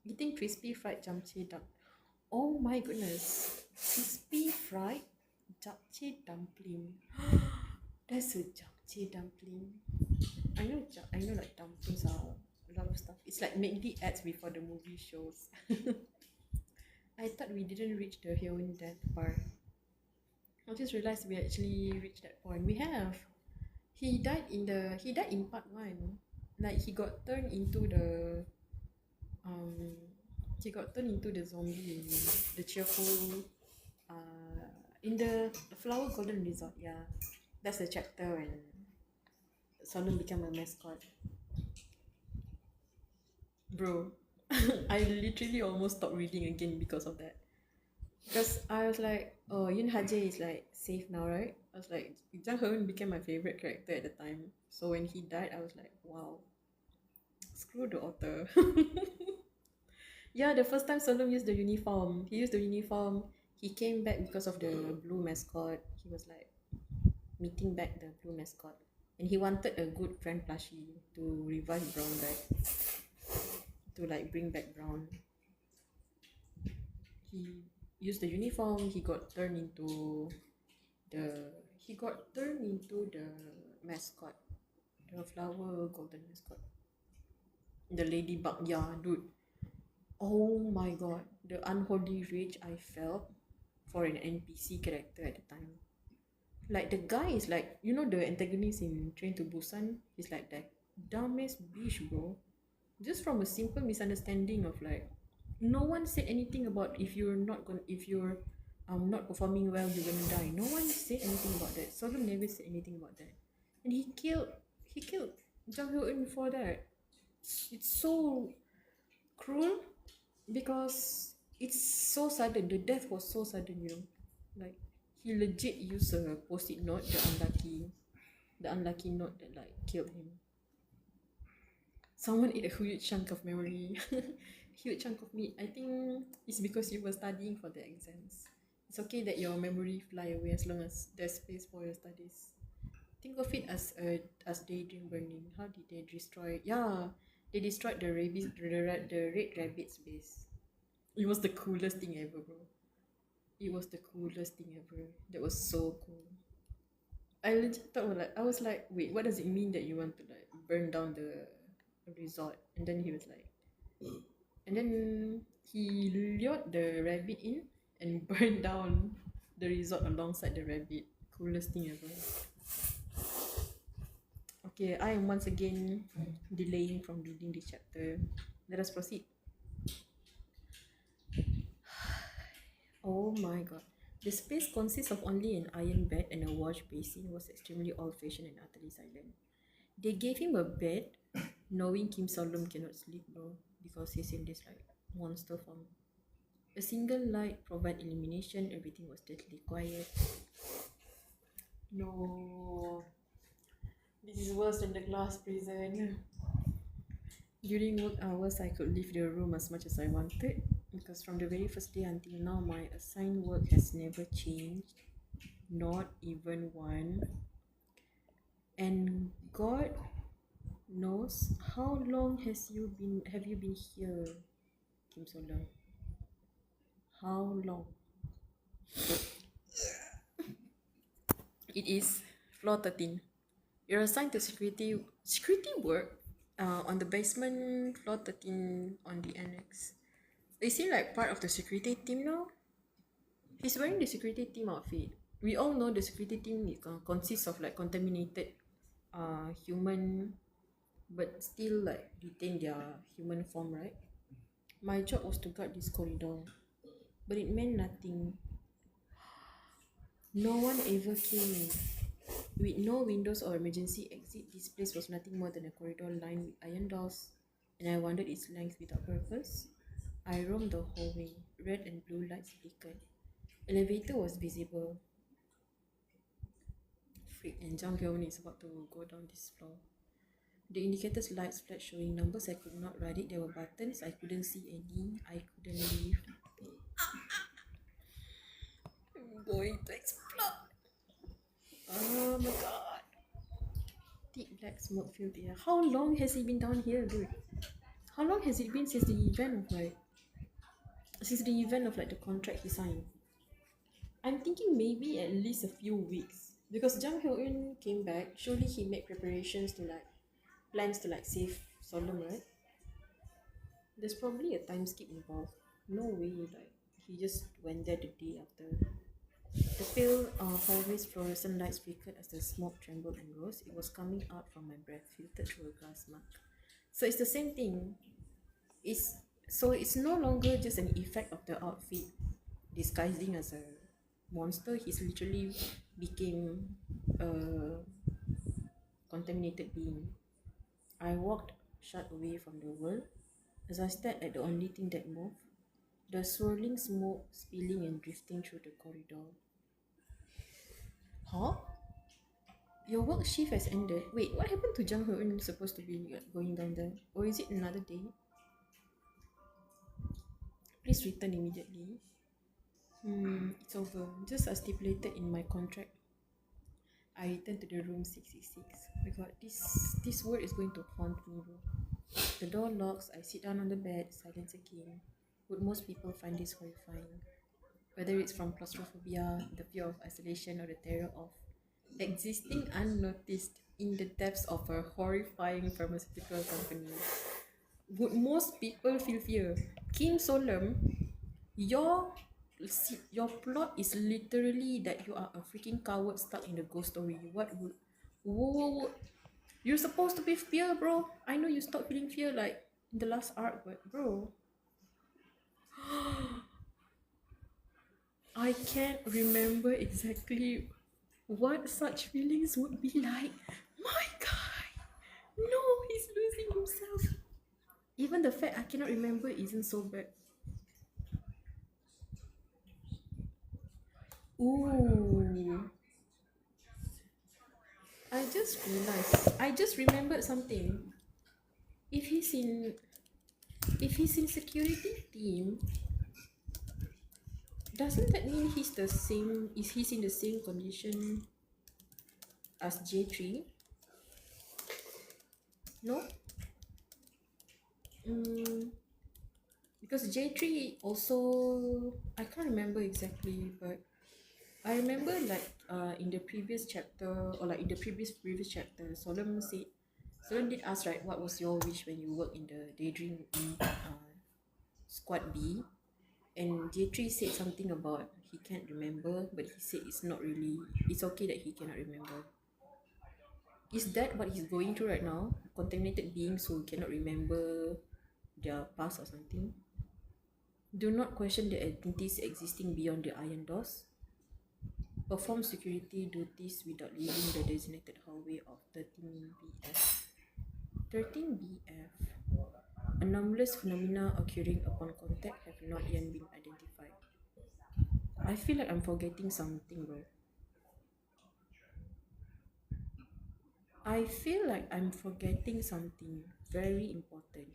Eating crispy fried jamche duck. Oh my goodness. Crispy fried japchae dumpling. That's a japchae dumpling. I know like dumplings are a lot of stuff. It's like McD ads before the movie shows. I thought we didn't reach the heroine death part. I just realized we actually reached that point. We have. He died in part one. Like um he got turned into the zombie in the cheerful in the Flower Golden Resort, yeah. That's the chapter when Solomon became a mascot. Bro, I literally almost stopped reading again because of that. Because I was like, oh, Yun Haji is like safe now, right? I was like, Jang Heun became my favorite character at the time. So when he died, I was like, wow, screw the author. Yeah, the first time Solomon used the uniform, he used the uniform. He came back because of the blue mascot. He was like meeting back the blue mascot. And he wanted a good friend plushie to revive Brown back. To like bring back Brown. He used the uniform, he got turned into the mascot. The flower golden mascot. The ladybug, yeah, dude. Oh my god. The unholy rage I felt for an NPC character at the time. Like the guy is like, you know the antagonist in Train to Busan? He's like that dumbass bitch, bro. Just from a simple misunderstanding of like, no one said anything about if you're not performing well, you're gonna die. No one said anything about that. Solo never said anything about that. And he killed Jang Hyo Eun for that. It's so cruel because it's so sudden. The death was so sudden, you know. Like he legit used a post-it note, the unlucky note that like killed him. Someone ate a huge chunk of memory. Huge chunk of meat. I think it's because you were studying for the exams. It's okay that your memory fly away as long as there's space for your studies. Think of it as daydream burning. How did they destroy? Yeah, they destroyed the red rabbit's base. It was the coolest thing ever, bro. It was the coolest thing ever. That was so cool. I legit thought I was like, wait, what does it mean that you want to like burn down the resort? And then he was like, and then he lured the rabbit in and burned down the resort alongside the rabbit. Coolest thing ever. Okay, I am once again delaying from reading this chapter. Let us proceed. Oh my god. The space consists of only an iron bed and a wash basin was extremely old-fashioned and utterly silent. They gave him a bed, knowing Kim Solom cannot sleep, bro, because he's in this like monster form. A single light provided illumination, everything was deadly quiet. No. This is worse than the glass prison. During work hours, I could leave the room as much as I wanted because from the very first day until now, my assigned work has never changed, not even one. And God knows how long have you been here, Kim Solom? How long? It is floor 13. You're assigned to security work on the basement, floor 13 on the annex. Is he like part of the security team now? He's wearing the security team outfit. We all know the security team consists of like contaminated human but still like retain their human form, right? My job was to guard this corridor, but it meant nothing. No one ever came. With no windows or emergency exit, this place was nothing more than a corridor lined with iron doors, and I wandered its length without purpose. I roamed the hallway. Red and blue lights flickered. Elevator was visible. Freak, and Jang Hyun is about to go down this floor. The indicator's lights flash showing numbers. I could not write it. There were buttons. I couldn't see any. I couldn't leave. I'm going to explode. Oh my god. Thick black smoke filled the air. How long has he been down here, dude? How long has it been since the event of like the contract he signed? I'm thinking maybe at least a few weeks. Because Jang Hyo-eun came back, surely he made preparations to like plans to like save Solemn, right? There's probably a time skip involved. No way, like he just went there the day after. The pale hallway's fluorescent lights flickered as the smoke trembled and rose. It was coming out from my breath, filtered through a glass mug. So it's the same thing. It's no longer just an effect of the outfit disguising as a monster. He's literally became a contaminated being. I walked shut away from the world as I stared at the only thing that moved, the swirling smoke spilling and drifting through the corridor. Huh? Your work shift has ended. Wait, what happened to Jang Hoon supposed to be going down there? Or is it another day? Please return immediately. It's over. Just as stipulated in my contract. I returned to the room 666. Oh my god, this word is going to haunt me, bro. The door locks, I sit down on the bed, silence again. Would most people find this horrifying? Whether it's from claustrophobia, the fear of isolation, or the terror of existing unnoticed in the depths of a horrifying pharmaceutical company, would most people feel fear? Kim Solem, your your plot is literally that you are a freaking coward stuck in the ghost story. What would whoa, you're supposed to be fear, bro. I know you stopped feeling fear like in the last arc, but bro, I can't remember exactly what such feelings would be like. My god, no, he's losing himself. Even the fact I cannot remember isn't so bad. Ooh, I just remembered something. If he's in if he's in security team, doesn't that mean he's in the same condition as J3? No? Because J3 also, I can't remember exactly, but I remember like in the previous chapter, or like in the previous chapter, Solomon did ask, right, what was your wish when you work in the Daydream squad B? And J3 said something about he can't remember, but he said it's okay that he cannot remember. Is that what he's going through right now? Contaminated beings who cannot remember their past or something? Do not question the entities existing beyond the iron doors. Perform security duties without leaving the designated hallway of 13BF. 13BF. Anomalous phenomena occurring upon contact have not yet been identified. I feel like I'm forgetting something, bro. I feel like I'm forgetting something very important.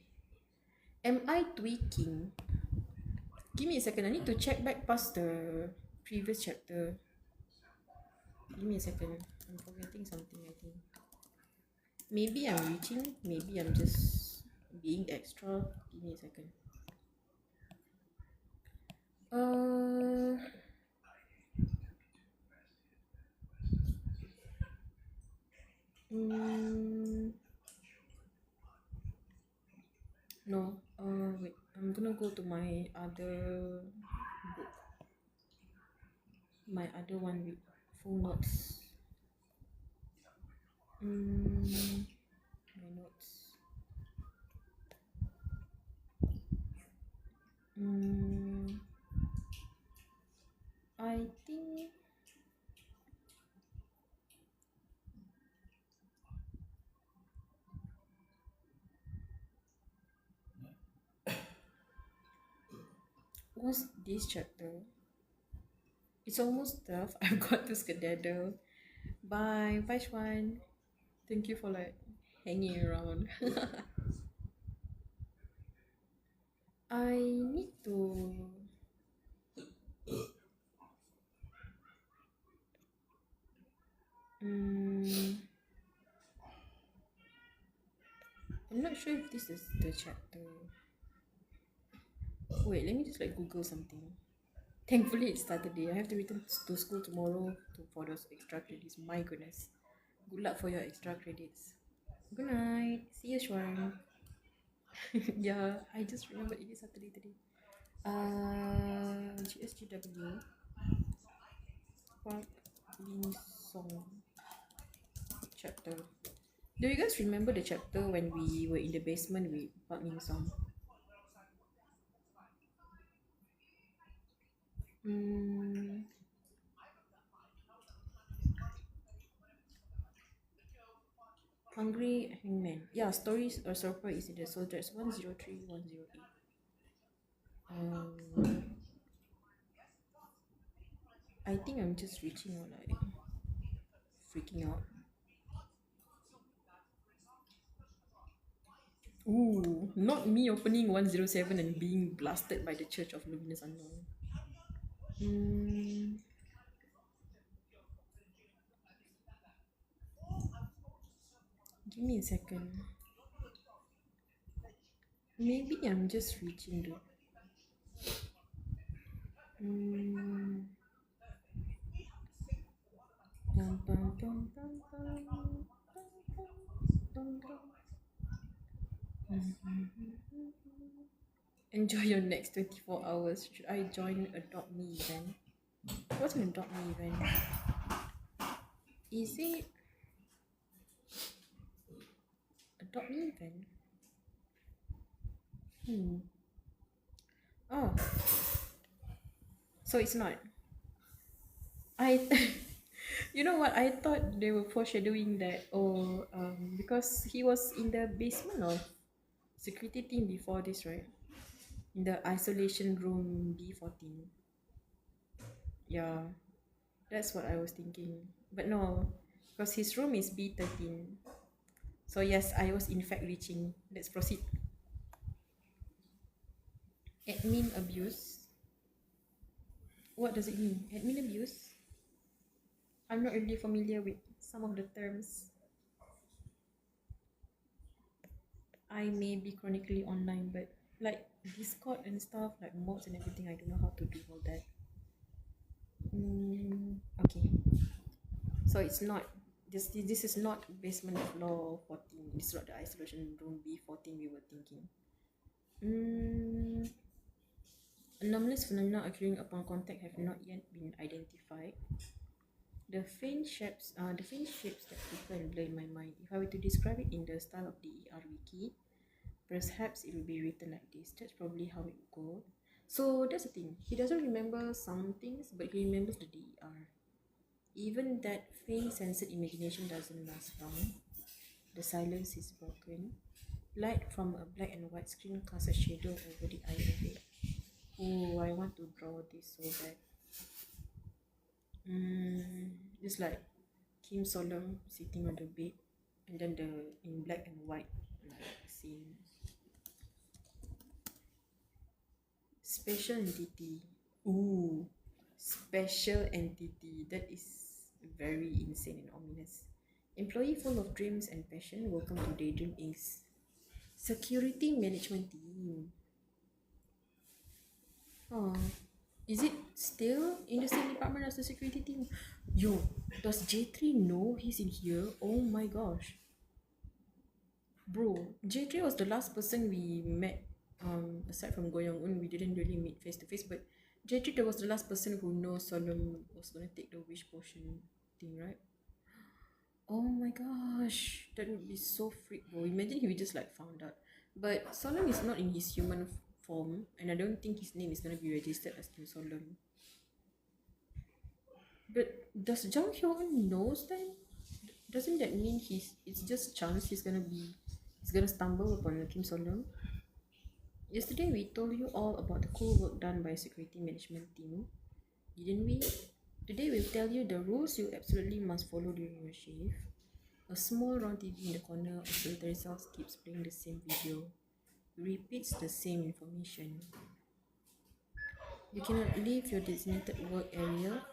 Am I tweaking? Give me a second. I need to check back past the previous chapter. Give me a second. I'm forgetting something, I think. Maybe I'm reaching. Maybe I'm just being extra. Give me a second. Uh... No. Wait. I'm gonna go to my other book. My other one with full notes. My notes. I think was this chapter. It's almost 12. I've got to skedaddle. Bye, Shwan. Thank you for like hanging around. I need to. Mm, I'm not sure if this is the chapter. Wait, let me just like Google something. Thankfully, it's Saturday. I have to return to school tomorrow for those extra credits. My goodness. Good luck for your extra credits. Good night. See you, Shwan. Yeah, I just remembered it is Saturday today. GSGW. Park Lin Song chapter. Do you guys remember the chapter when we were in the basement with Park Lin Song? Mm, Hungry Hangman. Yeah, stories or surprise in the soldiers 103 108. I think I'm just reaching out like freaking out. Ooh, not me opening 107 and being blasted by the Church of Luminous Unknown. Mm, give me a second. Maybe I'm just reaching though. Mm, pum, pum, pum, pum, pum, pum, pum. Enjoy your next 24 hours. Should I join Adopt Me event? What's an Adopt Me event? Is it Adopt Me event? Oh, so it's not. I, you know what? I thought they were foreshadowing that. Oh, because he was in the basement of security team before this, right? In the isolation room B14. Yeah, that's what I was thinking. But no, because his room is B13. So yes, I was in fact reaching. Let's proceed. Admin abuse. What does it mean? Admin abuse? I'm not really familiar with some of the terms. I may be chronically online, but like Discord and stuff, like mods and everything, I don't know how to do all that. Okay. So it's not this is not basement floor 14. This is not the isolation room B14 we were thinking. Anomalous phenomena occurring upon contact have not yet been identified. The faint shapes that flicker and blur in my mind. If I were to describe it in the style of the ER wiki, perhaps it will be written like this. That's probably how it would go. So that's the thing. He doesn't remember some things, but he remembers the DER. Even that faint censored imagination doesn't last long. The silence is broken. Light from a black and white screen casts a shadow over the eye of it. Oh, I want to draw this so bad. It's like Kim Solom sitting on the bed, and then the in black and white like scene. Special entity. Ooh, special entity. That is very insane and ominous. Employee full of dreams and passion. Welcome to Daydream Inc.'s security management team. Oh, is it still in the same department as the security team? Yo, does J3 know he's in here? Oh my gosh. Bro, J3 was the last person we met. Aside from Goyong Un, we didn't really meet face to face, but J3 was the last person who knows Solemn was gonna take the wish potion thing, right? Oh my gosh, that would be so freak, bro. Imagine if we just like found out. But Solemn is not in his human form, and I don't think his name is gonna be registered as Kim Solemn. But does Jang Hyun knows that? Doesn't that mean it's just chance he's gonna stumble upon Kim Solemn? Yesterday we told you all about the cool work done by security management team, didn't we? Today we'll tell you the rules you absolutely must follow during your shift. A small round TV in the corner of the results keeps playing the same video, repeats the same information. You cannot leave your designated work area.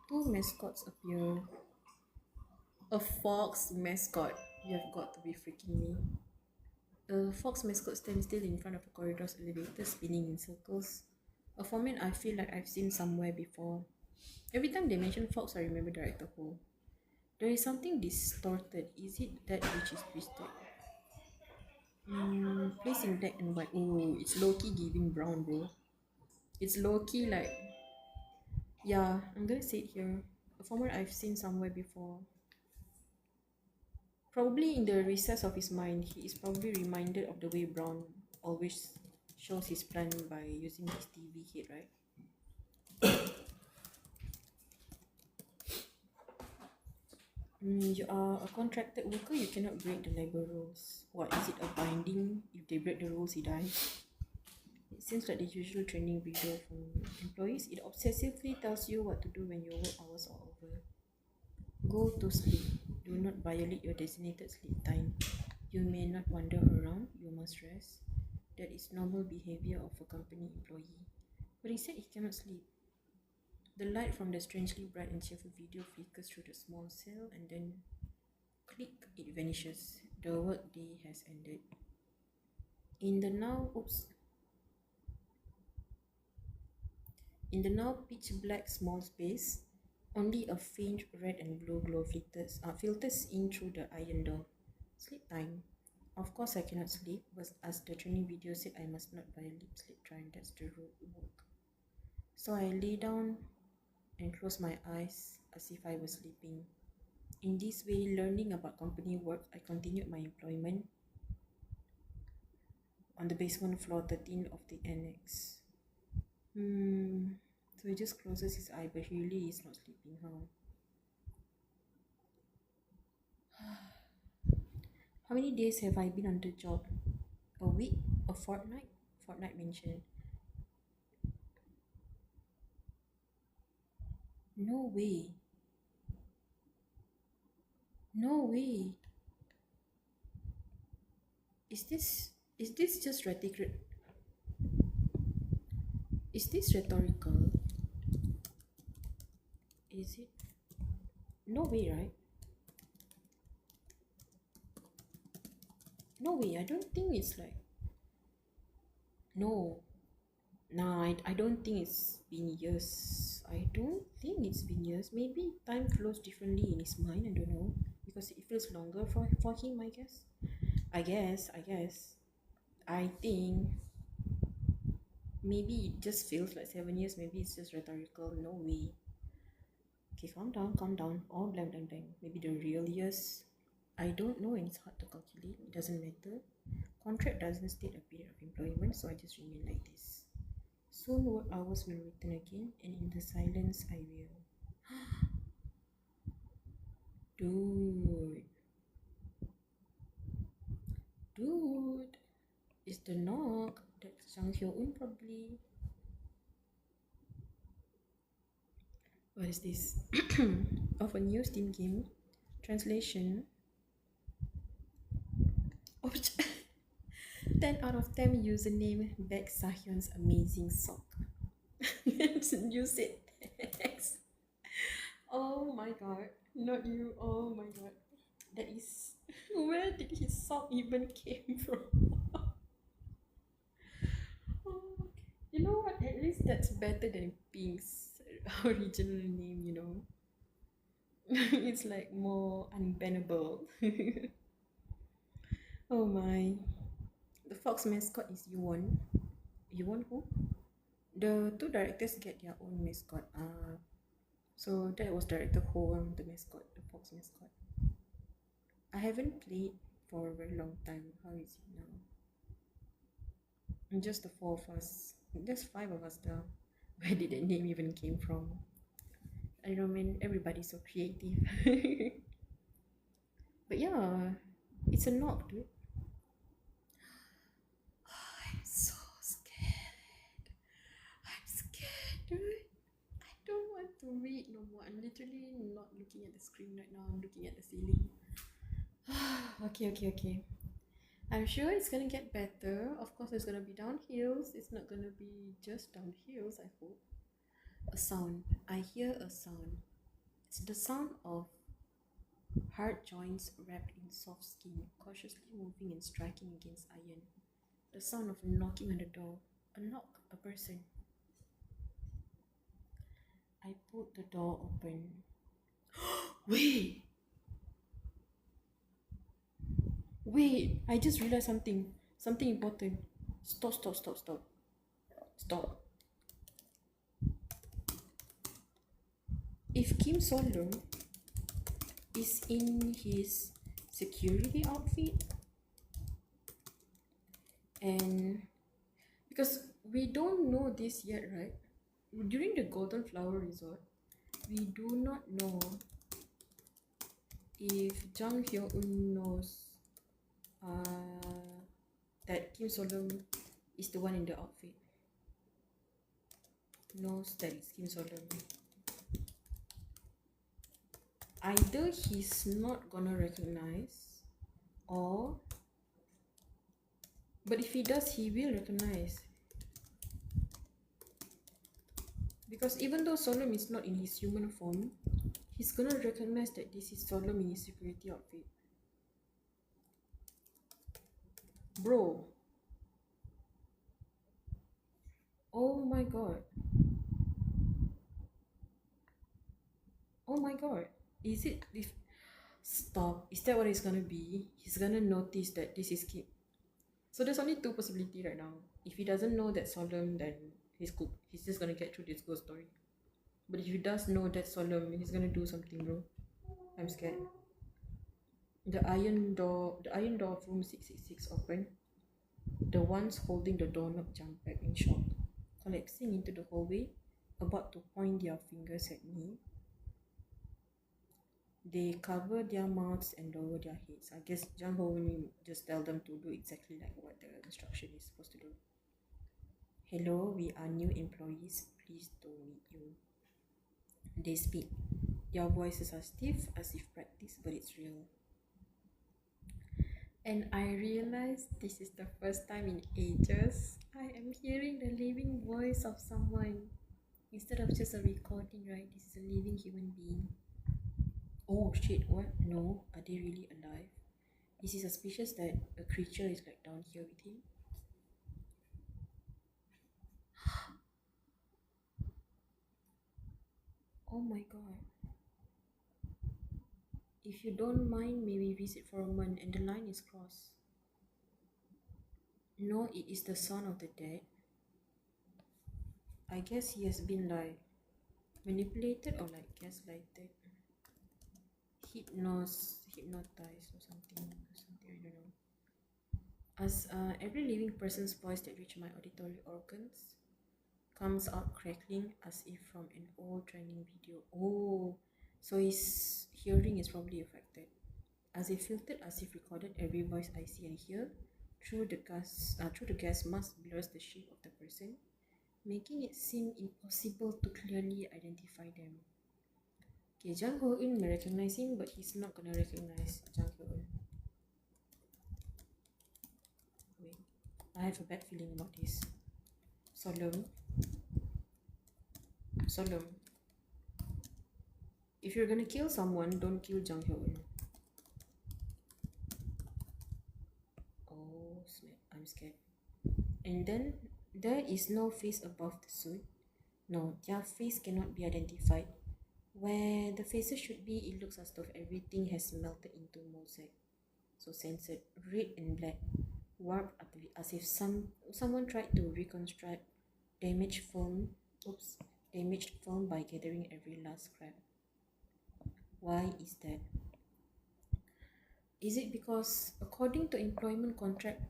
Two mascots appear. A fox mascot. You have got to be freaking me. A fox mascot stands still in front of a corridor's elevator, spinning in circles. A format I feel like I've seen somewhere before. Every time they mention fox, I remember Director Ho. There is something distorted. Is it that which is twisted? Place in black and white. Oh, it's low-key giving brown, bro. It's low-key like... Yeah, I'm gonna say it here. A format I've seen somewhere before. Probably in the recess of his mind, he is probably reminded of the way Brown always shows his plan by using his TV head, right? You are a contracted worker, you cannot break the labor rules. What, is it a binding? If they break the rules, he dies? It seems like the usual training video from employees. It obsessively tells you what to do when your work hours are over. Go to sleep. Do not violate your designated sleep time. You may not wander around. You must rest. That is normal behavior of a company employee. But he said he cannot sleep. The light from the strangely bright and cheerful video flickers through the small cell and then click, it vanishes. The work day has ended. In the now pitch black small space, only a faint red and blue glow filters in through the iron door. Sleep time. Of course I cannot sleep, but as the training video said, I must not violate sleep time. That's the rule work. So I lay down and closed my eyes as if I was sleeping. In this way, learning about company work, I continued my employment on the basement floor 13 of the annex. So he just closes his eye, but he really is not sleeping, huh? How many days have I been on the job? A week? A fortnight? Fortnight mentioned. No way. No way. Is this just rhetorical? Is this rhetorical? Is it? No way, right? No way. I don't think it's like... No. Nah, I don't think it's been years. I don't think it's been years. Maybe time flows differently in his mind. I don't know. Because it feels longer for him, I guess. I guess. I think maybe it just feels like 7 years. Maybe it's just rhetorical. No way. Okay, calm down. Oh, blank. Maybe the real years. I don't know, and it's hard to calculate. It doesn't matter. Contract doesn't state a period of employment, so I just remain like this. Soon work hours will return again, and in the silence I will. Dude, it's the knock. That's Jang Hyo-eun probably. What is this? Of a new Steam game. Translation. 10 out of 10 username Beck Sahyun's amazing sock. You said thanks. Oh my god. Not you. Oh my god. That is... Where did his sock even came from? Oh, you know what? At least that's better than Pink's original name, you know. It's like more unbannable. Oh my. The fox mascot is Yuwon. Yuwon who? The two directors get their own mascot. So that was Director Ho, the mascot, the fox mascot. I haven't played for a very long time. How is it now? And just the four of us. There's 5 of us now. Where did that name even came from? I don't know, man. Everybody's so creative. But yeah, it's a knock, dude. I'm so scared. I'm scared, dude. I don't want to read no more. I'm literally not looking at the screen right now. I'm looking at the ceiling. Okay. I'm sure it's gonna get better. Of course, there's gonna be downhills. It's not gonna be just downhills, I hope. A sound. I hear a sound. It's the sound of hard joints wrapped in soft skin, cautiously moving and striking against iron. The sound of knocking on the door. A knock, a person. I pulled the door open. Wait! Wait! I just realized something. Something important. Stop. Stop. If Kim Solo is in his security outfit, and because we don't know this yet, right? During the Golden Flower Resort, we do not know if Jang Hyun Un knows that Kim Solom is the one in the outfit. Knows that it's Kim Solom. Either he's not gonna recognize, or but if he does, he will recognize. Because even though Solom is not in his human form, he's gonna recognize that this is Solom in his security outfit. Bro. Oh my god. Oh my god. Is it if stop? Is that what it's gonna be? He's gonna notice that this is Kip. So there's only two possibilities right now. If he doesn't know that Solemn, then he's cooked. He's just gonna get through this ghost story. But if he does know that Solemn, he's gonna do something, bro. I'm scared. The iron door of room 666 open. The ones holding the doorknob jump back in shock, collapsing into the hallway, about to point their fingers at me. They cover their mouths and lower their heads. I guess Jang Ho will just tell them to do exactly like what the instruction is supposed to do. Hello, we are new employees. Pleased to meet you. They speak. Their voices are stiff as if practiced, but it's real. And I realized this is the first time in ages I am hearing the living voice of someone. Instead of just a recording, right? This is a living human being. Oh shit, what? No, are they really alive? Is he suspicious that a creature is like down here with him? Oh my god. If you don't mind, may we visit for a month and the line is crossed. No, it is the son of the dead. I guess he has been like manipulated or like gaslighted. Hypnotized or something, I don't know. As every living person's voice that reaches my auditory organs comes out crackling as if from an old training video. Oh, so his hearing is probably affected. As if filtered, as if recorded, every voice I see and hear through the gas mask blurs the shape of the person, making it seem impossible to clearly identify them. Okay, Jang Ho-eun may recognize him, but he's not gonna recognize Jang Ho-eun. Wait, I have a bad feeling about this. Solemn. If you're gonna kill someone, don't kill Jang Ho-eun. Oh snap, I'm scared. And then there is no face above the suit. No, their face cannot be identified. Where the faces should be, it looks as though everything has melted into mosaic. So censored, red and black, warped as if someone tried to reconstruct damaged film by gathering every last scrap. Why is that? Is it because according to employment contract,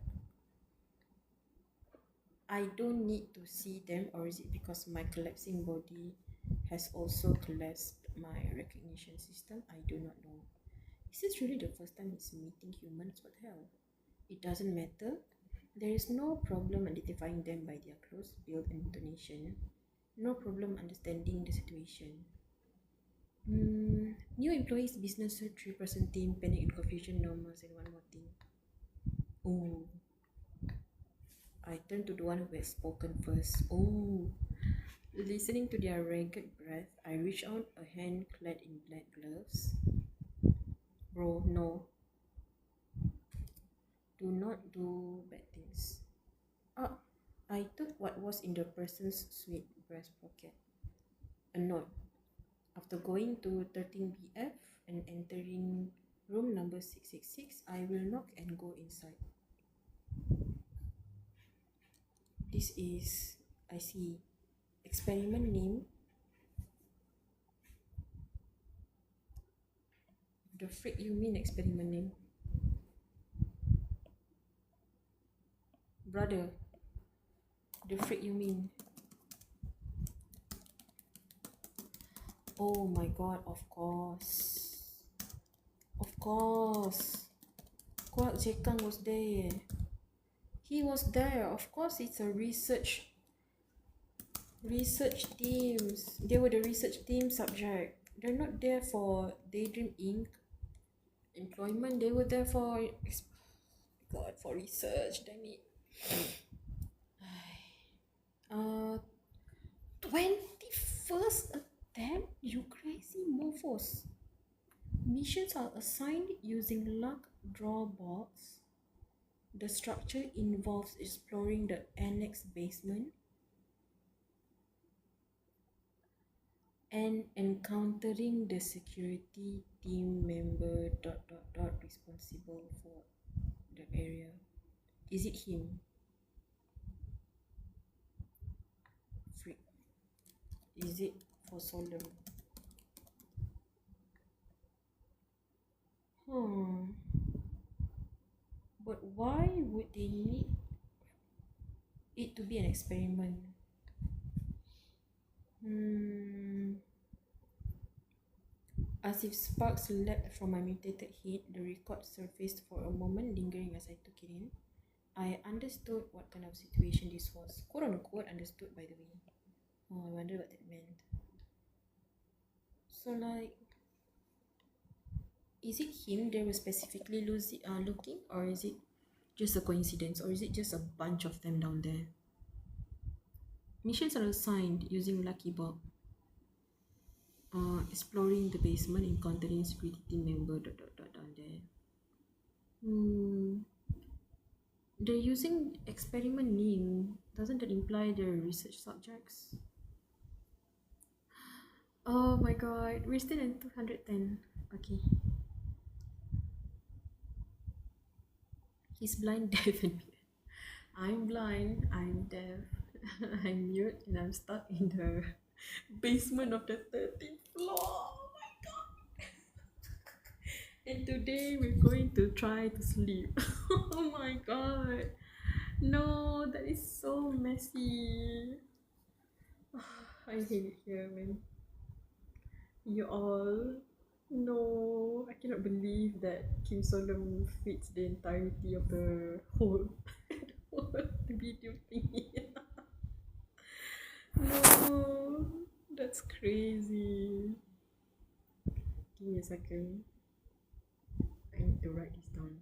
I don't need to see them, or is it because my collapsing body has also collapsed my recognition system? I do not know. Is this really the first time it's meeting humans? What the hell? It doesn't matter. There is no problem identifying them by their clothes, build, and intonation. No problem understanding the situation. New employees, business, 3-person team, panic and confusion, normal, and one more thing. Oh, I turned to the one who had spoken first. Oh, listening to their ragged breath, I reached out a hand clad in black gloves. Bro, no. Do not do bad things. Ah, I took what was in the person's sweet breast pocket. A note. After going to 13BF and entering room number 666, I will knock and go inside. This is, I see, experiment name. The freak you mean experiment name? Brother, the freak you mean? Oh my god, of course. Of course. Kuat Zekang was there. He was there. Of course, it's a research teams. They were the research team subject. They're not there for Daydream Inc. employment. They were there for God, for research. Damn it. 21st attempt, you crazy mofos. Missions are assigned using luck draw box. The structure involves exploring the annex basement and encountering the security team member ... responsible for the area. Is it him? Freak. Is it for Solemn? But why would they need it to be an experiment? As if sparks leapt from my mutated head, the record surfaced for a moment, lingering as I took it in. I understood what kind of situation this was. Quote unquote understood, by the way. Oh, I wonder what that meant. So, like, is it him they were specifically looking, or is it just a coincidence, or is it just a bunch of them down there? Missions are assigned using Lucky Bob. Exploring the basement, encountering security team member ... down there. They're using experiment name. Doesn't that imply they're research subjects? Oh my god, we're still in 210. Okay. He's blind, deaf, and mute. I'm blind, I'm deaf, I'm mute, and I'm stuck in the basement of the 13th floor. Oh my god. And today we're going to try to sleep. Oh my god. No, that is so messy. I hate it here, man. You all. No, I cannot believe that Kim Solom fits the entirety of the whole, video thingy. No, that's crazy. Give me a second. I need to write this down.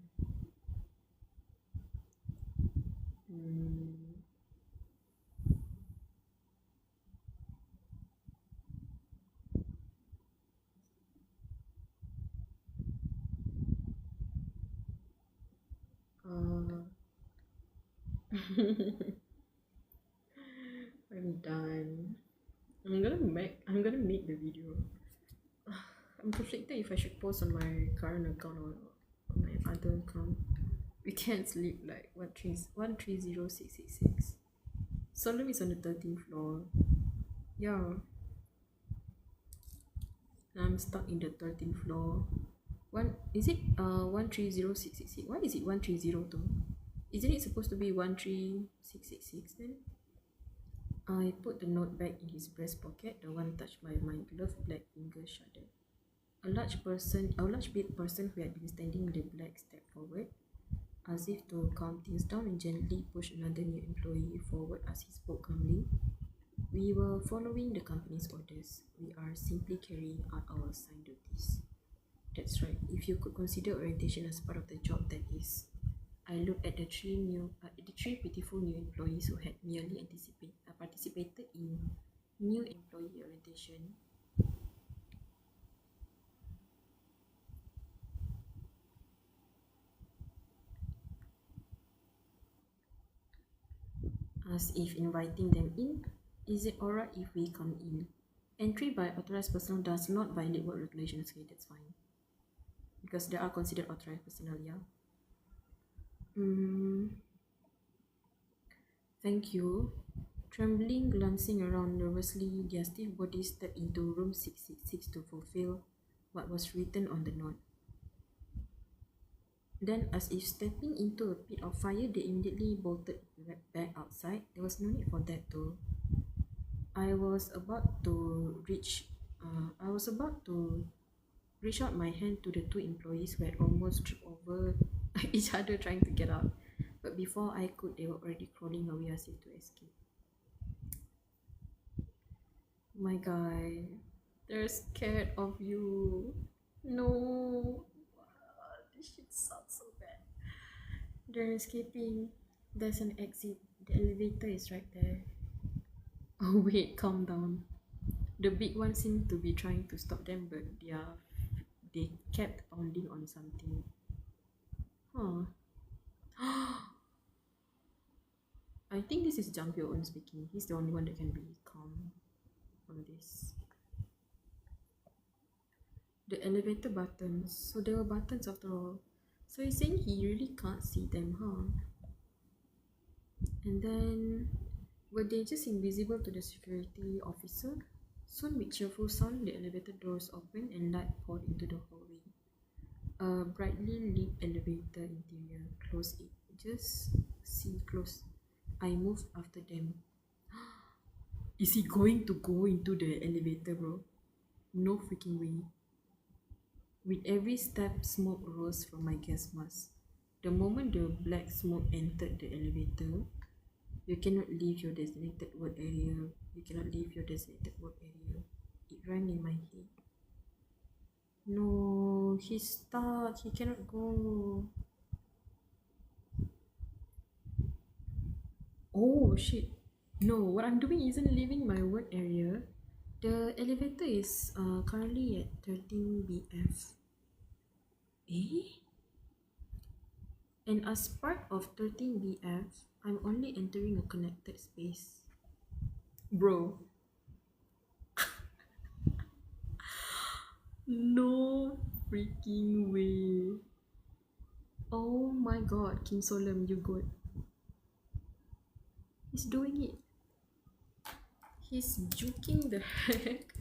I'm done. I'm gonna make the video. I'm conflicted if I should post on my current account or on my other account. We can't sleep like 130666. Solemn is on the 13th floor. Yeah. I'm stuck in the 13th floor. Is it 130666? Why is it 130 though? Isn't it supposed to be 13666 then? I put the note back in his breast pocket, the one touched by my gloved black fingers shuddered. A large built person who had been standing with a black stepped forward, as if to calm things down, and gently pushed another new employee forward as he spoke calmly. We were following the company's orders. We are simply carrying out our assigned duties. That's right. If you could consider orientation as part of the job, that is. I looked at the three beautiful new employees who had merely participated in new employee orientation. As if inviting them in. Is it alright if we come in? Entry by authorized personnel does not violate work regulations. Okay, that's fine. Because they are considered authorized personnel, yeah. Thank you. Trembling, glancing around nervously, their stiff bodies stepped into room 666 to fulfill what was written on the note. Then, as if stepping into a pit of fire, they immediately bolted back outside. There was no need for that though. I was about to reach out my hand to the two employees who had almost tripped over each other trying to get out. But before I could, they were already crawling away as if to escape. My guy, they're scared of you. No. This shit sounds so bad. They're escaping. There's an exit. The elevator is right there. Oh wait, calm down. The big one seemed to be trying to stop them, but they kept pounding on something. Huh. I think this is Jang Hyo-eun speaking. He's the only one that can be calm on this. The elevator buttons. So there were buttons after all. So he's saying he really can't see them, huh? And then, were they just invisible to the security officer? Soon with cheerful sound, the elevator doors opened and light poured into the hallway. A brightly lit elevator interior. Close it. Just see close. I moved after them. Is he going to go into the elevator, bro? No freaking way. With every step, smoke rose from my gas mask. The moment the black smoke entered the elevator, you cannot leave your designated work area. You cannot leave your designated work area. It rang in my head. No, he's stuck. He cannot go. Oh shit. No, what I'm doing isn't leaving my work area. The elevator is currently at 13 BF. Eh? And as part of 13 BF, I'm only entering a connected space. Bro. No freaking way. Oh my god, Kim Solem, you good. He's doing it. He's juking the heck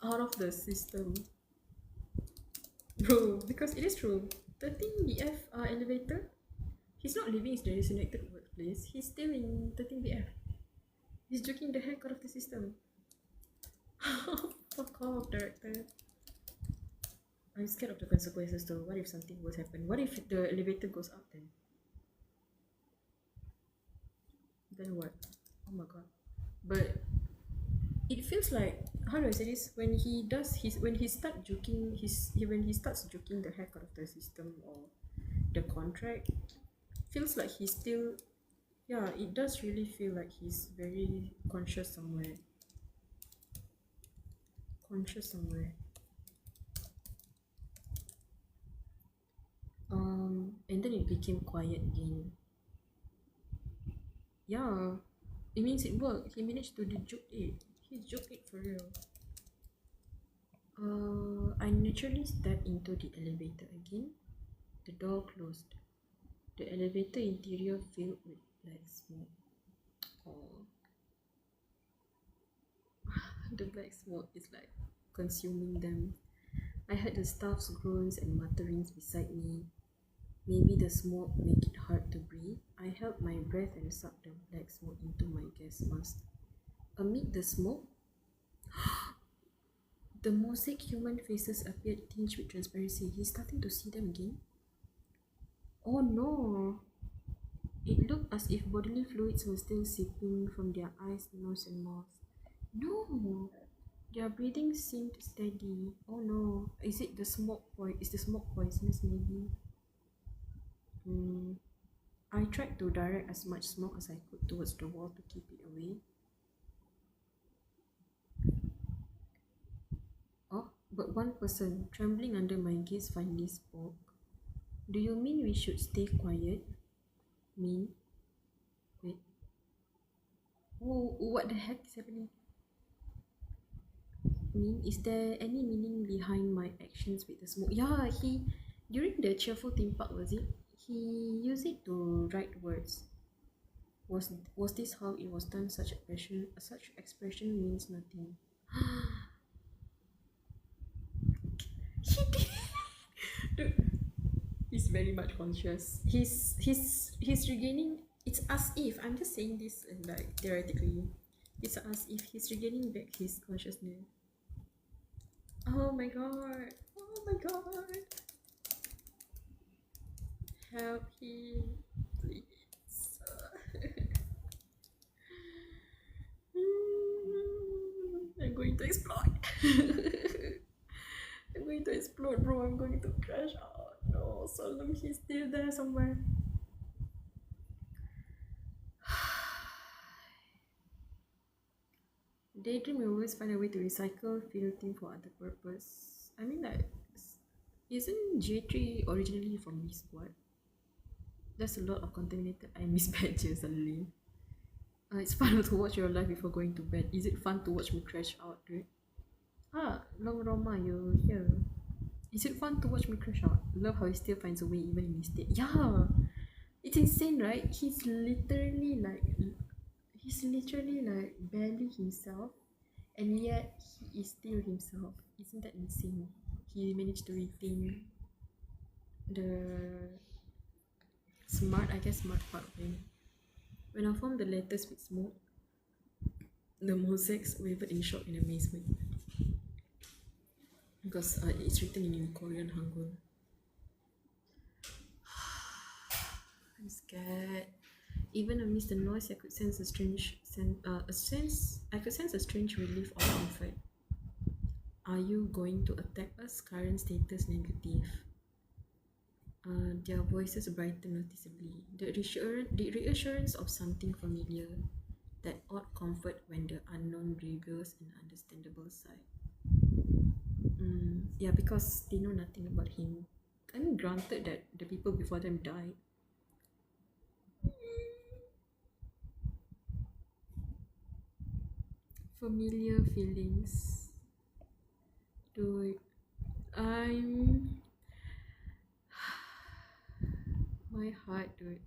out of the system. Bro, because it is true. 13 BF elevator. He's not leaving his designated workplace. He's still in 13 BF. He's juking the heck out of the system. Fuck off, director. I'm scared of the consequences though. What if something was happen? What if the elevator goes up then? Then what? Oh my god. But it feels like, how do I say this? When he starts joking the heck out of the system or the contract, feels like he's still, yeah, it does really feel like he's very conscious somewhere. And then it became quiet again. Yeah, it means it worked. He managed to juke it. He juked it for real. I naturally stepped into the elevator again. The door closed. The elevator interior filled with black smoke. Oh. The black smoke is like consuming them. I heard the staff's groans and mutterings beside me. Maybe the smoke made it hard to breathe. I held my breath and sucked the black smoke into my gas mask. Amid the smoke, the mosaic human faces appeared tinged with transparency. He's starting to see them again. Oh no! It looked as if bodily fluids were still seeping from their eyes, nose, and mouth. No! Their breathing seemed steady. Oh no, is it the smoke is the smoke poisonous maybe? I tried to direct as much smoke as I could towards the wall to keep it away. Oh, but one person, trembling under my gaze, finally spoke. Do you mean we should stay quiet? Mean? Wait. Oh, what the heck is happening? Mean? Is there any meaning behind my actions with the smoke? Yeah, during the cheerful theme park, was it? He used it to write words. Was this how it was done? Such expression means nothing. He did. Dude, he's very much conscious. He's regaining. It's as if I'm just saying this like theoretically. It's as if he's regaining back his consciousness. Oh my god! Oh my god! Help him, please. I'm going to explode. I'm going to explode, bro. I'm going to crash out. No, so long he's still there somewhere. Daydream will always find a way to recycle filtering for other purpose. I mean, like, isn't J3 originally from this squad? There's a lot of contaminated I miss badges suddenly. It's fun to watch your life before going to bed. Is it fun to watch me crash out, dude? Long Roma, you're here. Is it fun to watch me crash out? Love how he still finds a way even in his state. Yeah! It's insane, right? He's literally like barely himself, and yet he is still himself. Isn't that insane? He managed to retain the smart part of him. When I formed the letters with smoke, the mosaics wavered in shock and amazement. Because it's written in Korean Hangul. I'm scared. Even amidst the noise, I could sense a strange relief or comfort. Are you going to attack us? Current status negative. Their voices brightened noticeably. The reassurance of something familiar. That odd comfort when the unknown reveals an understandable side. Yeah, because they know nothing about him. I mean, granted that the people before them died. Familiar feelings. Dude, I'm... My heart, dude.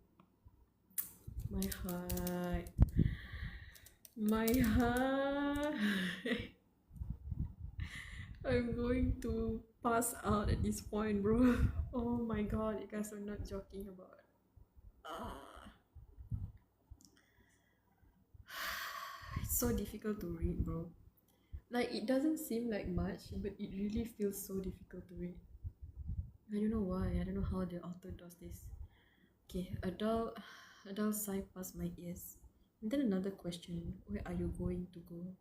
My heart. My heart. I'm going to pass out at this point, bro. Oh my god, you guys are not joking about. It's so difficult to read, bro. Like, it doesn't seem like much, but it really feels so difficult to read. I don't know why. I don't know how the author does this. Okay, adult sigh past my ears. And then another question: where are you going to go?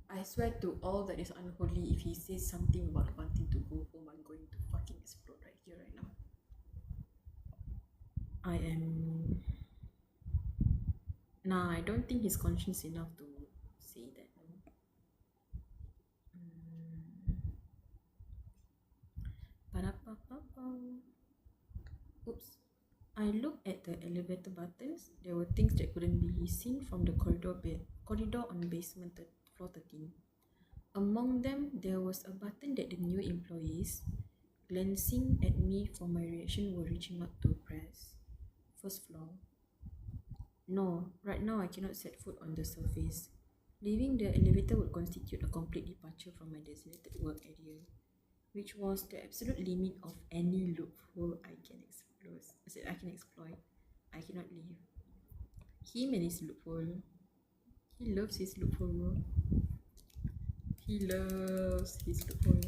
I swear to all that is unholy, if he says something about wanting to go home, I'm going to fucking explode right here, right now. Nah, I don't think he's conscious enough to say that. No. Oops. I looked at the elevator buttons. There were things that couldn't be seen from the corridor on basement floor 13. Among them, there was a button that the new employees, glancing at me for my reaction, were reaching out to press. First floor. No, right now I cannot set foot on the surface. Leaving the elevator would constitute a complete departure from my designated work area, which was the absolute limit of any loophole I can exploit. I cannot leave. Him and his loophole. He loves his loophole, bro. He loves his loophole.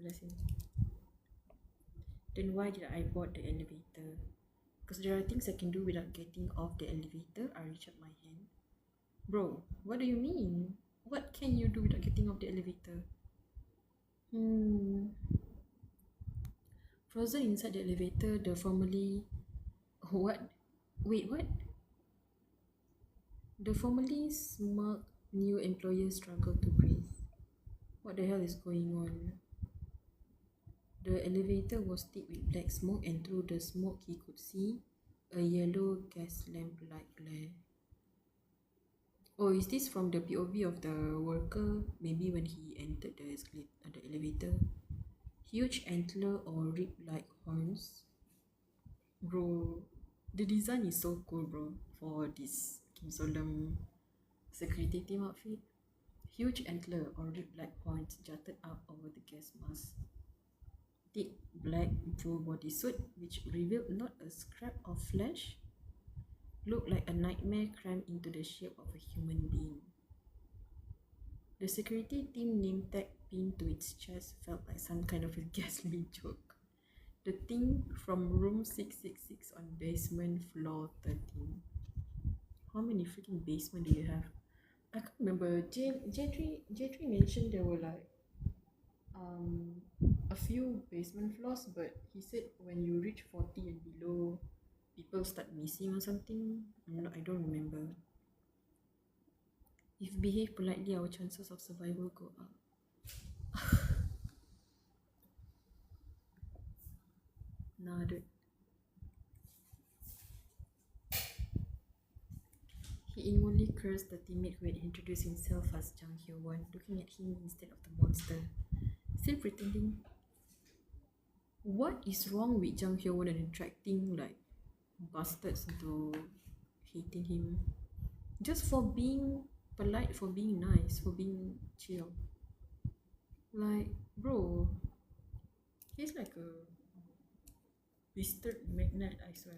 Bless him. Then why did I board the elevator? Because there are things I can do without getting off the elevator. I reach up my hand. Bro, what do you mean? What can you do without getting off the elevator? Hmm. Frozen inside the elevator, the formerly what? Wait, what? The formerly smug new employer struggled to breathe. What the hell is going on? The elevator was thick with black smoke, and through the smoke he could see a yellow gas lamp-like glare. Oh, is this from the POV of the worker? Maybe when he entered the elevator. Huge antler or rib-like horns. Bro, the design is so cool, bro, for this Kim Solam security team outfit. Huge antler or rib-like horns jutted out over the gas mask. Thick black full bodysuit, which revealed not a scrap of flesh, looked like a nightmare crammed into the shape of a human being. The security team name tag pinned to its chest felt like some kind of a ghastly joke. The thing from room 666 on basement floor 13. How many freaking basement do you have? I can't remember. J3 mentioned there were like um a few basement floors, but he said when you reach 40 and below, people start missing or something. I don't remember. If we behave politely, our chances of survival go up. Nah, dude. He inwardly cursed the teammate who had introduced himself as Jang Hyo-won, looking at him instead of the monster. Still pretending. What is wrong with Jang Hyo-won and attracting like bastards into hating him? Just for being polite, for being nice, for being chill. Like, bro, he's like a twisted magnet, I swear.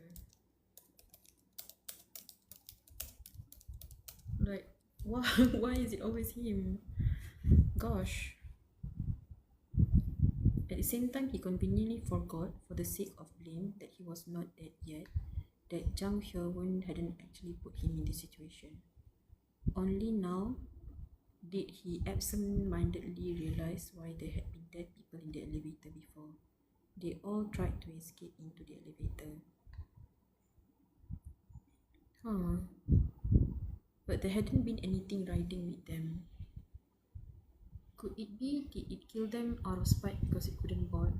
Like, why, why is it always him? Gosh. At the same time, he conveniently forgot, for the sake of blame, that he was not dead yet, that Jang Hyo-won hadn't actually put him in this situation. Only now did he absent-mindedly realize why there had been dead people in the elevator before. They all tried to escape into the elevator. Huh. But there hadn't been anything riding with them. Could it be did it kill them out of spite because it couldn't board?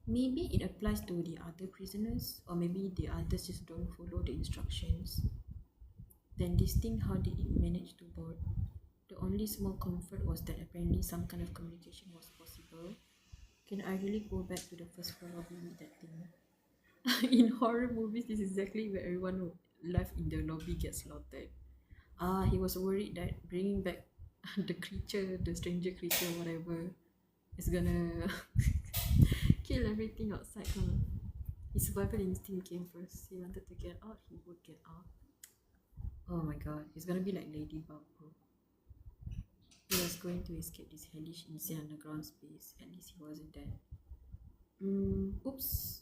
Maybe it applies to the other prisoners, or maybe the others just don't follow the instructions. Then this thing, how did it manage to board? The only small comfort was that apparently some kind of communication was possible. Can I really go back to the first floor lobby with that thing? In horror movies, this is exactly where everyone who left in the lobby gets slaughtered. He was worried that bringing back the creature, the stranger creature, whatever, is gonna kill everything outside. His survival instinct came first. He wanted to get out, he would get out. Oh my god, he's gonna be like Ladybug, bro. He was going to escape this hellish insane underground space. At least he wasn't dead. Oops.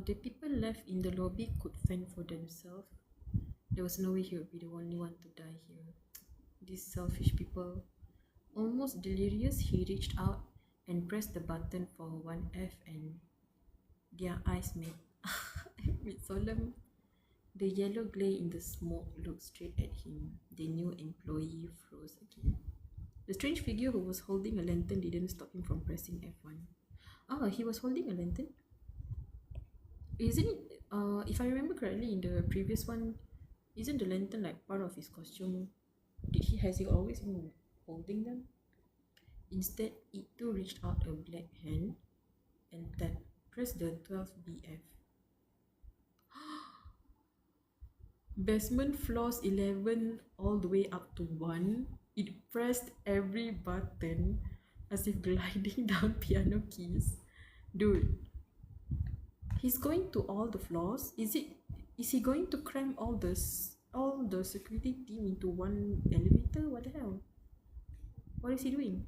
The people left in the lobby could fend for themselves. There was no way he would be the only one to die here. These selfish people. Almost delirious, he reached out and pressed the button for 1F, and their eyes met. With solemn. The yellow glare in the smoke looked straight at him. The new employee froze again. The strange figure who was holding a lantern didn't stop him from pressing F1. He was holding a lantern? Isn't it, if I remember correctly, in the previous one, isn't the lantern like part of his costume? Has he always been holding them? Instead, it too reached out a black hand and tapped, press the 12BF. Basement floors 11 all the way up to 1. It pressed every button as if gliding down piano keys. Dude, he's going to all the floors. Is he going to cram all the security team into one elevator? What the hell? What is he doing?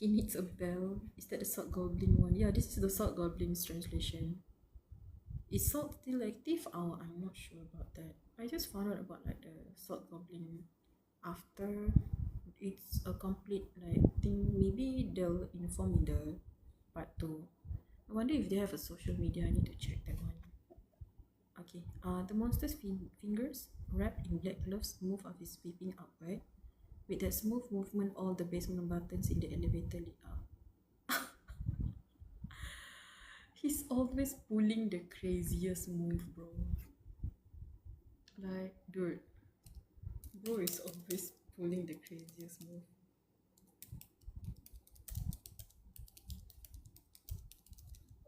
He needs a bell. Is that the Salt Goblin one? Yeah, this is the Salt Goblin's translation. Is salt still active? Oh, I'm not sure about that. I just found out about like the Salt Goblin after it's a complete like thing. Maybe they'll inform in the part 2. I wonder if they have a social media. I need to check that one. Okay. The monster's fingers, wrapped in black gloves, move as he's sweeping upward. With that smooth movement, all the basement buttons in the elevator lit up. He's always pulling the craziest move, bro. Like, dude, bro is always pulling the craziest move.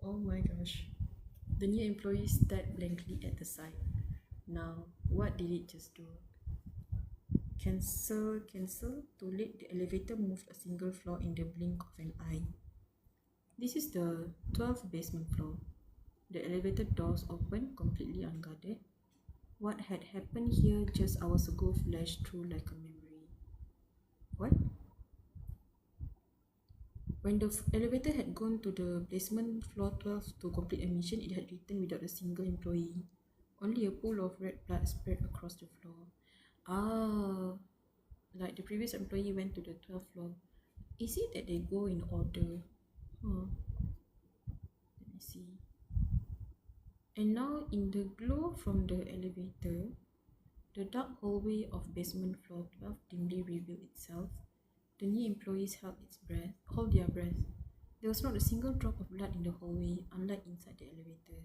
Oh my gosh. The new employee stared blankly at the side. Now, what did it just do? Cancel, cancel. Too late, the elevator moved a single floor in the blink of an eye. This is the 12th basement floor. The elevator doors opened, completely unguarded. What had happened here just hours ago flashed through like a memory. What? When the elevator had gone to the basement floor 12 to complete a mission, it had returned without a single employee. Only a pool of red blood spread across the floor. Ah, like the previous employee went to the 12th floor. Is it that they go in order? Huh. Let me see. And now, in the glow from the elevator, the dark hallway of basement floor 12 dimly revealed itself. The new employees hold their breath. There was not a single drop of blood in the hallway, unlike inside the elevator.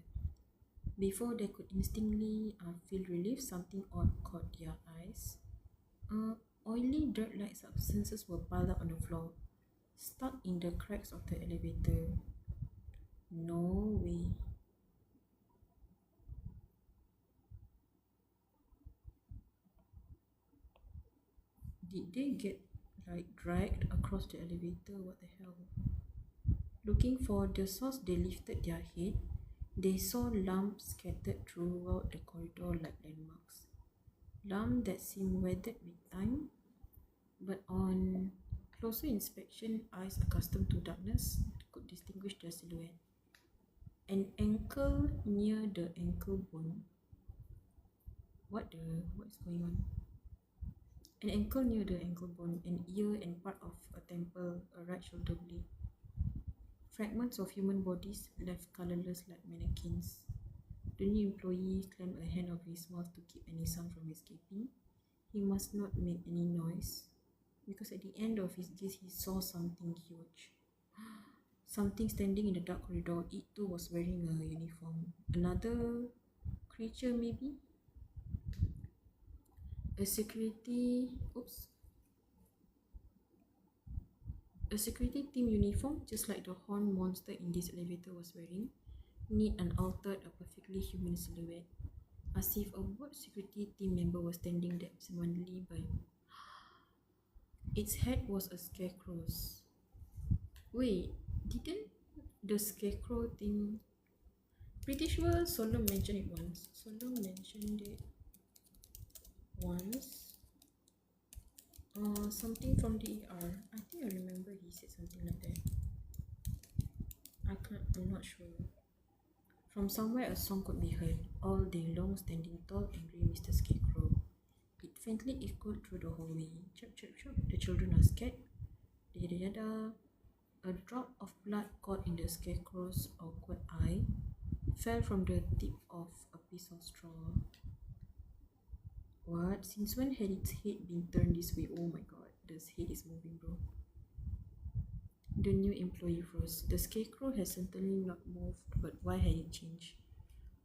Before they could instinctively feel relief, something odd caught their eyes. Oily, dirt-like substances were piled up on the floor, stuck in the cracks of the elevator. No way. Did they get like dragged across the elevator? What the hell? Looking for the source, they lifted their head. They saw lumps scattered throughout the corridor like landmarks. Lumps that seemed weathered with time, but on closer inspection, eyes accustomed to darkness could distinguish their silhouette. An ankle near the ankle bone. What is going on? An ankle near the ankle bone, an ear and part of a temple, a right shoulder blade. Fragments of human bodies left colorless like mannequins. The new employee clamped a hand over his mouth to keep any sound from escaping. He must not make any noise, because at the end of his gaze he saw something huge. Something standing in the dark corridor. It too was wearing a uniform. Another creature maybe? A security team uniform, just like the horned monster in this elevator was wearing. Neat and altered, a perfectly human silhouette. As if a bored security team member was standing there absentmindedly by. Its head was a scarecrow's. Wait, didn't the scarecrow thing... Pretty sure Solo mentioned it once. Something from the ER. I think I remember he said something like that. I'm not sure. From somewhere a song could be heard, all day long, standing tall, angry Mr. Scarecrow. It faintly echoed through the hallway. Chirp, chirp, chirp. The children are scared. Yada yada. A drop of blood caught in the Scarecrow's awkward eye fell from the tip of a piece of straw. What? Since when had its head been turned this way? Oh my god, this head is moving, bro. The new employee froze. The Scarecrow has certainly not moved, but why had it changed?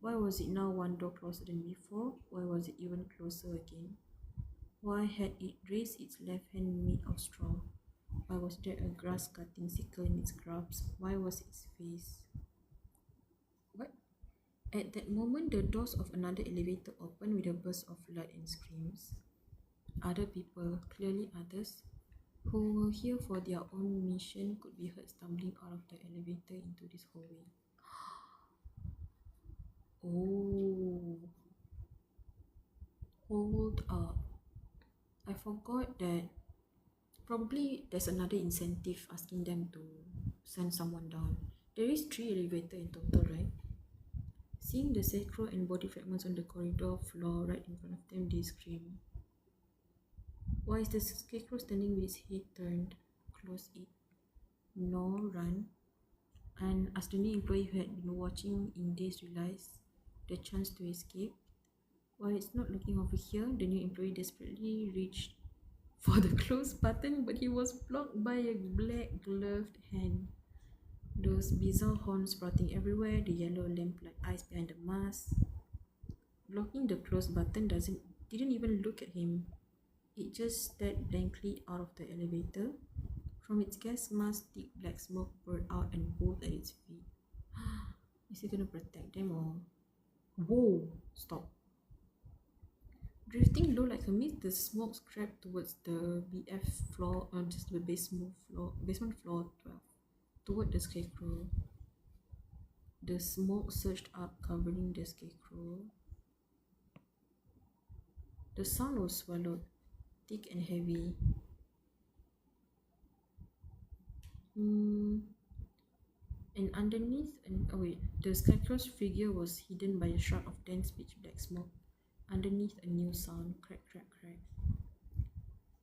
Why was it now one door closer than before? Why was it even closer again? Why had it raised its left hand made of straw? Why was there a grass-cutting sickle in its grasp? Why was its face... What? At that moment, the doors of another elevator opened with a burst of light and screams. Other people, clearly others, who were here for their own mission, could be heard stumbling out of the elevator into this hallway. Oh, hold up. I forgot that Probably there's another incentive asking them to send someone down. There is 3 elevators in total, right? Seeing the sacral and body fragments on the corridor floor right in front of them, they scream. Why is the scarecrow standing with its head turned? Close it. No, run. And as the new employee who had been watching in daze realized the chance to escape, while it's not looking over here, the new employee desperately reached for the close button, but he was blocked by a black gloved hand. Those bizarre horns sprouting everywhere, the yellow lamp like eyes behind the mask. Blocking the close button didn't even look at him. It just stared blankly out of the elevator. From its gas mask, thick black smoke poured out and pulled at its feet. Is he gonna protect them or? Whoa! Stop. Drifting low like a mist, the smoke crept towards the BF floor, just the basement floor 12, toward the scarecrow. The smoke surged up, covering the scarecrow. The sound was swallowed, thick and heavy. And underneath, the scarecrow's figure was hidden by a shroud of dense pitch black smoke. Underneath, a new sound, crack, crack, crack.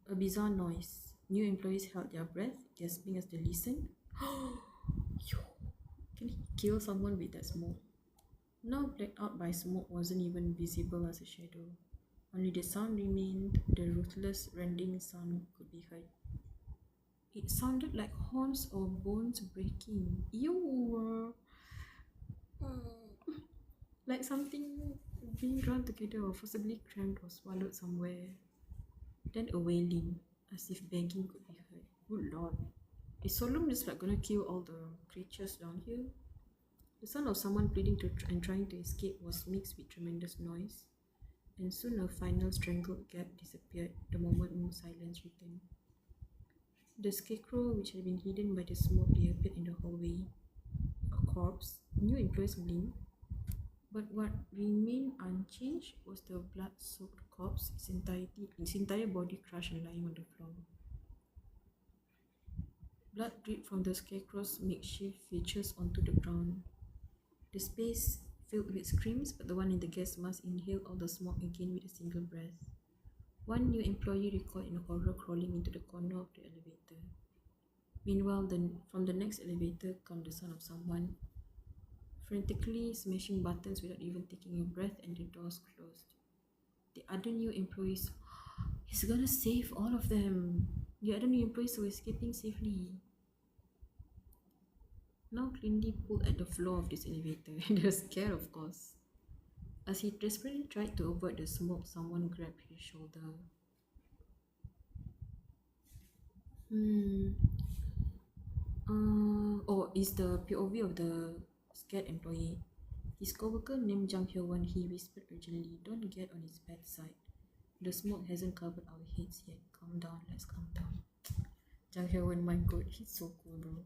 A bizarre noise. New employees held their breath, gasping as they listened. Yo, can he kill someone with that smoke? Now blacked out by smoke, wasn't even visible as a shadow. Only the sound remained. The ruthless rending sound could be heard. It sounded like horns or bones breaking. Ew! Like something being drawn together or forcibly crammed or swallowed somewhere. Then a wailing, as if begging could be heard. Good lord. Is Solom just like gonna kill all the creatures down here? The sound of someone pleading and trying to escape was mixed with tremendous noise, and soon a final strangled gap disappeared the moment more silence returned. The scarecrow, which had been hidden by the smoke, reappeared in the hallway. A corpse. New employees blinked. But what remained unchanged was the blood-soaked corpse, its entire body crushed and lying on the floor. Blood dripped from the scarecrow's makeshift features onto the ground. The space filled with screams, but the one in the gas mask inhaled all the smoke again with a single breath. One new employee recoiled in horror, crawling into the corner of the elevator. Meanwhile, from the next elevator came the sound of someone frantically smashing buttons without even taking a breath, and the doors closed. The other new employees, he's gonna save all of them. The other new employees were escaping safely. Now Clindy pulled at the floor of this elevator, and they were scared, of course. As he desperately tried to avoid the smoke, someone grabbed his shoulder. Is the POV of the scared employee. His coworker named Jang Hyo-won, he whispered urgently, "Don't get on his bad side. The smoke hasn't covered our heads yet. Calm down, let's calm down." Jang Hyo-won, my god, he's so cool, bro.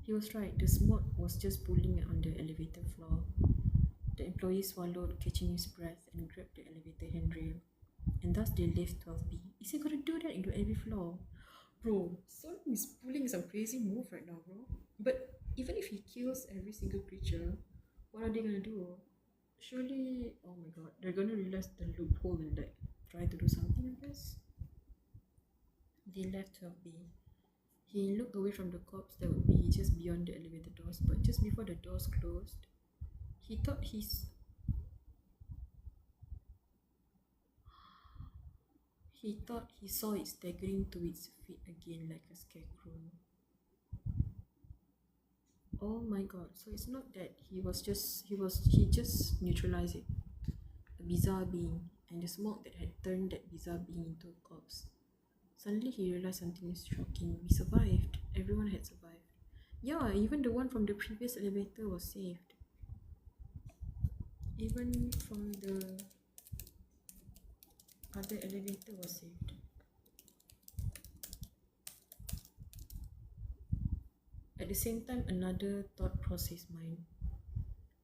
He was right, the smoke was just pooling on the elevator floor. The employee swallowed, catching his breath, and grabbed the elevator handrail. And thus they left 12B. Is he gonna do that into every floor? Bro, Solom is pulling some crazy move right now, bro. But even if he kills every single creature, what are they gonna do? Surely, oh my god, they're gonna realize the loophole and like try to do something, I guess. They left 12B. He looked away from the corpse that would be just beyond the elevator doors, but just before the doors closed, he thought he saw it staggering to its feet again like a scarecrow. Oh my god, so it's not that he just neutralized it. A bizarre being, and the smoke that had turned that bizarre being into a corpse. Suddenly he realized something shocking. We survived. Everyone had survived. Yeah, even the one from the previous elevator was saved. Even from the other elevator was saved. At the same time, another thought crossed his mind.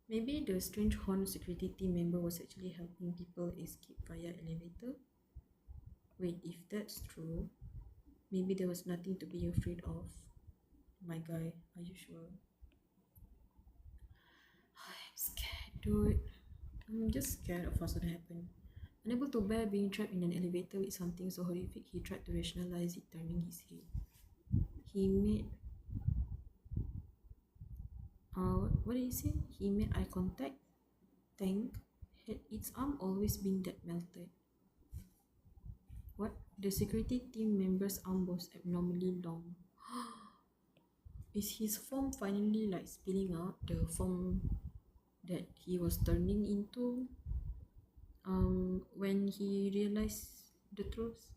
Maybe the strange horn security team member was actually helping people escape via elevator? Wait, if that's true, Maybe there was nothing to be afraid of. My guy, are you sure? I'm scared, dude. I'm just scared of what's gonna happen. Unable to bear being trapped in an elevator with something so horrific, he tried to rationalize it, turning his head. He made what did he say? He made eye contact. Tank had its arm always been that melted. What? The security team member's arm was abnormally long. Is his form finally like spilling out? The form that he was turning into when he realized the truth.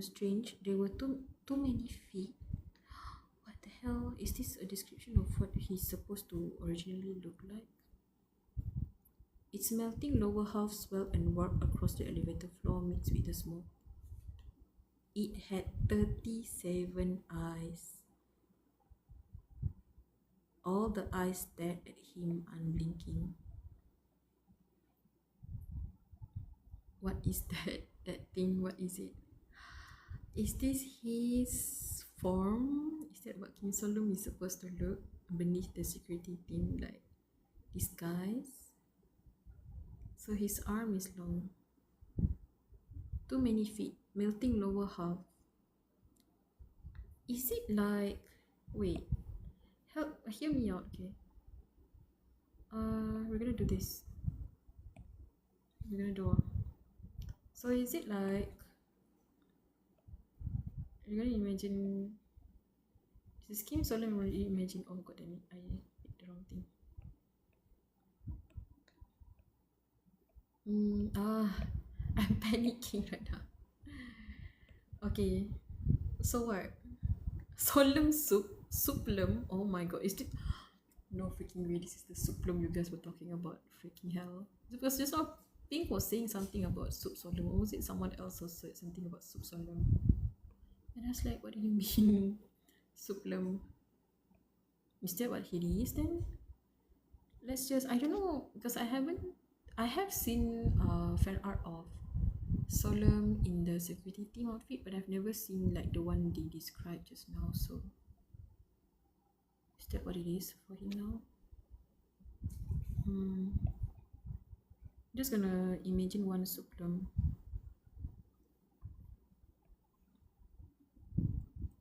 Strange. There were too many feet. What the hell? Is this a description of what he's supposed to originally look like? Its melting lower half swelled and warped across the elevator floor mixed with the smoke. It had 37 eyes. All the eyes stared at him unblinking. What is that? That thing, what is it? Is this his form? Is that what Kim Solum is supposed to look beneath the security team, like disguise? So his arm is long. Too many feet, melting lower half. Is it like, wait, help, hear me out, okay? We're gonna do this. We're gonna do. So is it like, you're gonna imagine, this Kim Solomon already imagine, oh god damn it, I picked the wrong thing. I'm panicking right now. Okay, so what? Solemn souplum. Oh my god, is it? No freaking way, this is the souplum you guys were talking about. Freaking hell. Because just now Pink was saying something about soup solemn, or was it someone else who said something about soup solemn? And I was like, what do you mean? Souplum. Is that what he is then? Let's just, I don't know, because I have seen fan art of Solemn in the security team outfit, but I've never seen like the one they described just now. So is that what it is for him now? Just gonna imagine one Suplum.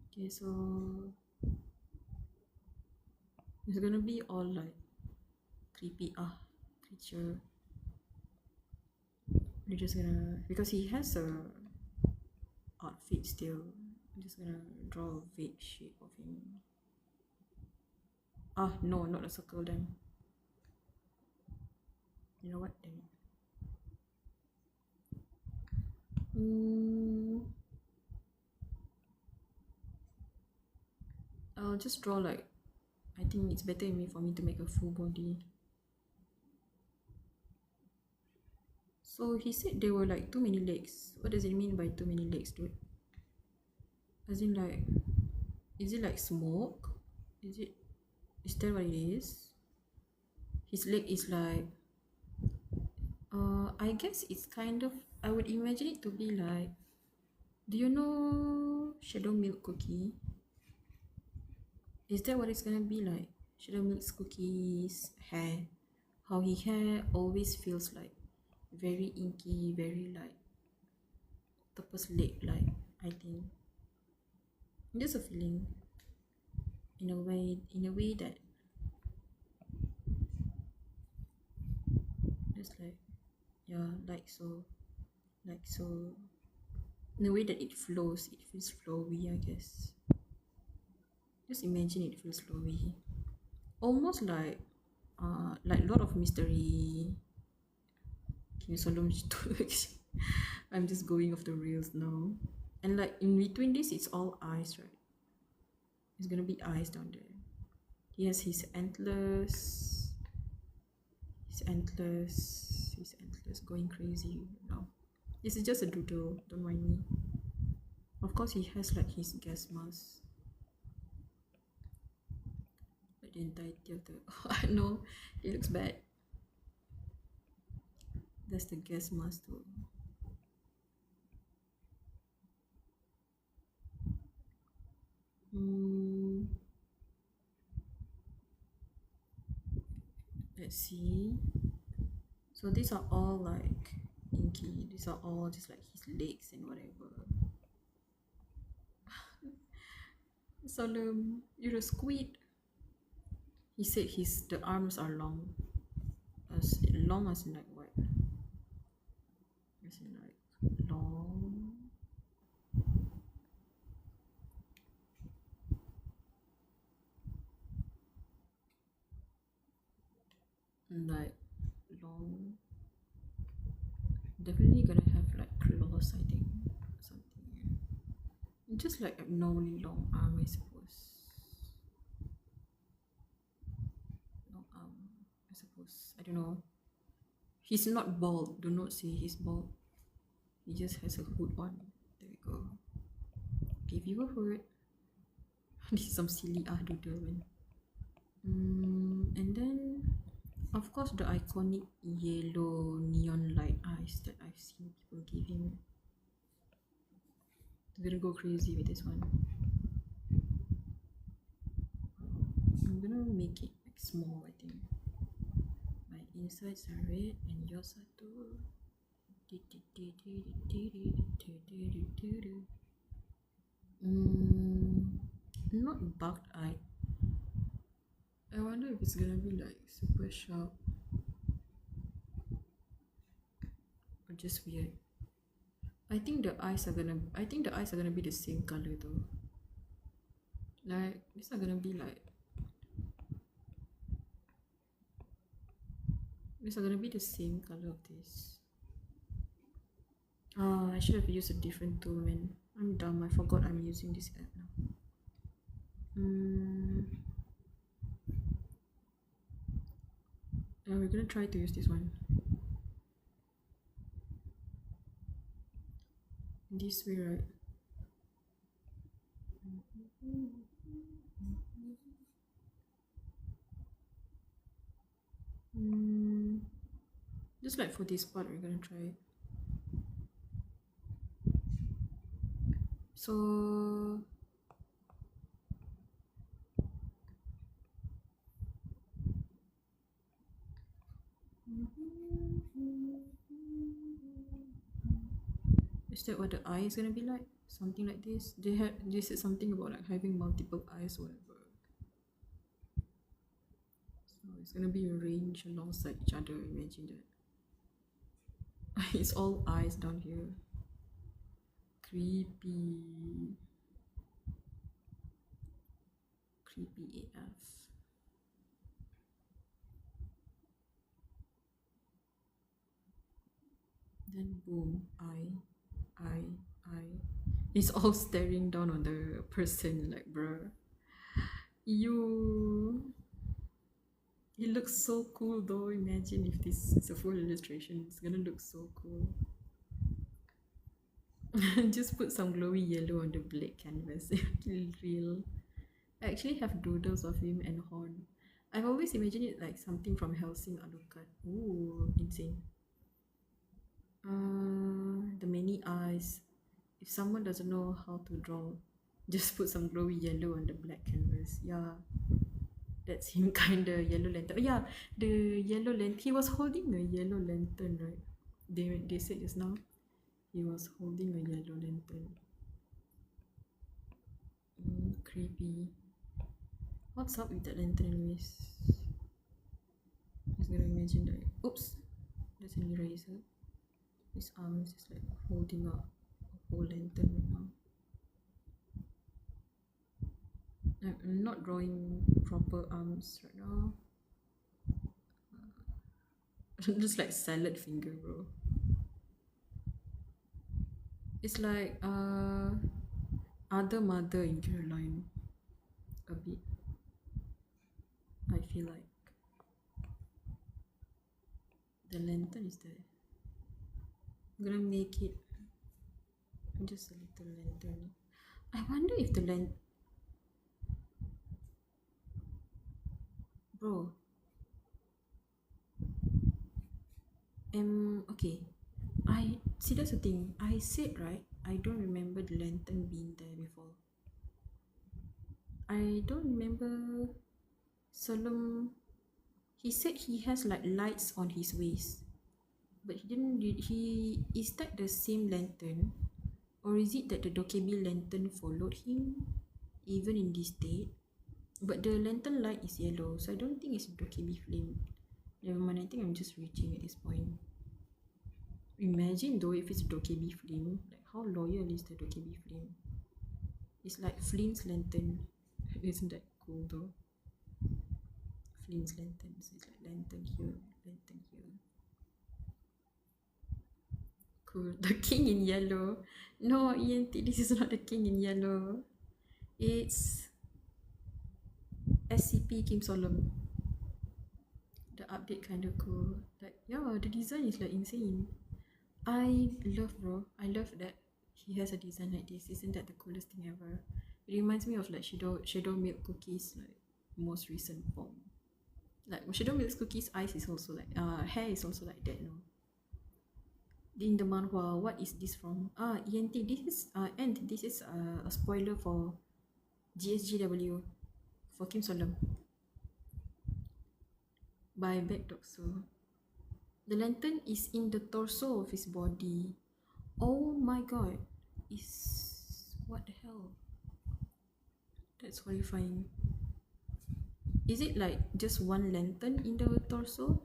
Okay, so it's gonna be all like creepy creature. We're just gonna, because he has a outfit still, I'm just gonna draw a vague shape of him. No, not a circle then. You know what? Damn it. I'll just draw like, I think it's better for me to make a full body. So he said there were like too many legs. What does it mean by too many legs, dude? As in like, is it like smoke? Is that what it is? His leg is like, I guess it's kind of, I would imagine it to be like, do you know shadow milk cookie? Is that what it's gonna be like? Shadow milk cookies hair, how his hair always feels like very inky, very like tapos leg like, I think. Just a feeling, in a way that just like, yeah, like so, in a way that it flows, it feels flowy, I guess. Just imagine it feels flowy, almost like Lord of Mystery Kim Solom. I'm just going off the rails now. And like in between this, it's all eyes, right? It's gonna be eyes down there. He has his antlers going crazy now. This is just a doodle, don't mind me. Of course, he has like his gas mask, like the entirety of the. No, it looks bad. That's the gas mask too. Hmm. Let's see. So these are all like inky. These are all just like his legs and whatever. Solemn, you're a squid. He said the arms are long. As long as in like what? As in like long. Like long. Definitely gonna have like claws, I think. Something. Just like abnormally long arm, I suppose. Long arm, I suppose. I don't know. He's not bald. Do not say he's bald. He just has a hood on. There we go. Give you a hood. This is some silly doodle man. And then, of course, the iconic yellow neon light eyes that I've seen people give him. I'm gonna go crazy with this one. I'm gonna make it like small, I think. My insides are red and yours are too. Not bugged eye. I wonder if it's gonna be like super sharp or just weird. I think the eyes are gonna be the same color though. Like these are gonna be like the same color of this. I should have used a different tool, man. I'm dumb. I forgot I'm using this app now. We're gonna try to use this one. This way, right? Just like for this part, we're gonna try it. So is that what the eye is gonna be like? Something like this? They said something about like having multiple eyes or whatever. So it's gonna be arranged alongside each other, imagine that. It's all eyes down here. Creepy. Creepy AF. Then boom, eye. It's all staring down on the person like bruh. You it looks so cool though. Imagine if this is a full illustration, it's gonna look so cool. Just put some glowy yellow on the black canvas. Real. I actually have doodles of him and Horn. I've always imagined it like something from Helsing Alucard. Ooh, insane. The many eyes. If someone doesn't know how to draw, just put some glowy yellow on the black canvas. Yeah, that's him kinda yellow lantern. Yeah, the yellow lantern. He was holding a yellow lantern, right? They said just now he was holding a yellow lantern. Creepy. What's up with that lantern, anyways? Just gonna imagine that. Oops, that's an eraser. His arms is like holding up a whole lantern right now. I'm not drawing proper arms right now. Just like salad finger, bro. It's like other mother in Caroline. A bit. I feel like the lantern is there. I'm gonna make it just a little lantern. I wonder if the lantern, bro. Okay. I see, that's the thing. I said right, I don't remember the lantern being there before. I don't remember Solemn. He said he has like lights on his waist, but he didn't. Is that the same lantern, or is it that the Dokebi lantern followed him, even in this state? But the lantern light is yellow, so I don't think it's Dokebi flame. Never mind. I think I'm just reaching at this point. Imagine though if it's Dokebi flame, like how loyal is the Dokebi flame? It's like Flame's lantern. Isn't that cool though? Flame's lanterns. It's like lantern here, lantern here. Cool. The king in yellow. No, ENT, this is not the king in yellow. It's SCP Kim Solom. The update kind of cool. Like, yeah, the design is like insane. I love that he has a design like this. Isn't that the coolest thing ever? It reminds me of like Shadow Milk Cookies, like most recent form. Like Shadow Milk Cookies eyes is also like hair is also like that, you know. In the manhwa, what is this from? ENT, this is and this is a spoiler for GSGW for Kim Solom by Back Dokso. The lantern is in the torso of his body. Oh my god. What the hell? That's horrifying. Is it like just one lantern in the torso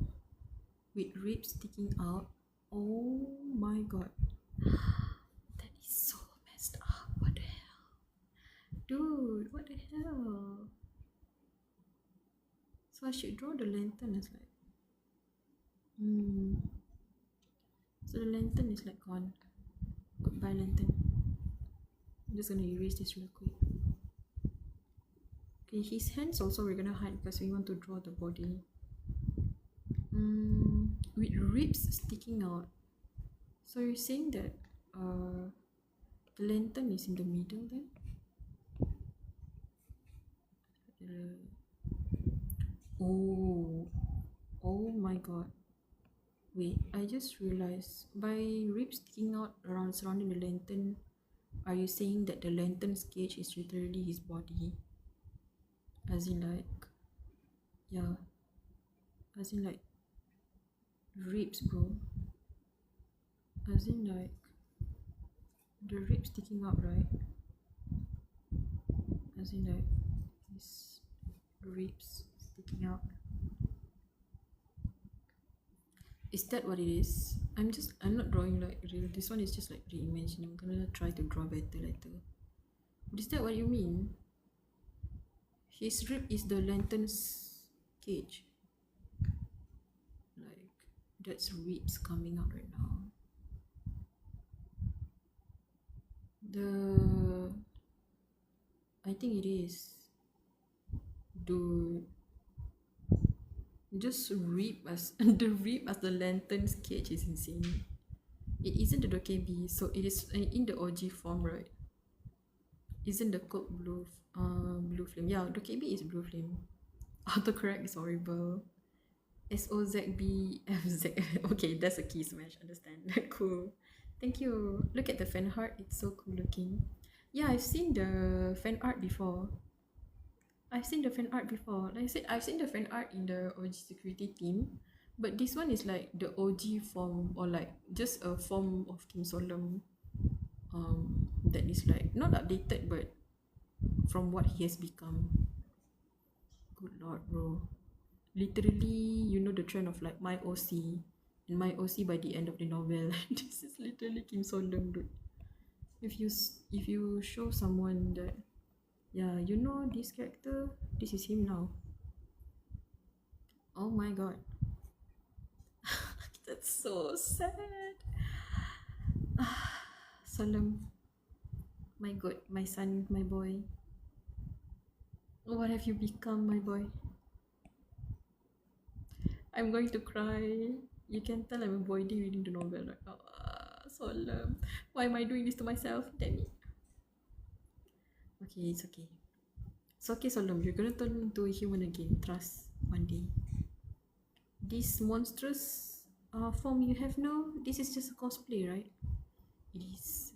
with ribs sticking out? Oh my god. That is so messed up. What the hell? Dude, what the hell? So I should draw the lantern as like so the lantern is like gone. Goodbye lantern. I'm just gonna erase this real quick. Okay, his hands also we're gonna hide because we want to draw the body. With ribs sticking out. So you're saying that the lantern is in the middle then? Oh my god. Wait, I just realized by ribs sticking out around surrounding the lantern, are you saying that the lantern's cage is literally his body? As in like, yeah, as in like ribs, bro. As in like the ribs sticking out, right? As in like his ribs sticking out. Is that what it is? I'm not drawing like real. This one is just like reimagining. I'm gonna try to draw better later. But is that what you mean? His rib is the lantern's cage. Like, that's ribs coming out right now. I think it is. Dude. Just rib as the rib as the lantern's cage is insane. It isn't the Dokebi, so it is in the OG form, right? Isn't the code blue flame? Yeah, Dokebi is blue flame. Autocorrect is horrible. SOZBFZ. Okay, that's a key smash. Understand? Cool. Thank you. Look at the fan art. It's so cool looking. Yeah, I've seen the fan art before. Like I said, I've seen the fan art in the OG security team, but this one is like the OG form or like just a form of Kim Solom that is like not updated but from what he has become. Good lord, bro. Literally, you know the trend of like my OC and my OC by the end of the novel. This is literally Kim Solom, dude. If you show someone that, yeah, you know this character, this is him now. Oh my god. That's so sad. Solom, my god, my son, my boy. What have you become, my boy? I'm going to cry. You can tell I'm avoiding reading the novel right now. Solom, why am I doing this to myself? Damn it. Okay, it's okay. It's okay, Solom. You're gonna turn into a human again. Trust one day. This monstrous form you have now, this is just a cosplay, right? It is.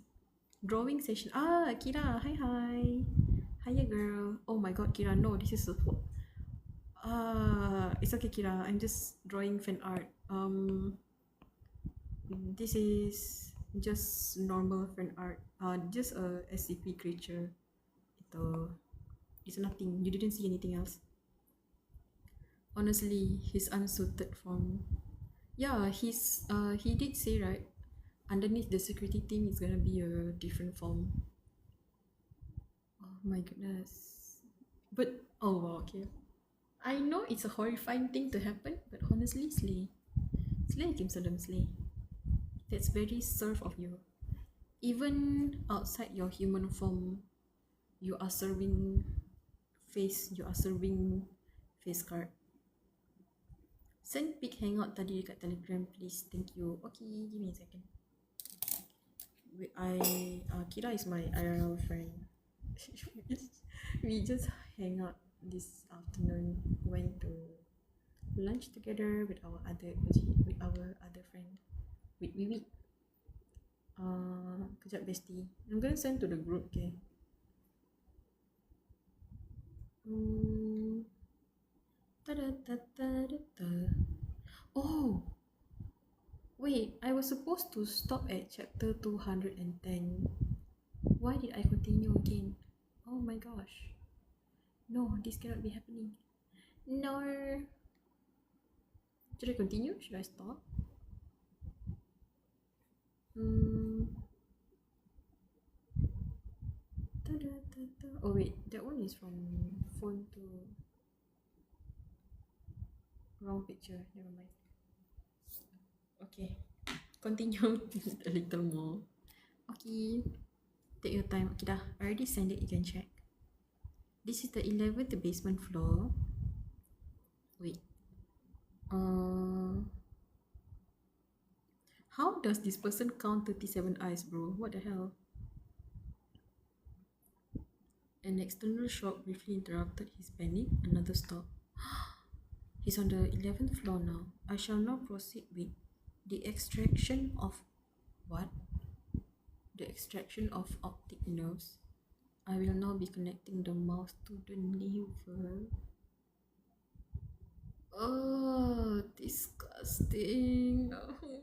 Drawing session. Akira. Hi. Hiya, girl. Oh my god, Kira, no, this is a. It's okay, Kira. I'm just drawing fan art. This is just normal fan art. Just a SCP creature. It's nothing. You didn't see anything else. Honestly, he's unsuited from. Yeah, he did say right. Underneath the security thing is gonna be a different form. Oh my goodness. But oh wow, okay. I know it's a horrifying thing to happen, but honestly, Slay. Slay Kim Salam Slay. That's very serve of you. Even outside your human form, you are serving face card. Send pic hangout tadi dekat Telegram please. Thank you. Okay, give me a second. Kira is my IRL friend. We just hang out this afternoon. Went to lunch together with our other friend. With Wiwi. Kejap bestie. I'm gonna send to the group, okay? Ta-da-ta-ta-da-ta. Oh, wait, I was supposed to stop at chapter 210. Why did I continue again? Oh my gosh. No, this cannot be happening. No. Should I continue? Should I stop? Ta-da-ta-ta. Oh wait, that one is from phone to wrong picture. Never mind. Okay, continue a little more. Okay, take your time. Okay dah, I already sent it, you can check. This is the 11th basement floor. Wait. How does this person count 37 eyes, bro? What the hell? An external shock briefly interrupted his panic. Another stop. He's on the 11th floor now. I shall now proceed with the extraction of what? The extraction of optic nerves. I will now be connecting the mouse to the navel. Oh, disgusting. Oh,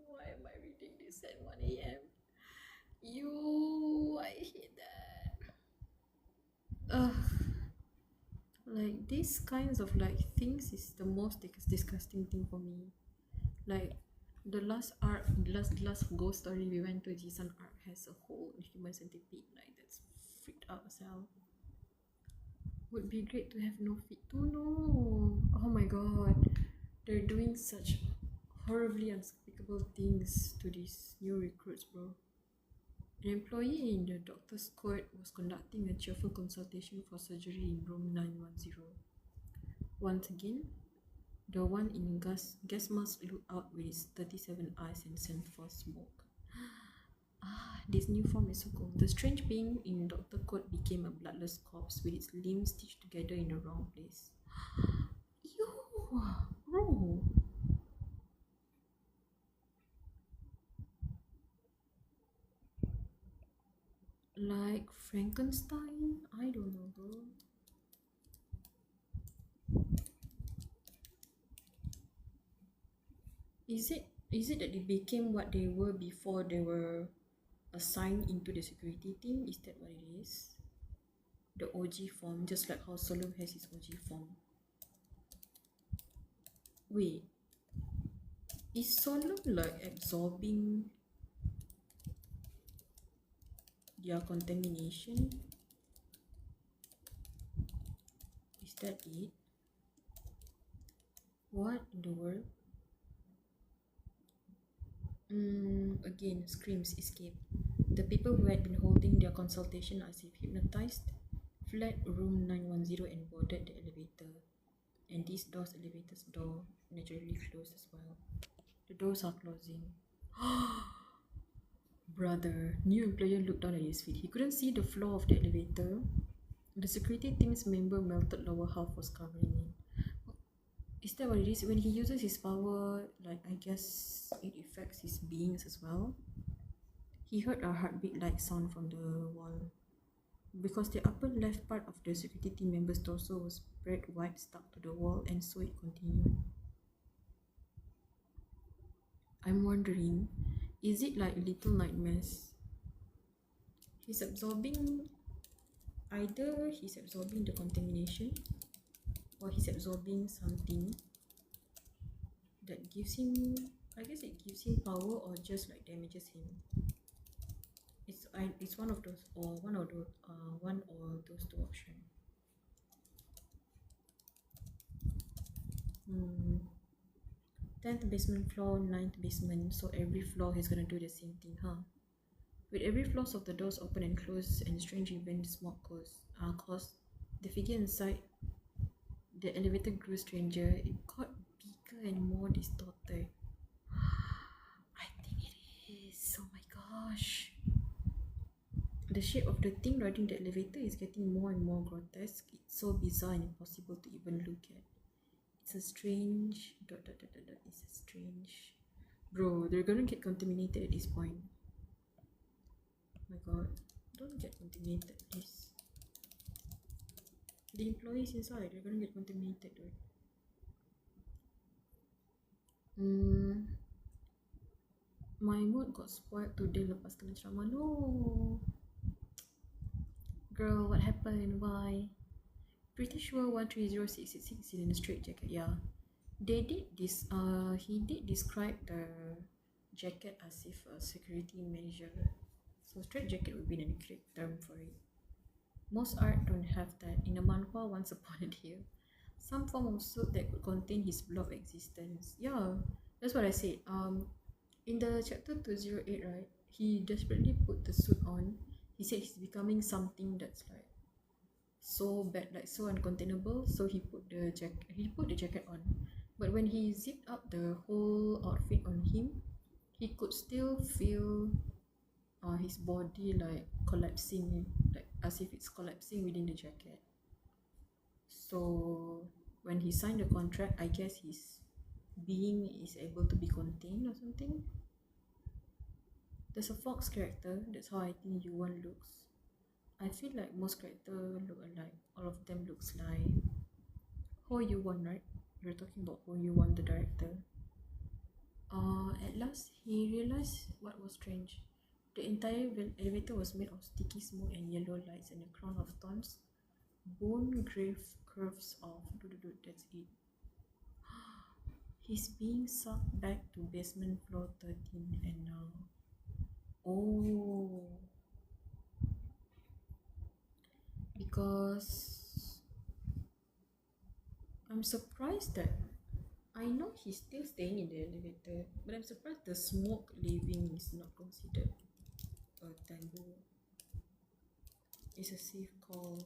why am I reading this at 1 a.m.? I hate that. Like these kinds of like things is the most disgusting thing for me. Like the last ghost story we went to, Jisan Arc has a whole human centipede. Like that's freaked out as hell. Would be great to have no feet too. No, oh my god, they're doing such horribly unspeakable things to these new recruits, bro. An employee in the doctor's court was conducting a cheerful consultation for surgery in room 910. Once again, the one in gas mask looked out with its 37 eyes and sent forth smoke. This new form is so cool. The strange being in Dr. Coat became a bloodless corpse with its limbs stitched together in the wrong place. Ew, bro. Like Frankenstein? I don't know, bro. Is it that they became what they were before they were assigned into the security team? Is that what it is? The OG form, just like how Solom has his OG form. Wait, is Solom like absorbing their contamination? Is that it? What in the world? Again, screams escape. The people who had been holding their consultation as if hypnotized fled room 910 and boarded the elevator. And this elevator's door naturally closed as well. The doors are closing. Brother, new employer looked down at his feet. He couldn't see the floor of the elevator. The security team's member melted lower half was covering it. Is that what it is? When he uses his power, like I guess it affects his beings as well. He heard a heartbeat like sound from the wall. because the upper left part of the security team member's torso was spread wide, stuck to the wall, and so it continued. I'm wondering, is it like Little Nightmares? He's absorbing, either he's absorbing the contamination or he's absorbing something that gives him, I guess it gives him power or just like damages him. It's one of those or one of those one or those two options. 10th basement floor, 9th basement, so every floor he's gonna do the same thing, huh? With every floor of the doors open and close and strange events smoke caused the figure inside the elevator grew stranger. It got bigger and more distorted. I think it is. Oh my gosh. The shape of the thing riding the elevator is getting more and more grotesque. It's so bizarre and impossible to even look at. It's a strange It's a strange. Bro, they're gonna get contaminated at this point. Oh my god. Don't get contaminated, please. The employees inside, they're gonna get contaminated, dude. My mood got spoiled today lepas kena ceramah. No. Girl, what happened? Why? Pretty sure 130666 in a straight jacket. Yeah. They did this. He did describe the jacket as if a security measure. So straight jacket would be an correct term for it. Most art don't have that. In a manhwa once upon a day, some form of suit that could contain his blob existence. Yeah, that's what I said. In the chapter 208, right, he desperately put the suit on. He said he's becoming something that's like so bad, like so uncontainable. So he put the jacket on. But when he zipped up the whole outfit on him, he could still feel his body like collapsing, like as if it's collapsing within the jacket. So when he signed the contract, I guess his being is able to be contained or something. There's a Fox character, that's how I think Yuan looks. I feel like most characters look alike. All of them looks like Ho Yuan, right? You're talking about Ho Yuan, the director. At last he realized what was strange. The entire elevator was made of sticky smoke and yellow lights and a crown of thorns. Bone grave curves of that's it. He's being sucked back to basement floor 13 and now. Oh. Because I'm surprised that I know he's still staying in the elevator, but I'm surprised the smoke leaving is not considered a taboo. It's a safe call.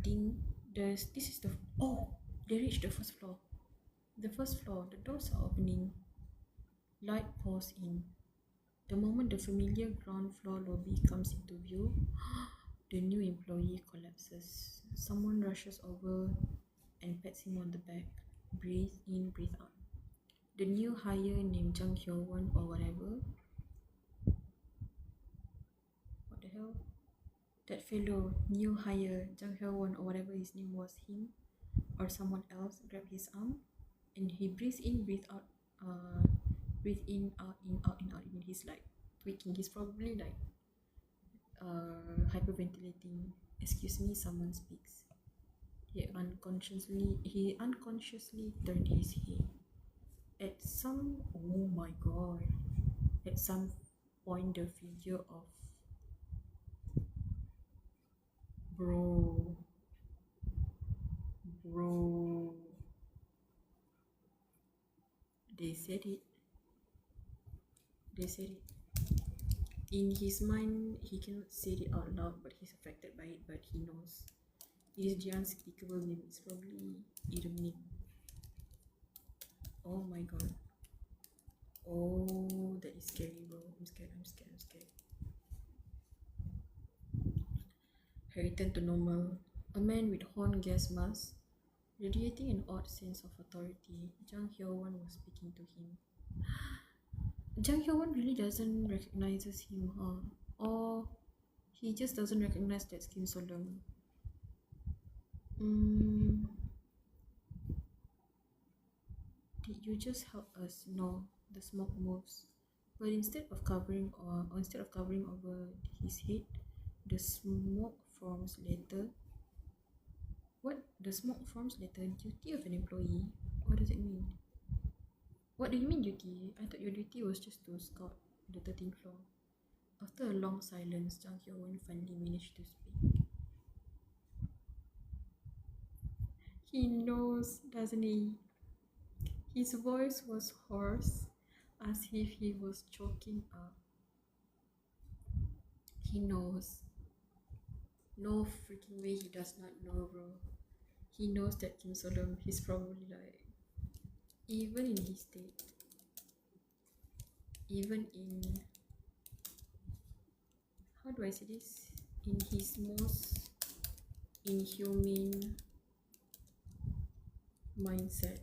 Ding. This is the they reached the first floor. The first floor, the doors are opening. Light pours in. The moment the familiar ground floor lobby comes into view, the new employee collapses. Someone rushes over and pats him on the back. Breathe in, breathe out. The new hire named Jang Hyo-won or whatever. What the hell? That fellow, new hire, Jang Hyo-won or whatever his name was, him or someone else, grabbed his arm and he breathes in, breathe out, breathe in, out, in, out, in, out. And he's like tweaking. He's probably like hyperventilating. Excuse me, someone speaks. He unconsciously turned his head. Oh my god. At some point the figure of bro. They said it. In his mind, he cannot say it out loud, but he's affected by it, but he knows. It is the unspeakable name. It's probably ironic. Oh my god. Oh, that is scary, bro. I'm scared. Her return to normal. A man with horn gas mask, radiating an odd sense of authority. Jang Hyo-won was speaking to him. Jang Hyo-won really doesn't recognizes him, huh? Or He just doesn't recognize that Kim Solom. Mm, did you just help us? No, the smoke moves. But instead of covering over his head, the smoke forms later. What? The smoke forms later? Duty of an employee? What does it mean? What do you mean duty? I thought your duty was just to scout the 13th floor. After a long silence, Jang Hyo-won finally managed to speak. He knows, doesn't he? His voice was hoarse, as if he was choking up. He knows. No freaking way he does not know, bro. He knows that Kim Solom, he's probably like, even in his state, even in, how do I say this? In his most inhumane mindset,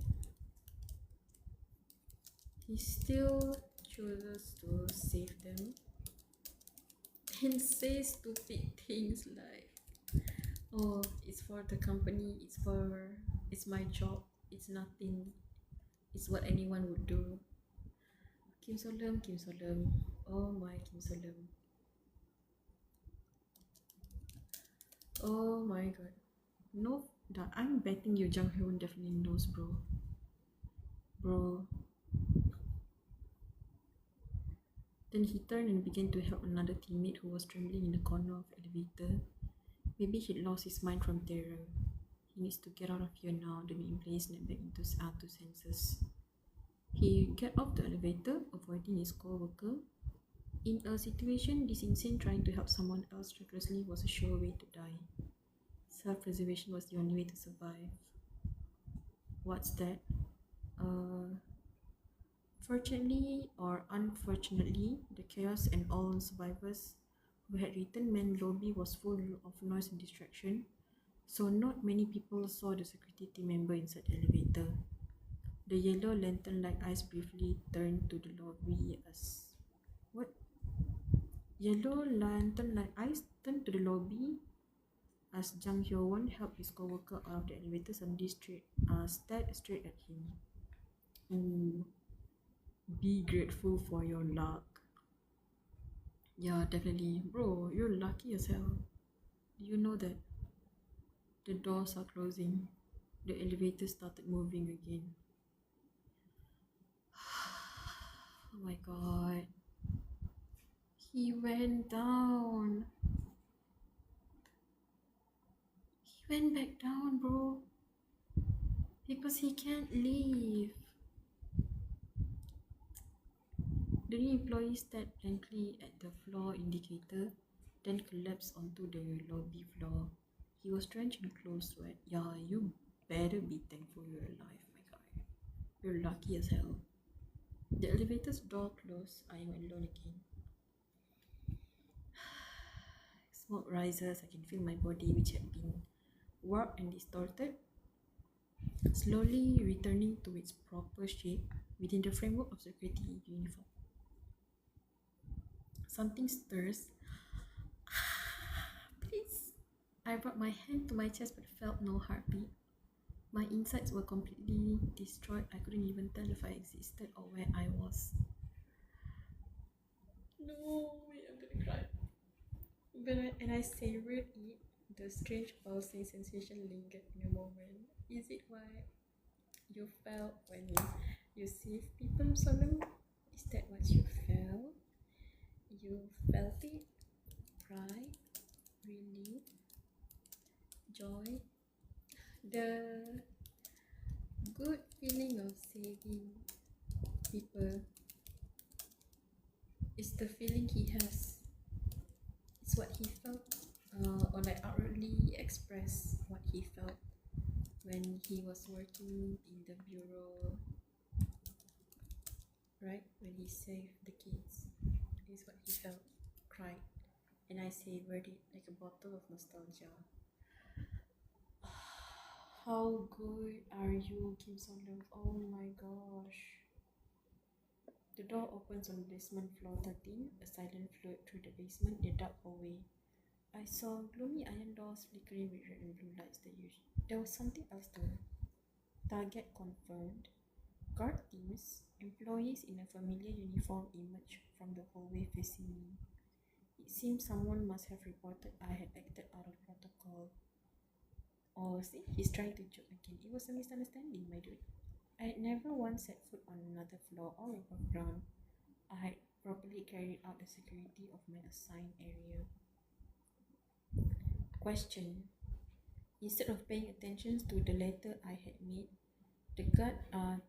he still chooses to save them and say stupid things like, oh, it's for the company, it's my job, it's nothing, it's what anyone would do. Kim Solom, Kim Solom, oh my Kim Solom. Oh my god. No, I'm betting you Jang Hyun definitely knows, bro. Bro. Then he turned and began to help another teammate who was trembling in the corner of the elevator. Maybe he'd lost his mind from terror. He needs to get out of here now, the main place snapped back into to senses. He got off the elevator, avoiding his co-worker. In a situation this insane, trying to help someone else recklessly was a sure way to die. Self-preservation was the only way to survive. What's that? Fortunately or unfortunately, the chaos and all survivors who had returned main lobby was full of noise and distraction, so not many people saw the security team member inside the elevator. The yellow lantern-like eyes briefly turned to the lobby as... What? Yellow lantern-like eyes turned to the lobby as Jang Hyo-won helped his co-worker out of the elevator, suddenly stared straight at him. Ooh. Be grateful for your luck. Yeah, definitely. Bro, you're lucky as hell. Do you know that the doors are closing? The elevator started moving again. Oh my god. He went down. He went back down, bro. Because he can't leave. The new employee stared blankly at the floor indicator, then collapsed onto the lobby floor. He was drenched in close sweat. Yeah, you better be thankful you're alive, my guy. You're lucky as hell. The elevator's door closed. I am alone again. Smoke rises. I can feel my body, which had been warped and distorted, slowly returning to its proper shape within the framework of security uniform. Something stirs. Please. I brought my hand to my chest but felt no heartbeat. My insides were completely destroyed. I couldn't even tell if I existed or where I was. No, wait, I'm gonna cry. And I savored it. The strange pulsing sensation lingered in a moment. Is it what you felt when you saved people, Solomon? Is that what you felt? You felt it? Pride? Relief? Joy? The good feeling of saving people is the feeling he has. It's what he felt, or like outwardly express what he felt when he was working in the bureau, right? When he saved the kids, is what he felt, cried, and I savored it like a bottle of nostalgia. How good are you, Kim Song-leung? Oh my gosh. The door opens on basement floor 13. A silent float through the basement, the dark hallway. I saw gloomy iron doors flickering with red and blue lights. There was something else though. Target confirmed. Guard teams, employees in a familiar uniform emerged from the hallway facing me. It seemed someone must have reported I had acted out of protocol. Oh, see, he's trying to joke again. It was a misunderstanding, my dude. I had never once set foot on another floor or above ground. I had properly carried out the security of my assigned area. Question. Instead of paying attention to the letter I had made, the guard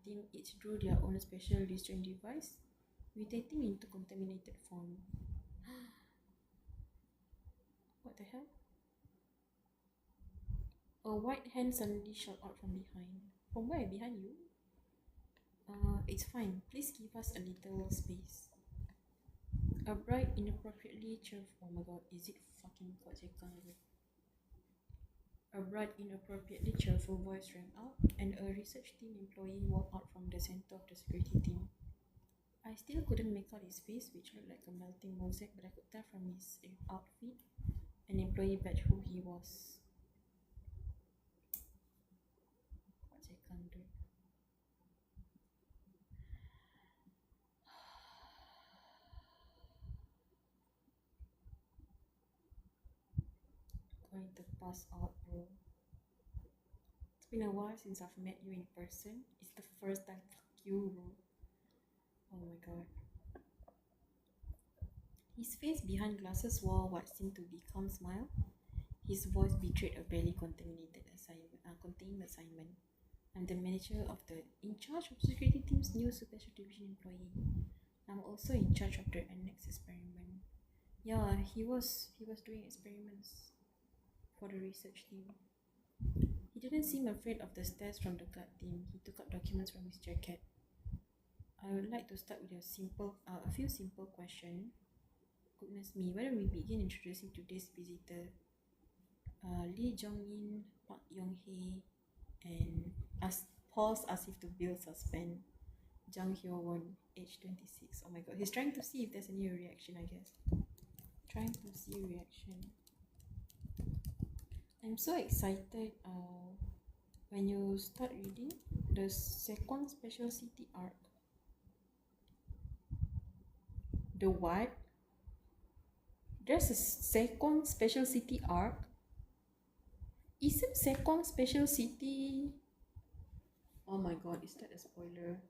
team each drew their own special restraint device, mutating into contaminated form. What the hell? A white hand suddenly shot out from behind. From where? Behind you? It's fine. Please give us a little space. A bright, inappropriately cheerful. Oh my god, is it fucking Kojekang? A bright, inappropriately cheerful voice rang out, and a research team employee walked out from the center of the security team. I still couldn't make out his face, which looked like a melting mosaic, but I could tell from his outfit and employee badge who he was. Kojekang, dude. Going to pass out, bro. It's been a while since I've met you in person. It's the first time. Fuck you, bro. Oh my god. His face behind glasses wore what seemed to be calm smile. His voice betrayed a barely contained assignment. I'm the manager of the in charge of security team's new special division employee. I'm also in charge of the annex experiment. Yeah, he was doing experiments for the research team. He didn't seem afraid of the stares from the guard team. He took out documents from his jacket. I would like to start with a few simple questions. Goodness me, why don't we begin introducing today's visitor? Lee Jong-in, Park Yong-hee, and pause as if to build suspense. Jang Hyo-won, age 26. Oh my god, he's trying to see if there's any reaction, I guess. Trying to see reaction. I'm so excited when you start reading the Sekwang Special City arc. The what? There's a Sekwang Special City arc? Isn't Sekwang Special City... Oh my god, is that a spoiler?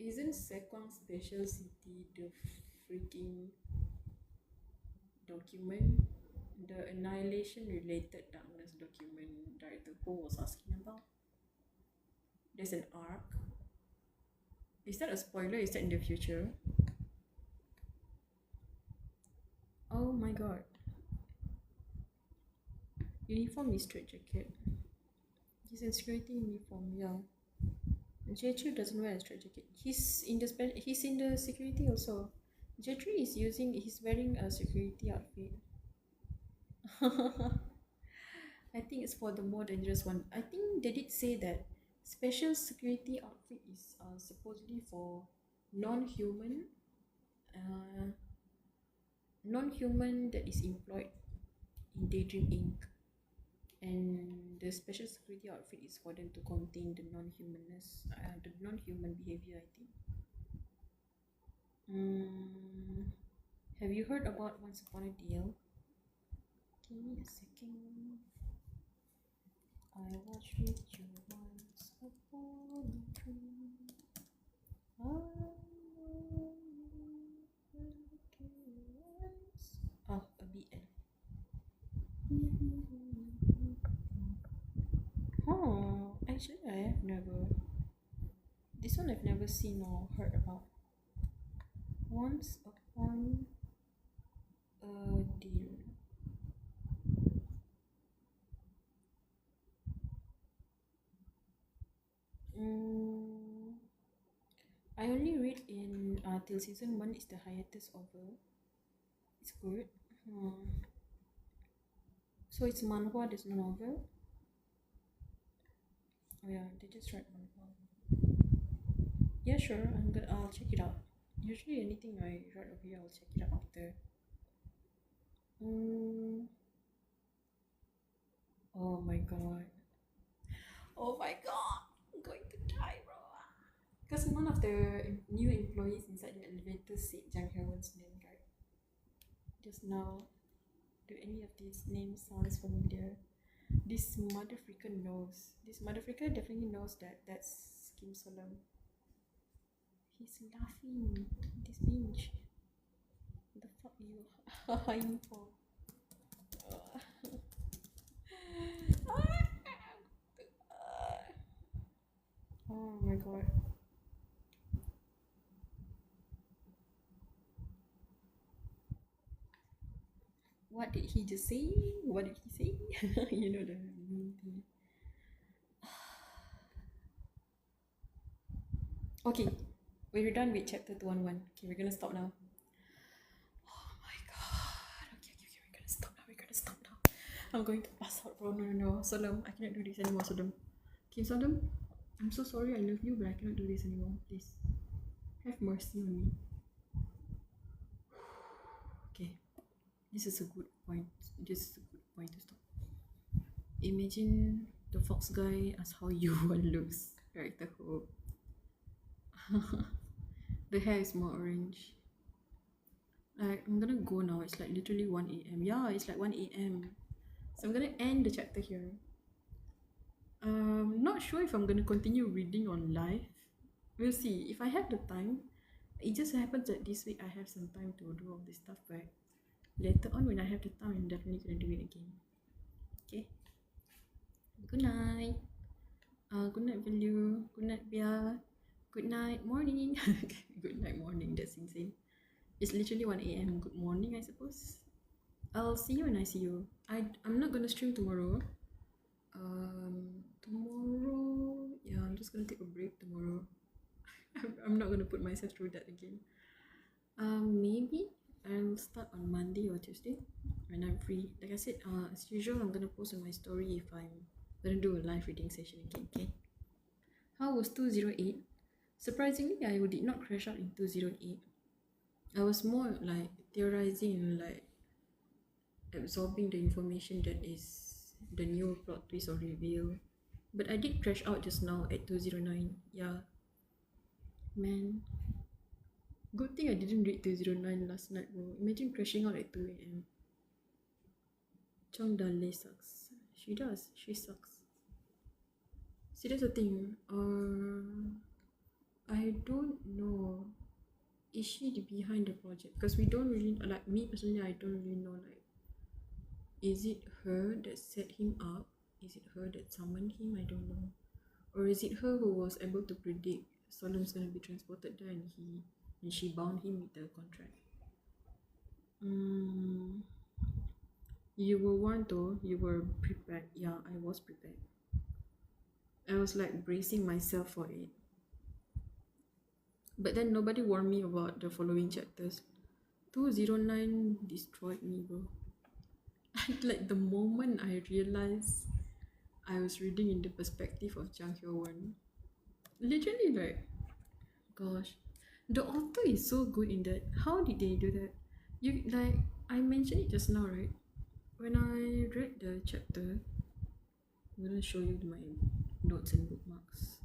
Isn't Sekwang Special City the freaking document? The Annihilation Related Darkness document Director Ho was asking about? There's an arc? Is that a spoiler? Is that in the future? Oh my god. Uniform is straight jacket. He's in security uniform, yeah. Jetri doesn't wear a straight jacket. He's in the security also. Jetri he's wearing a security outfit. I think it's for the more dangerous one. I think they did say that special security outfit is supposedly for non-human that is employed in Daydream Inc. And the special security outfit is for them to contain the non-human behavior, I think. Have you heard about Once Upon a Deal? Give me a second. I watched with you once upon a dream. Oh, a BL. Oh, actually I have never. This one I've never seen or heard about. Once Upon a Deal. I only read in till season 1 is the hiatus over. It's good. So it's manhwa, there's no novel. Oh yeah, they just write manhwa. Yeah, sure. I'll check it out. Usually anything I write over here, I'll check it out after. Mm. Oh my god. Oh my god. I'm going to die, bro. Because none of the new employees inside the elevator said Jang Hyewon's name, right? Just now, do any of these names sounds familiar? This mother freaker knows. This mother freaker definitely knows that that's Kim Solam. He's laughing. This binge. What the fuck you hiding for? Oh my god. What did he just say? What did he say? You know the mean thing. Okay, we're done with chapter 211. Okay, we're gonna stop now. Oh my god. Okay, we're gonna stop now. We're gonna stop now. I'm going to pass out, bro. No. Solam, I cannot do this anymore, Solam. Kim Solam, I'm so sorry. I love you, but I cannot do this anymore. Please, have mercy on me. Okay, this is a good point. This is a good point to stop. Imagine the fox guy as how you one looks, right? The whole the hair is more orange. Like, I'm gonna go now. It's like literally 1 a.m. Yeah, it's like 1 a.m. So I'm gonna end the chapter here. Not sure if I'm gonna continue reading on live. We'll see. If I have the time, it just happens that this week I have some time to do all this stuff, but later on when I have the time, I'm definitely gonna do it again. Okay. Good night. Good night, Value. Good night, Bia. Good night, morning. Good night, morning. That's insane. It's literally 1 a.m. Good morning, I suppose. I'll see you when I see you. I'm not gonna stream tomorrow. Tomorrow, yeah, I'm just gonna take a break tomorrow. I'm not gonna put myself through that again. Maybe I'll start on Monday or Tuesday when I'm free. Like I said, as usual, I'm gonna post on my story if I'm gonna do a live reading session again. Okay. How was 208? Surprisingly, I did not crash out in 208. I was more like theorizing and like absorbing the information that is the new plot twist or reveal. But I did crash out just now at 209. Yeah. Man. Good thing I didn't read 209 last night, bro. Imagine crashing out at 2 a.m. Chong Dale sucks. She does. She sucks. See, that's the thing. I don't know. Is she the behind the project? Because we don't really, like me personally, I don't really know, like, is it her that set him up? Is it her that summoned him? I don't know. Or is it her who was able to predict Solemn's gonna be transported there and she bound him with the contract? You were warned though, you were prepared. Yeah, I was prepared. I was like bracing myself for it. But then nobody warned me about the following chapters. 209 destroyed me, bro. Like the moment I realized I was reading in the perspective of Jang Hyo-won, literally like, gosh, the author is so good in that. How did they do that? You like, I mentioned it just now, right? When I read the chapter, I'm gonna show you my notes and bookmarks.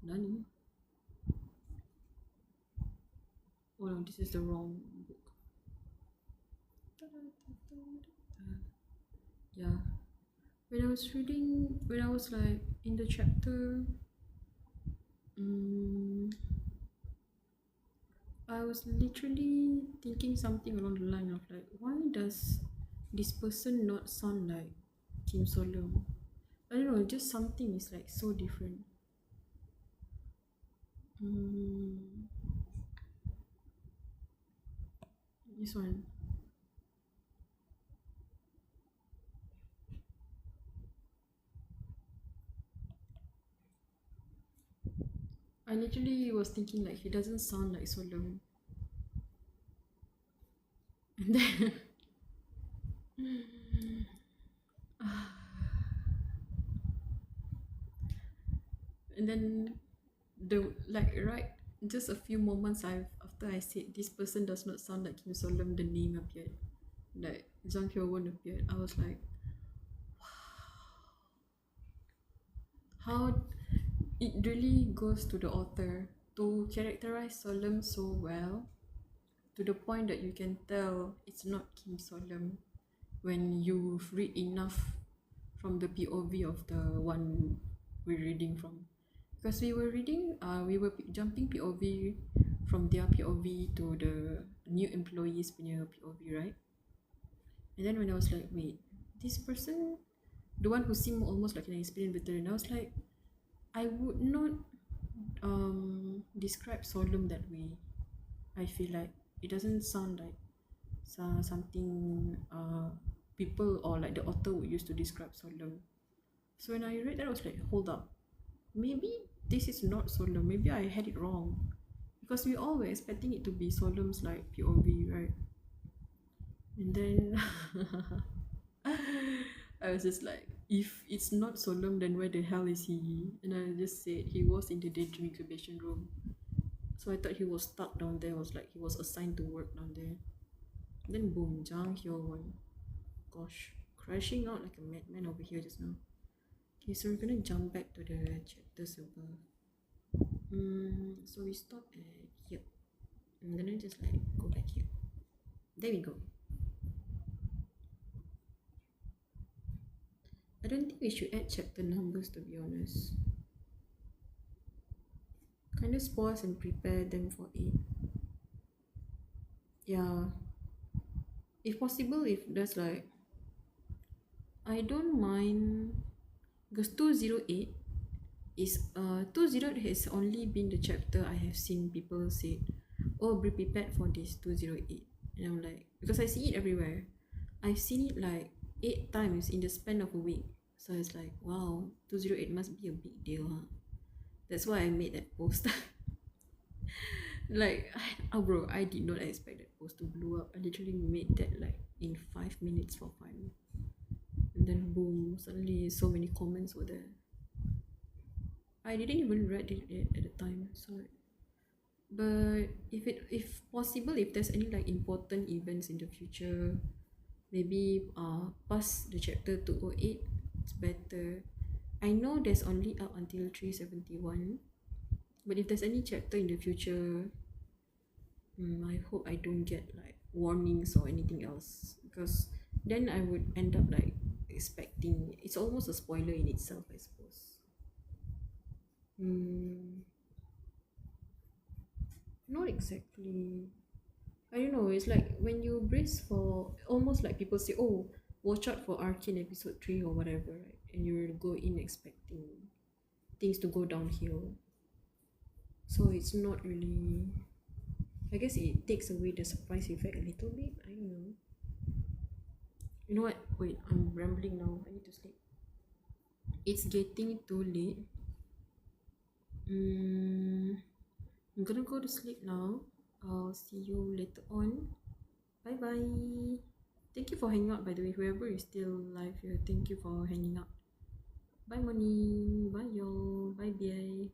Nani? Oh no, this is the wrong book. Yeah. When I was reading, when I was like in the chapter, I was literally thinking something along the line of like, why does this person not sound like Kim So-leum? I don't know, just something is like so different. This one. I literally was thinking like he doesn't sound like So-leum. And then and then the like right just a few moments after after I said this person does not sound like Kim Solom, the name appeared. Like Jang Hyo-won appeared. I was like, how it really goes to the author to characterize Solom so well, to the point that you can tell it's not Kim Solom when you read enough from the POV of the one we're reading from. Because we were jumping POV from their POV to the new employees punya POV, right? And then when I was like, wait, this person, the one who seemed almost like an experienced veteran, I was like, I would not describe Solom that way. I feel like it doesn't sound like something people or like the author would use to describe Solom. So when I read that, I was like, hold up, maybe this is not Solom. Maybe I had it wrong, because we all were expecting it to be Solom's like POV, right? And then I was just like, if it's not Solom, then where the hell is he? And I just said he was in the daydream incubation room. So I thought he was stuck down there. I was like, he was assigned to work down there. Then boom, Jang Hyo-won. Gosh, crashing out like a madman over here just now. Okay, so we're gonna jump back to the chapters above. So we stop at here. I'm gonna just like go back here. There we go. I don't think we should add chapter numbers, to be honest. Kind of pause and prepare them for it. Yeah. If possible, if there's like, I don't mind, because 208 is 208 has only been the chapter I have seen people say, oh, be prepared for this 208. And I'm like, because I see it everywhere. I've seen it like 8 times in the span of a week. So it's like, wow, 208 must be a big deal, huh? That's why I made that post. Like, oh bro, I did not expect that post to blow up. I literally made that like in 5 minutes for fun. And then boom, suddenly so many comments were there. I didn't even read it at the time, so but if possible, if there's any like important events in the future, maybe past the chapter 208, it's better. I know there's only up until 371, but if there's any chapter in the future, I hope I don't get like warnings or anything else, because then I would end up like expecting, it's almost a spoiler in itself, I suppose. Not exactly. I don't know, it's like when you brace for, almost like people say, oh, watch out for Arcane episode 3 or whatever, right? And you go in expecting things to go downhill. So it's not really, I guess it takes away the surprise effect a little bit. I don't know. You know what? Wait, I'm rambling now. I need to sleep. It's getting too late. I'm gonna go to sleep now. I'll see you later on. Bye bye. Thank you for hanging out, by the way. Whoever is still live here, thank you for hanging out. Bye Moni. Bye y'all. Bye bye.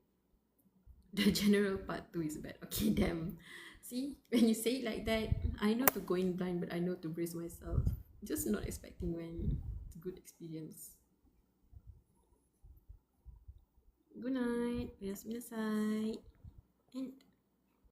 The general part 2 is bad. Okay, damn. See, when you say it like that, I know to go in blind, but I know to brace myself. Just not expecting when it's a good experience. Good night. Oyasuminasai. And